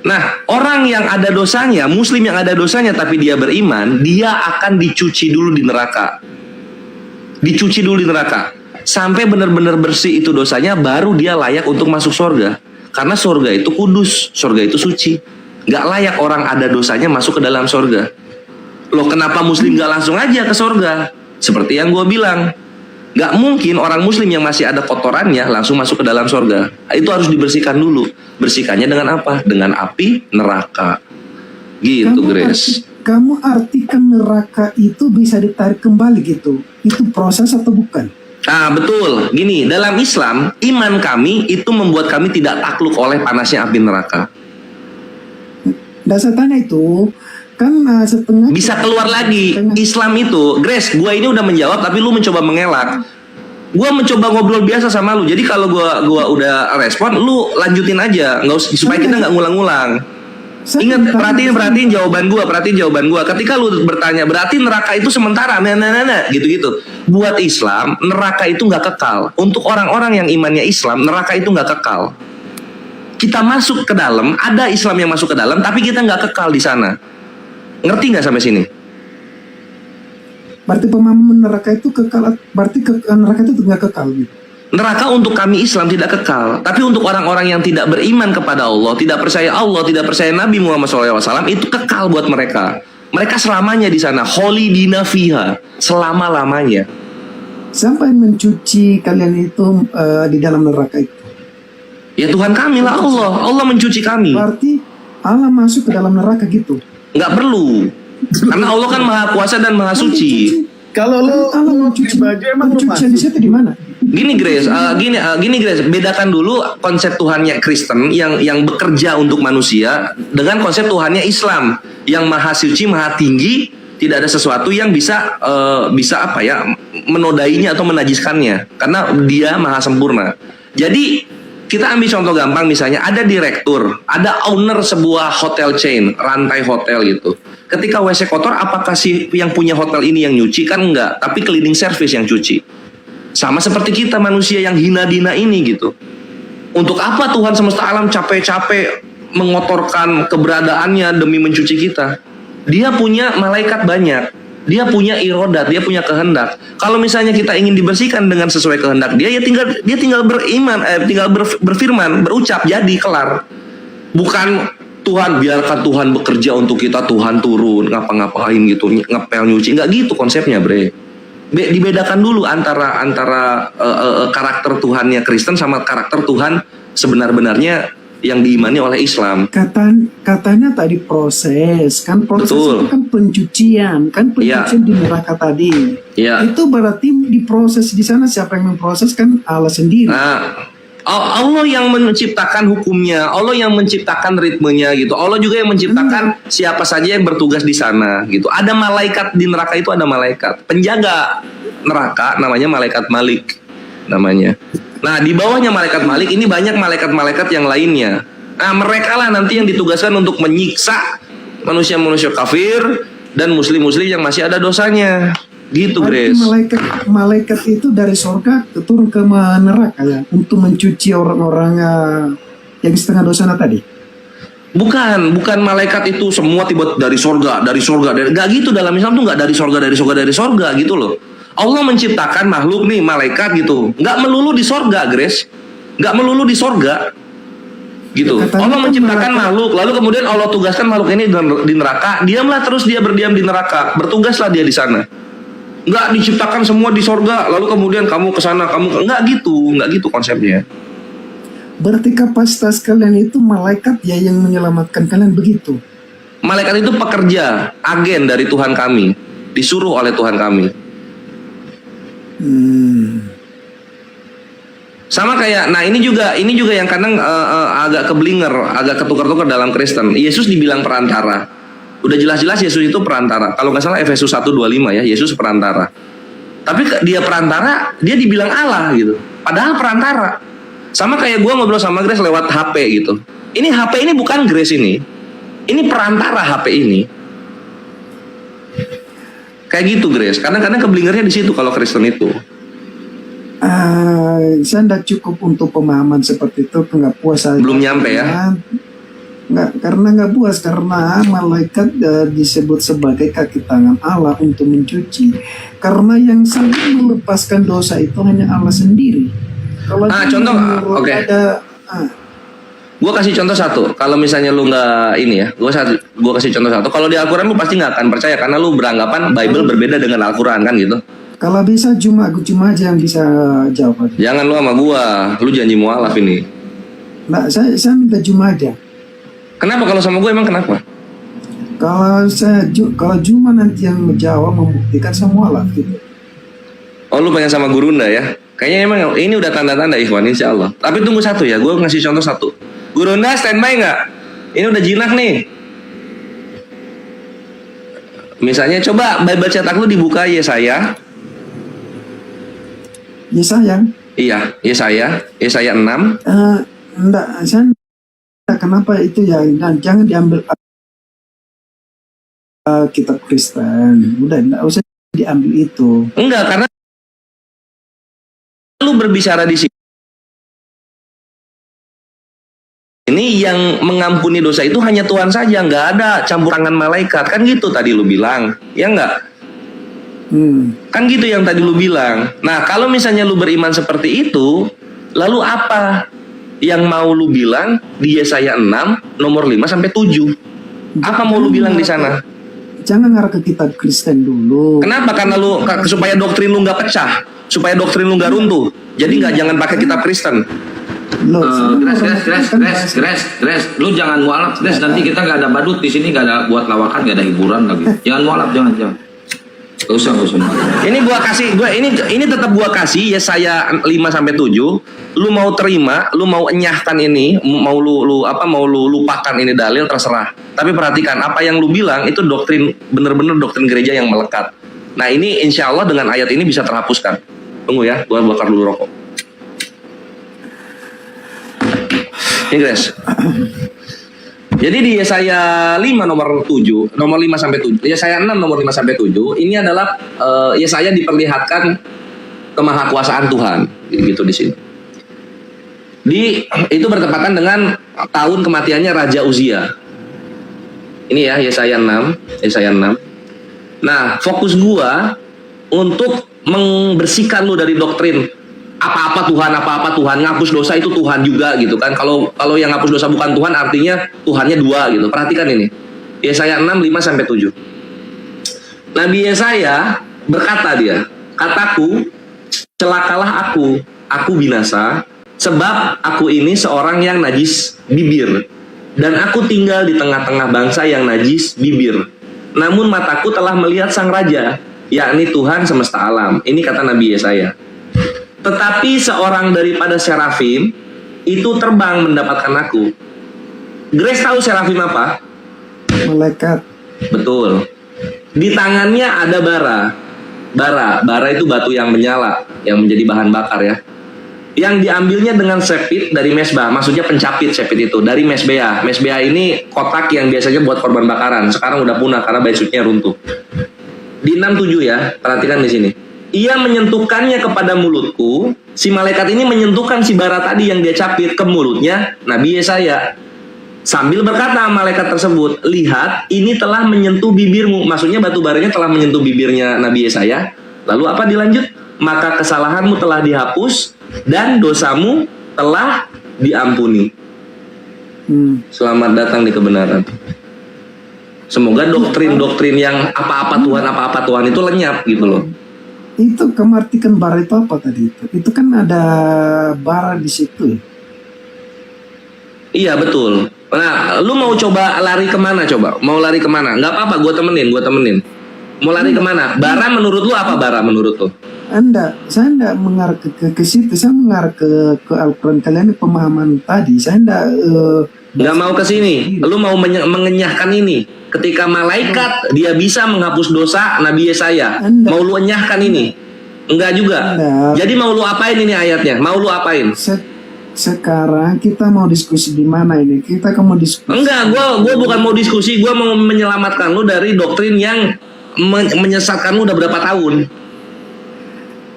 Nah, orang yang ada dosanya, muslim yang ada dosanya tapi dia beriman, dia akan dicuci dulu di neraka. Sampai benar-benar bersih itu dosanya, baru dia layak untuk masuk surga. Karena surga itu kudus, surga itu suci. Gak layak orang ada dosanya masuk ke dalam surga. Loh, kenapa muslim gak langsung aja ke surga? Seperti yang gue bilang, Nggak mungkin orang muslim yang masih ada kotorannya langsung masuk ke dalam surga. Itu harus dibersihkan dulu. Bersihkannya dengan apa? Dengan api neraka. Gitu, Grace. Kamu artikan neraka itu bisa ditarik kembali gitu. Itu proses atau bukan? Ah, betul. Gini, dalam Islam, iman kami itu membuat kami tidak takluk oleh panasnya api neraka. Dasar tanya itu kan setengah Bisa keluar lagi. Islam itu, Grace, gua ini udah menjawab tapi lu mencoba mengelak. Gua mencoba ngobrol biasa sama lu. Jadi kalau gua udah respon, lu lanjutin aja, nggak usah, supaya kita nggak ngulang-ngulang. Ingat, perhatiin jawaban gua. Ketika lu bertanya, berarti neraka itu sementara, gitu-gitu. Buat Islam, neraka itu nggak kekal. Untuk orang-orang yang imannya Islam, neraka itu nggak kekal. Kita masuk ke dalam, ada Islam yang masuk ke dalam, tapi kita nggak kekal di sana. Ngerti nggak sampai sini? Berarti pemahaman neraka itu kekal, berarti neraka itu nggak kekal gitu. Neraka untuk kami Islam tidak kekal, tapi untuk orang-orang yang tidak beriman kepada Allah, tidak percaya Nabi Muhammad SAW, itu kekal buat mereka. Mereka selamanya di sana, kholidina fiha, selama-lamanya. Siapa yang mencuci kalian itu di dalam neraka itu? Ya Tuhan kami lah, Allah. Allah mencuci kami. Berarti Allah masuk ke dalam neraka gitu. Nggak perlu, karena Allah kan maha kuasa dan maha suci. Kalau lu Allah mencuci baju emang lu pencucian di situ di mana? Gini Grace, gini Grace, bedakan dulu konsep Tuhannya Kristen yang bekerja untuk manusia dengan konsep Tuhannya Islam yang maha suci, maha tinggi, tidak ada sesuatu yang bisa apa ya, menodainya atau menajiskannya, karena dia maha sempurna. Jadi kita ambil contoh gampang, misalnya ada direktur, ada owner sebuah hotel chain, rantai hotel gitu. Ketika WC kotor, apakah si yang punya hotel ini yang nyuci? Kan enggak, tapi cleaning service yang cuci. Sama seperti kita manusia yang hina-dina ini gitu. Untuk apa Tuhan semesta alam capek-capek mengotorkan keberadaannya demi mencuci kita? Dia punya malaikat banyak. Dia punya irodat, dia punya kehendak. Kalau misalnya kita ingin dibersihkan dengan sesuai kehendak dia, ya tinggal beriman, tinggal berfirman, berucap, jadi kelar. Bukan Tuhan, biarkan Tuhan bekerja untuk kita, Tuhan turun ngapa-ngapain gitu, ngepel nyuci, nggak gitu konsepnya, bre. Dibedakan dulu antara karakter Tuhannya Kristen sama karakter Tuhan sebenar-benarnya yang diimani oleh Islam. Katanya tadi proses, kan proses Betul. itu kan pencucian di neraka tadi. Ya. Itu berarti diproses di sana, siapa yang memproses? Kan Allah sendiri. Nah, Allah yang menciptakan hukumnya, Allah yang menciptakan ritmenya gitu. Allah juga yang menciptakan siapa saja yang bertugas di sana gitu. Ada malaikat di neraka, itu ada malaikat penjaga neraka, namanya malaikat Malik namanya. Nah, di bawahnya malaikat Malik ini banyak malaikat-malaikat yang lainnya. Nah, mereka lah nanti yang ditugaskan untuk menyiksa manusia-manusia kafir dan muslim-muslim yang masih ada dosanya. Gitu, Grace. Malaikat itu dari surga turun ke neraka ya, untuk mencuci orang-orang yang setengah dosa tadi. Bukan malaikat itu semua tiba dari sorga, nggak gitu. Dalam Islam tuh nggak dari sorga gitu loh. Allah menciptakan makhluk nih, malaikat gitu, nggak melulu di sorga, Grace, nggak melulu di sorga gitu. Allah menciptakan makhluk, lalu kemudian Allah tugaskan makhluk ini di neraka, diamlah terus dia berdiam di neraka, bertugaslah dia di sana. Nggak diciptakan semua di sorga, lalu kemudian kamu ke sana, nggak gitu konsepnya. Berarti kapasitas kalian itu malaikat ya yang menyelamatkan kalian begitu? Malaikat itu pekerja, agen dari Tuhan kami, disuruh oleh Tuhan kami. Sama kayak, nah ini juga yang kadang agak keblinger, agak ketukar-tukar dalam Kristen. Yesus dibilang perantara. Udah jelas-jelas Yesus itu perantara. Kalau nggak salah Efesus 1:25 ya, Yesus perantara. Tapi dia perantara, dia dibilang Allah gitu. Padahal perantara. Sama kayak gue ngobrol sama Grace lewat HP gitu. Ini HP ini bukan Grace ini. Ini perantara HP ini. Kayak gitu, Grace. Kadang-kadang keblingernya di situ kalau Kristen itu. Saya tidak cukup untuk pemahaman seperti itu, nggak puas aja. Belum nyampe ya? Nggak puas karena malaikat disebut sebagai kaki tangan Allah untuk mencuci. Karena yang sanggup melepaskan dosa itu hanya Allah sendiri. Kalau contoh, oke. Gue kasih contoh satu. Kalau misalnya lu nggak ini ya, gue kasih contoh satu. Kalau di Al-Quran lu pasti nggak akan percaya karena lu beranggapan Bible berbeda dengan Al-Quran kan gitu. Kalau bisa aku cuma aja yang bisa jawab. Jangan lu sama gua, lu janji mualaf ini. Nggak, saya minta cuma aja. Kenapa kalau sama gua emang kenapa? Kalau cuma nanti yang menjawab membuktikan semua lah gitu. Oh lu pengen sama Gurunda ya? Kayaknya emang ini udah tanda-tanda Ikhwan insya Allah. Tapi tunggu satu ya, gua ngasih contoh satu. Gurunda standby nggak? Ini udah jinak nih. Misalnya coba Bible cetak lu dibuka Yesaya. Yesaya. Iya, Yesaya 6. Enggak, saya enggak, kenapa itu ya? Nah, jangan diambil kitab Kristen. Udah, enggak usah diambil itu. Enggak, karena lu berbicara di sini. Ini yang mengampuni dosa itu hanya Tuhan saja, nggak ada campur tangan malaikat. Kan gitu tadi lu bilang, ya enggak? Kan gitu yang tadi lu bilang. Nah, kalau misalnya lu beriman seperti itu, lalu apa yang mau lu bilang di Yesaya 6 nomor 5 sampai 7? Apa mau lu bilang di sana? Jangan ngarah ke kitab Kristen dulu. Kenapa? Karena lu supaya doktrin lu nggak pecah, supaya doktrin lu nggak runtuh. Jadi jangan pakai kitab Kristen. Gres, lu jangan mualaf, Gres. Nanti kita nggak ada badut di sini, nggak ada buat lawakan, nggak ada hiburan lagi. Jangan mualaf, jangan. Gak usah. Ini ini tetap gua kasih Yesaya 5 sampai 7. Lu mau terima, lu mau enyahkan ini, mau lu lupakan ini dalil terserah. Tapi perhatikan apa yang lu bilang itu doktrin, bener-bener doktrin gereja yang melekat. Nah, ini insya Allah dengan ayat ini bisa terhapuskan. Tunggu ya, gua bakar dulu rokok. Ini guys. Jadi di Yesaya 5 nomor 7, nomor 5 sampai 7, Yesaya 6 nomor 5 sampai 7, ini adalah Yesaya diperlihatkan kemahakuasaan Tuhan, gitu di sini. Itu bertepatan dengan tahun kematiannya Raja Uzia. Ini ya Yesaya 6. Nah, fokus gua untuk membersihkan lu dari doktrin apa-apa Tuhan, ngapus dosa itu Tuhan juga gitu kan. Kalau yang ngapus dosa bukan Tuhan artinya Tuhannya dua gitu. Perhatikan ini. Yesaya 6 5 sampai 7. Nabi Yesaya berkata dia, "Kataku, celakalah aku binasa, sebab aku ini seorang yang najis bibir, dan aku tinggal di tengah-tengah bangsa yang najis bibir. Namun mataku telah melihat sang raja, yakni Tuhan semesta alam." Ini kata Nabi Yesaya. "Tetapi seorang daripada serafim itu terbang mendapatkan aku." Grace tahu serafim apa? Malaikat. Betul. Di tangannya ada bara itu batu yang menyala, yang menjadi bahan bakar ya. Yang diambilnya dengan sepit dari mesbah, maksudnya pencapit sepit itu dari mesbea. Mesbea ini kotak yang biasanya buat korban bakaran. Sekarang udah punah karena basicnya runtuh. Di 6-7 ya, perhatikan di sini. "Ia menyentuhkannya kepada mulutku." Si malaikat ini menyentuhkan si bara tadi yang dia capit ke mulutnya Nabi Yesaya. Sambil berkata malaikat tersebut, "Lihat, ini telah menyentuh bibirmu." Maksudnya batu baranya telah menyentuh bibirnya Nabi Yesaya. Lalu apa dilanjut? "Maka kesalahanmu telah dihapus dan dosamu telah diampuni." Selamat datang di kebenaran. Semoga doktrin-doktrin yang apa-apa Tuhan itu lenyap gitu loh. Itu kemartikan bara itu apa tadi itu? Itu kan ada bara di situ. Iya betul. Nah, lu mau coba lari kemana coba? Mau lari kemana? Nggak apa-apa, gue temenin. Mau lari kemana? Bara menurut lu apa bara menurut lu? Saya enggak mengarah ke situ. Saya mengarah ke Al-Quran. Kalian ini pemahaman tadi. Saya nggak mau ke sini. Lu mau mengenyahkan ini. Ketika malaikat dia bisa menghapus dosa Nabi Yesaya. Mau lu enyahkan ini? Enggak juga. Jadi mau lu apain ini ayatnya? Mau lu apain? Sekarang kita mau diskusi di mana ini? Kita mau diskusi. Enggak, gua bukan mau diskusi. Gua mau menyelamatkan lu dari doktrin yang menyesatkan lu udah berapa tahun.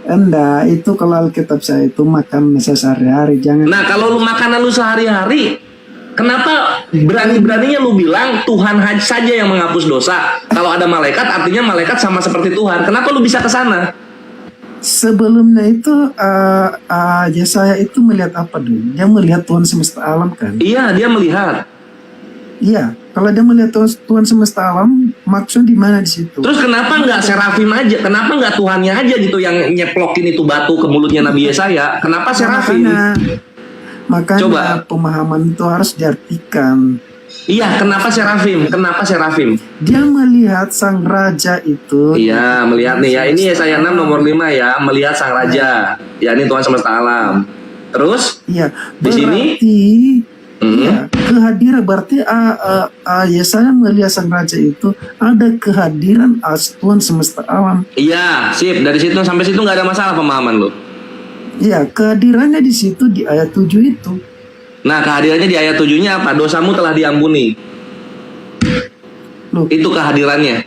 Enggak, itu kalau Alkitab saya itu makan sehari-hari. Jangan. Nah, kalau lu makanan lu sehari-hari, kenapa berani-beraninya lu bilang Tuhan saja yang menghapus dosa? Kalau ada malaikat, artinya malaikat sama seperti Tuhan. Kenapa lu bisa ke sana? Sebelumnya itu Yesaya itu melihat apa dulu? Dia melihat Tuhan semesta alam kan? Iya, dia melihat. Iya, Kalau dia melihat Tuhan semesta alam, maksudnya di mana di situ? Terus kenapa nggak serafim aja? Kenapa nggak Tuhannya aja gitu yang nyeplokin itu batu ke mulutnya Nabi Yesaya? Kenapa serafim? Makanya Coba. pemahaman itu harus diartikan. Iya, kenapa serafim? Kenapa serafim? Dia melihat sang raja itu. Iya, melihat nih ya. Ini Yesaya 6 nomor 5 ya, melihat sang raja. Ya, ini Tuhan semesta alam. Terus Iya. Di sini? Berarti iya, kehadiran berarti Yesaya melihat sang raja itu ada kehadiran Tuhan semesta alam. iya, sip. Dari situ sampai situ nggak ada masalah pemahaman lo. Iya, kehadirannya di situ di ayat 7 itu. Nah, kehadirannya di ayat 7-nya apa? Dosamu telah diampuni. Loh, Itu kehadirannya.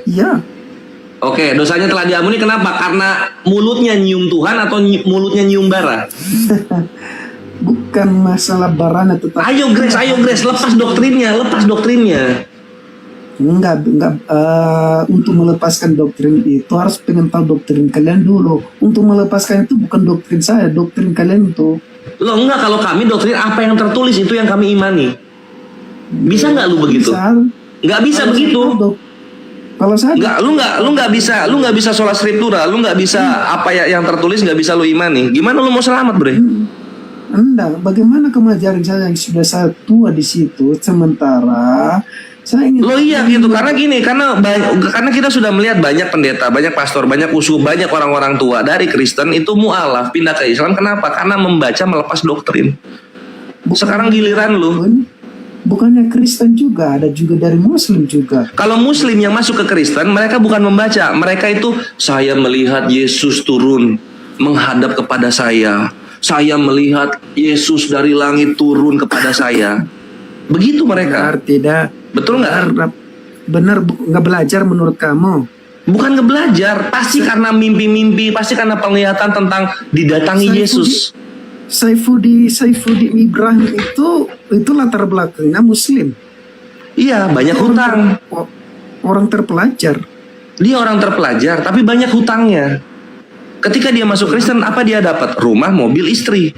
iya. Oke, dosanya telah diampuni kenapa? Karena mulutnya nyium Tuhan atau mulutnya nyium bara? Bukan masalah barana tetapi Ayo Grace, lepas doktrinnya. enggak untuk melepaskan doktrin itu harus pengen tahu doktrin kalian dulu. Untuk melepaskan itu bukan doktrin saya, doktrin kalian itu. Loh enggak, kalau kami doktrin apa yang tertulis itu yang kami imani. Bisa nggak lu begitu? Nggak bisa Kalau begitu. Kalau saya Lu nggak bisa sholat skriptura, lu nggak bisa apa yang tertulis nggak bisa lu imani. Gimana lu mau selamat, Bre? enggak, bagaimana kemajaran saya yang sudah saya tua di situ sementara saya ingin Lo iya gitu, karena gini, karena kita sudah melihat banyak pendeta, banyak pastor, banyak uskup, banyak orang-orang tua dari Kristen itu mualaf pindah ke Islam. Kenapa? Karena membaca melepas doktrin. Sekarang giliran lu. Bukannya Kristen juga, ada juga dari Muslim juga. Kalau Muslim yang masuk ke Kristen, mereka bukan membaca, mereka itu saya melihat Yesus turun menghadap kepada saya. Saya melihat Yesus dari langit turun kepada saya. Begitu mereka. Benar tidak? Betul nggak? Benar, nggak belajar menurut kamu? Bukan ngebelajar, pasti karena mimpi-mimpi, pasti karena penglihatan tentang didatangi Yesus. Saifuddin Ibrahim itu latar belakangnya Muslim. Iya, banyak hutang. Orang terpelajar. Dia orang terpelajar, tapi banyak hutangnya. Ketika dia masuk Kristen, apa dia dapat? Rumah, mobil, istri.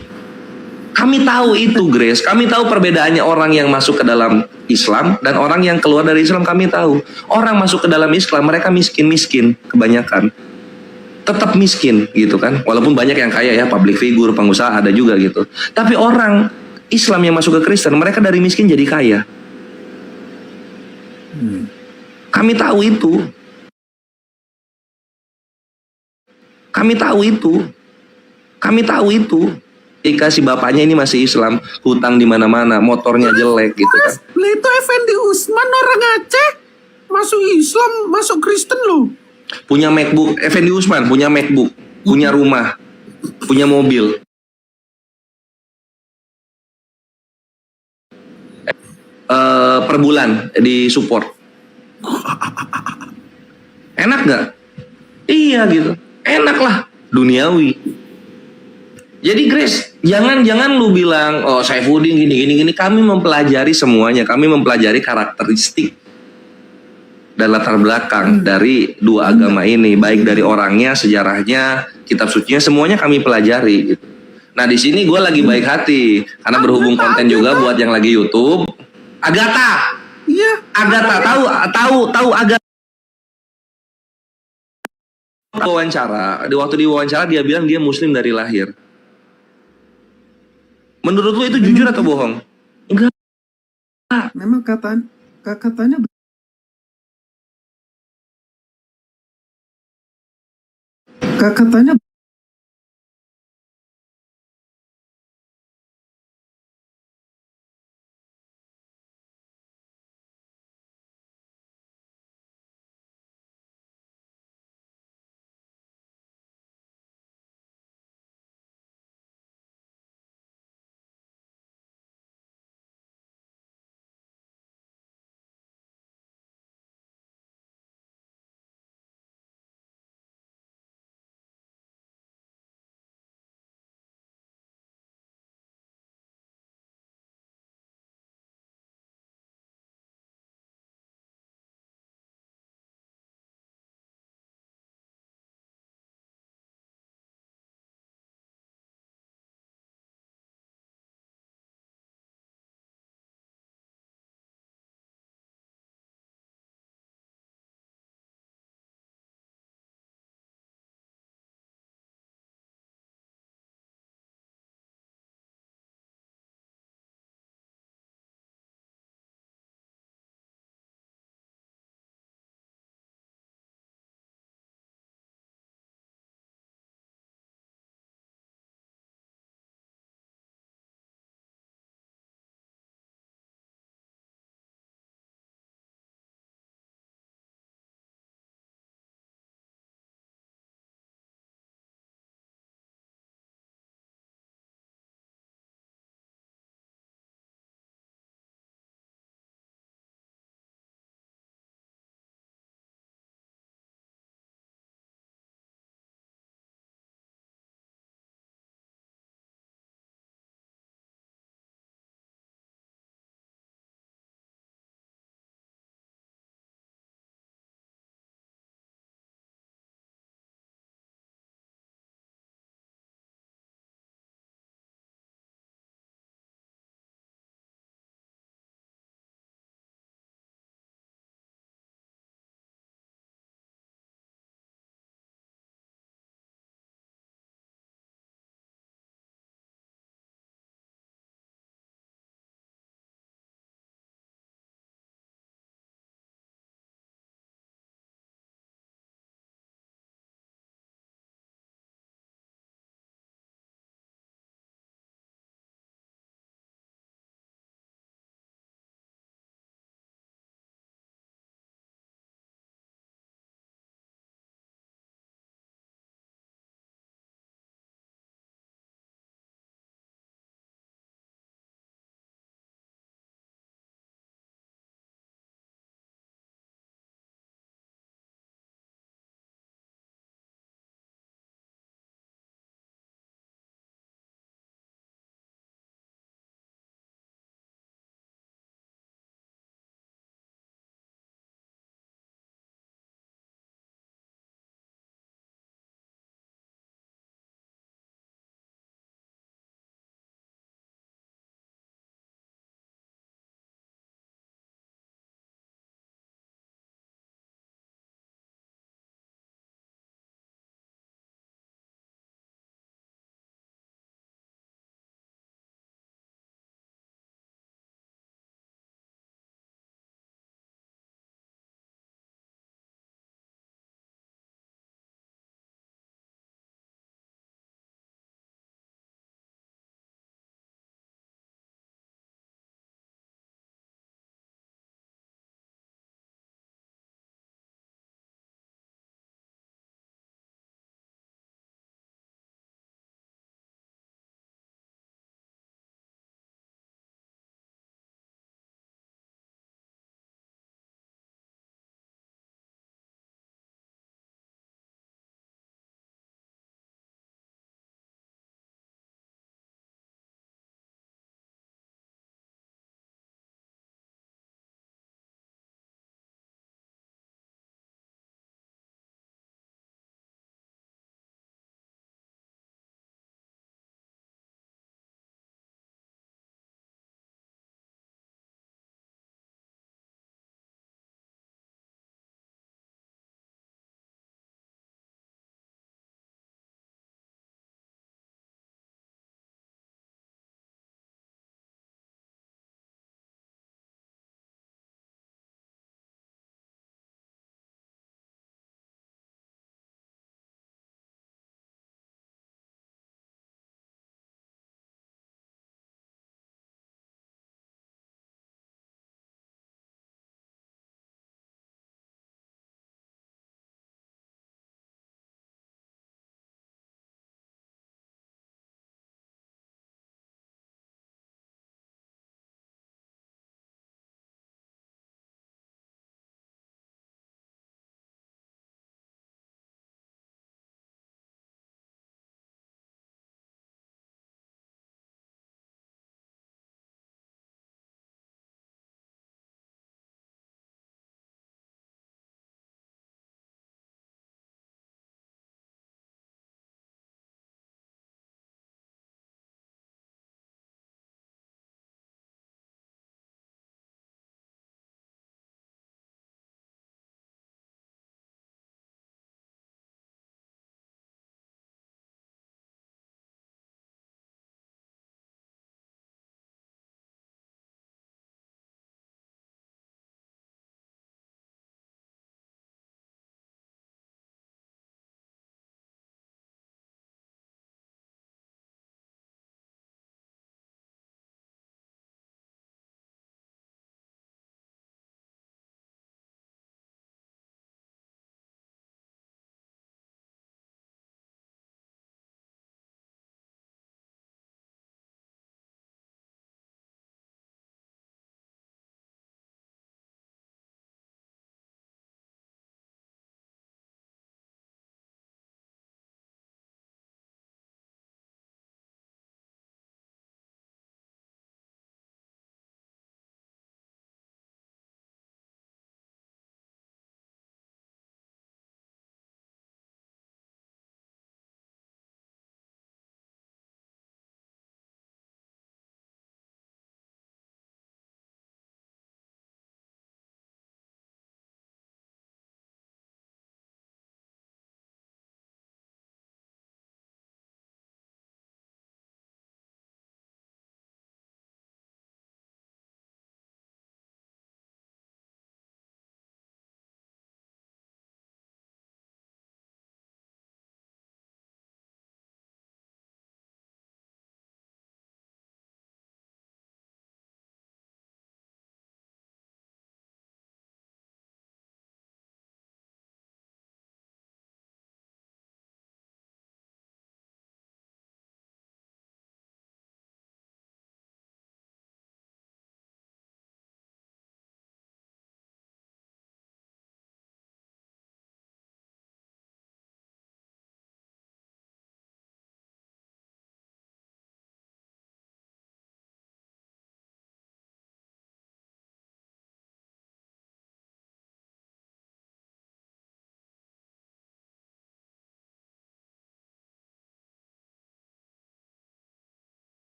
Kami tahu itu, Grace. Kami tahu perbedaannya orang yang masuk ke dalam Islam dan orang yang keluar dari Islam. Kami tahu. Orang masuk ke dalam Islam, mereka miskin-miskin kebanyakan. Tetap miskin gitu kan. Walaupun banyak yang kaya ya, public figure, pengusaha ada juga gitu. Tapi orang Islam yang masuk ke Kristen, mereka dari miskin jadi kaya. Kami tahu itu. Kami tahu itu. Kami tahu itu. Jika si bapaknya ini masih Islam, hutang di mana-mana, motornya jelek gitu kan. Itu Effendi Usman orang Aceh masuk Islam, masuk Kristen loh. Punya MacBook, Effendi Usman punya MacBook, punya rumah, punya mobil. Per bulan di support. Enak gak? Iya gitu. Enak lah, duniawi. Jadi Grace, jangan lu bilang, oh Saifuddin gini. Kami mempelajari semuanya, kami mempelajari karakteristik dan latar belakang dari dua agama ini, baik dari orangnya, sejarahnya, kitab sucinya, semuanya kami pelajari. Gitu. Nah di sini gue lagi baik hati, karena berhubung konten juga buat yang lagi YouTube. Agatha, Iya. Agatha, tahu Agatha. Waktu diwawancara dia bilang dia Muslim dari lahir. Menurut lu itu jujur atau bohong? Enggak. Memang katanya